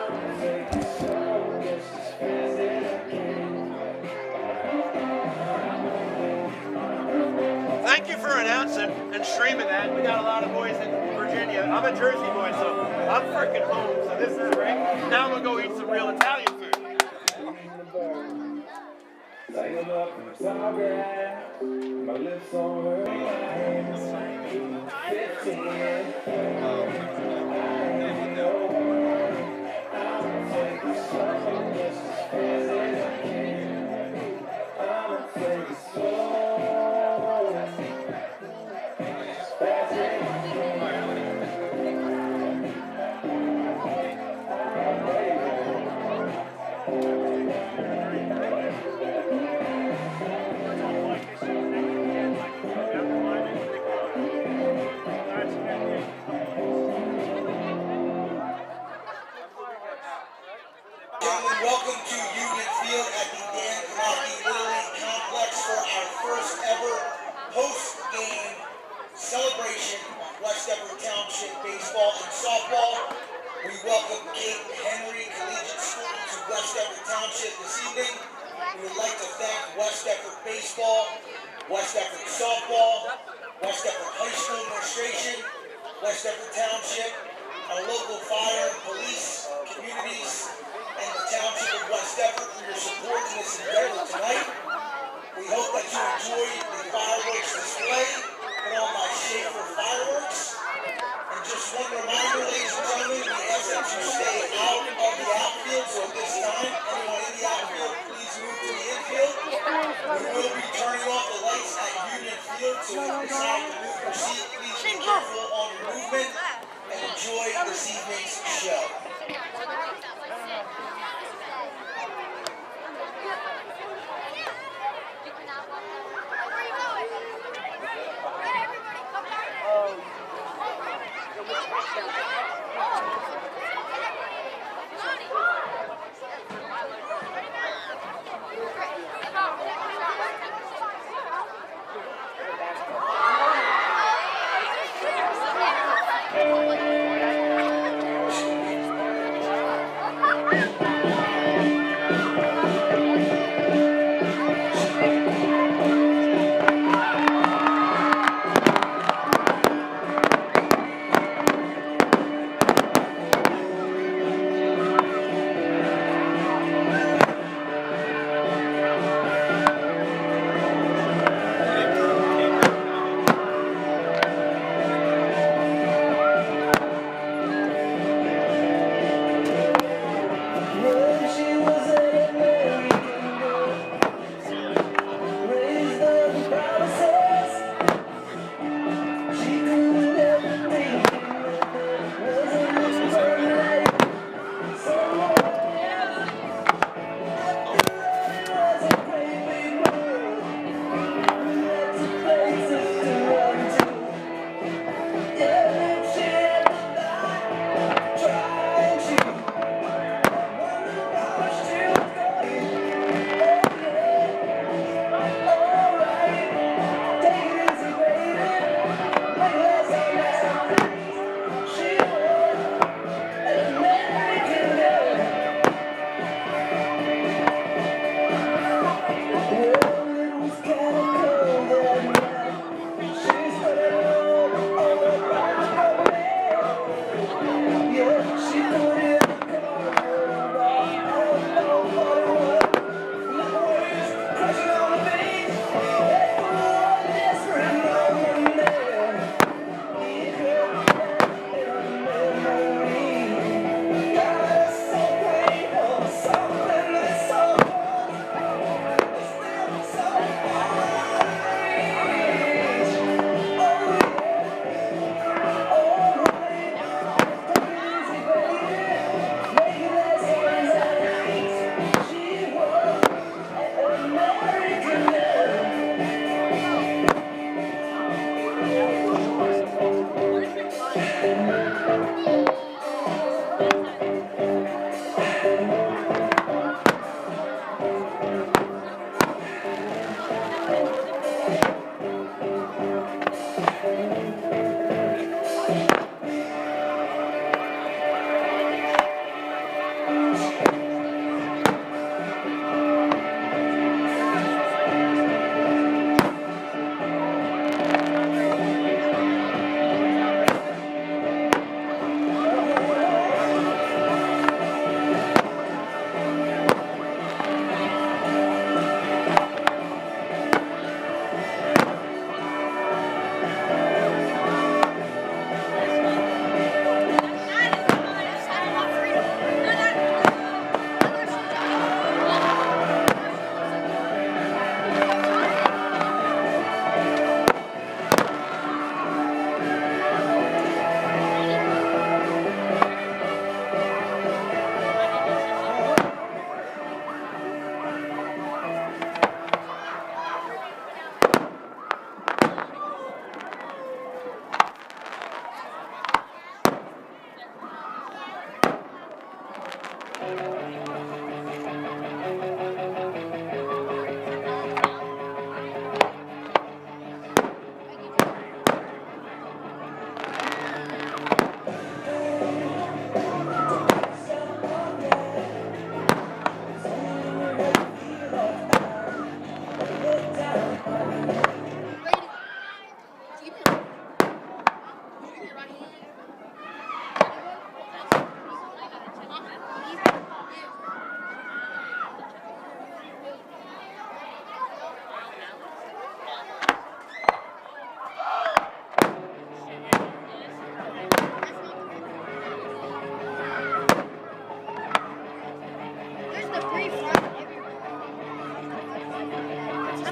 Thank you for announcing and streaming that. We got a lot of boys in Virginia. I'm a Jersey boy, so I'm freaking home. So this is great. Now I'm gonna go eat some real Italian food. My lips on her hands. welcome Kate Henry Collegiate School to West Deptford Township this evening. We would like to thank West Deptford Baseball, West Deptford Softball, West Deptford High School Administration, West Deptford Township, our local fire and police, communities, and the Township of West Deptford for your support in this endeavor tonight. We hope that you enjoy the fireworks display, put on my Schaefer fireworks. And just one reminder, ladies and gentlemen, we ask that you stay out of the outfield. So at this time, anyone in the outfield, please move to the infield. We will be turning off the lights at Union Field, so if you decide to move your seat, please be careful on your movement and enjoy this evening's show.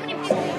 many people do you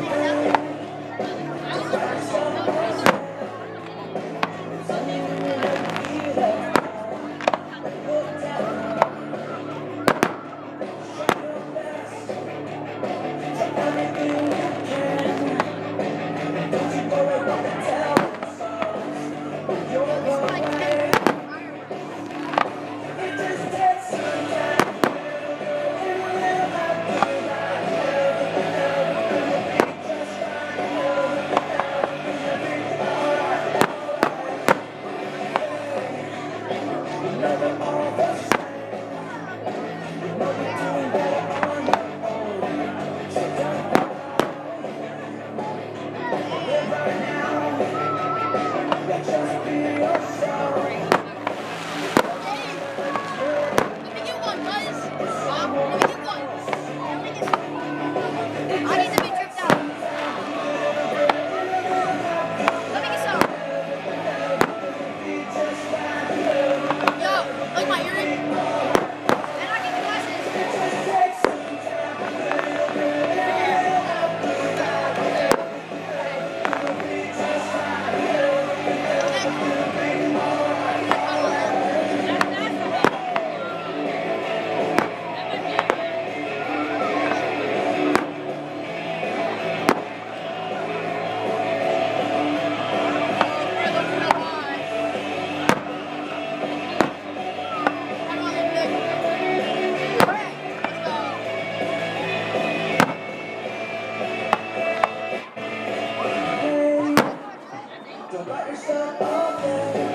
think is out there?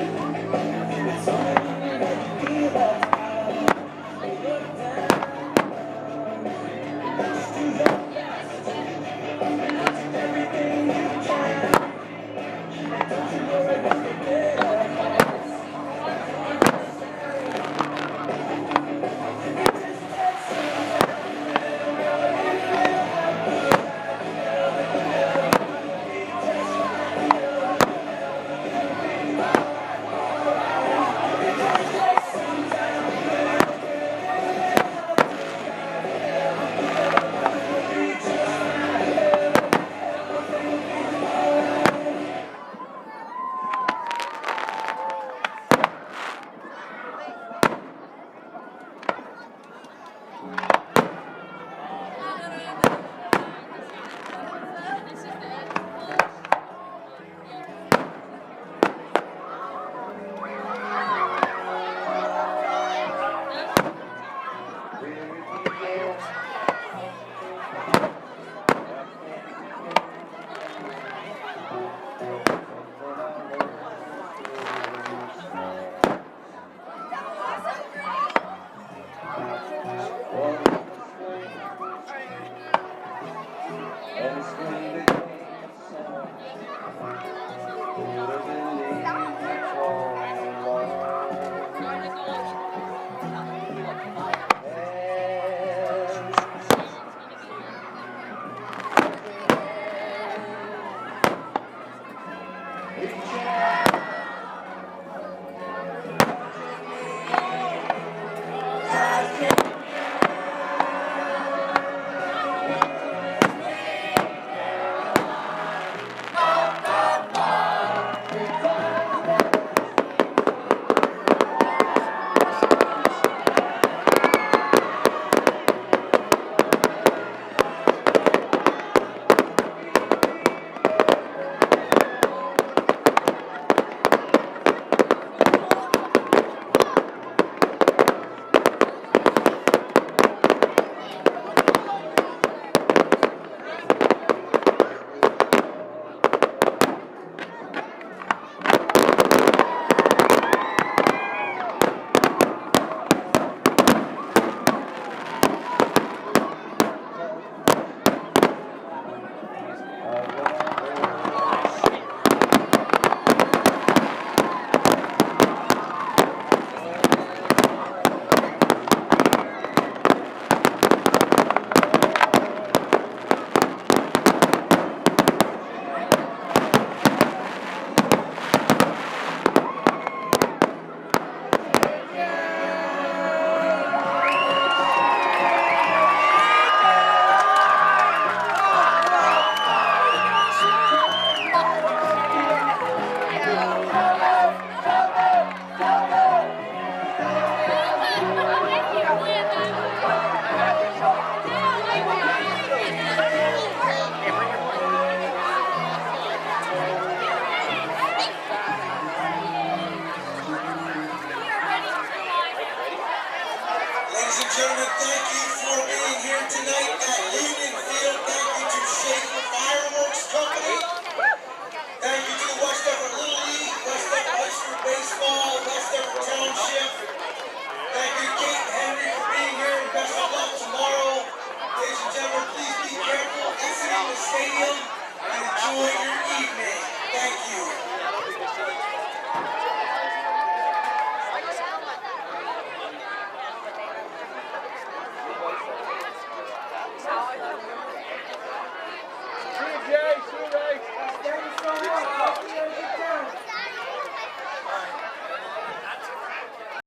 And it's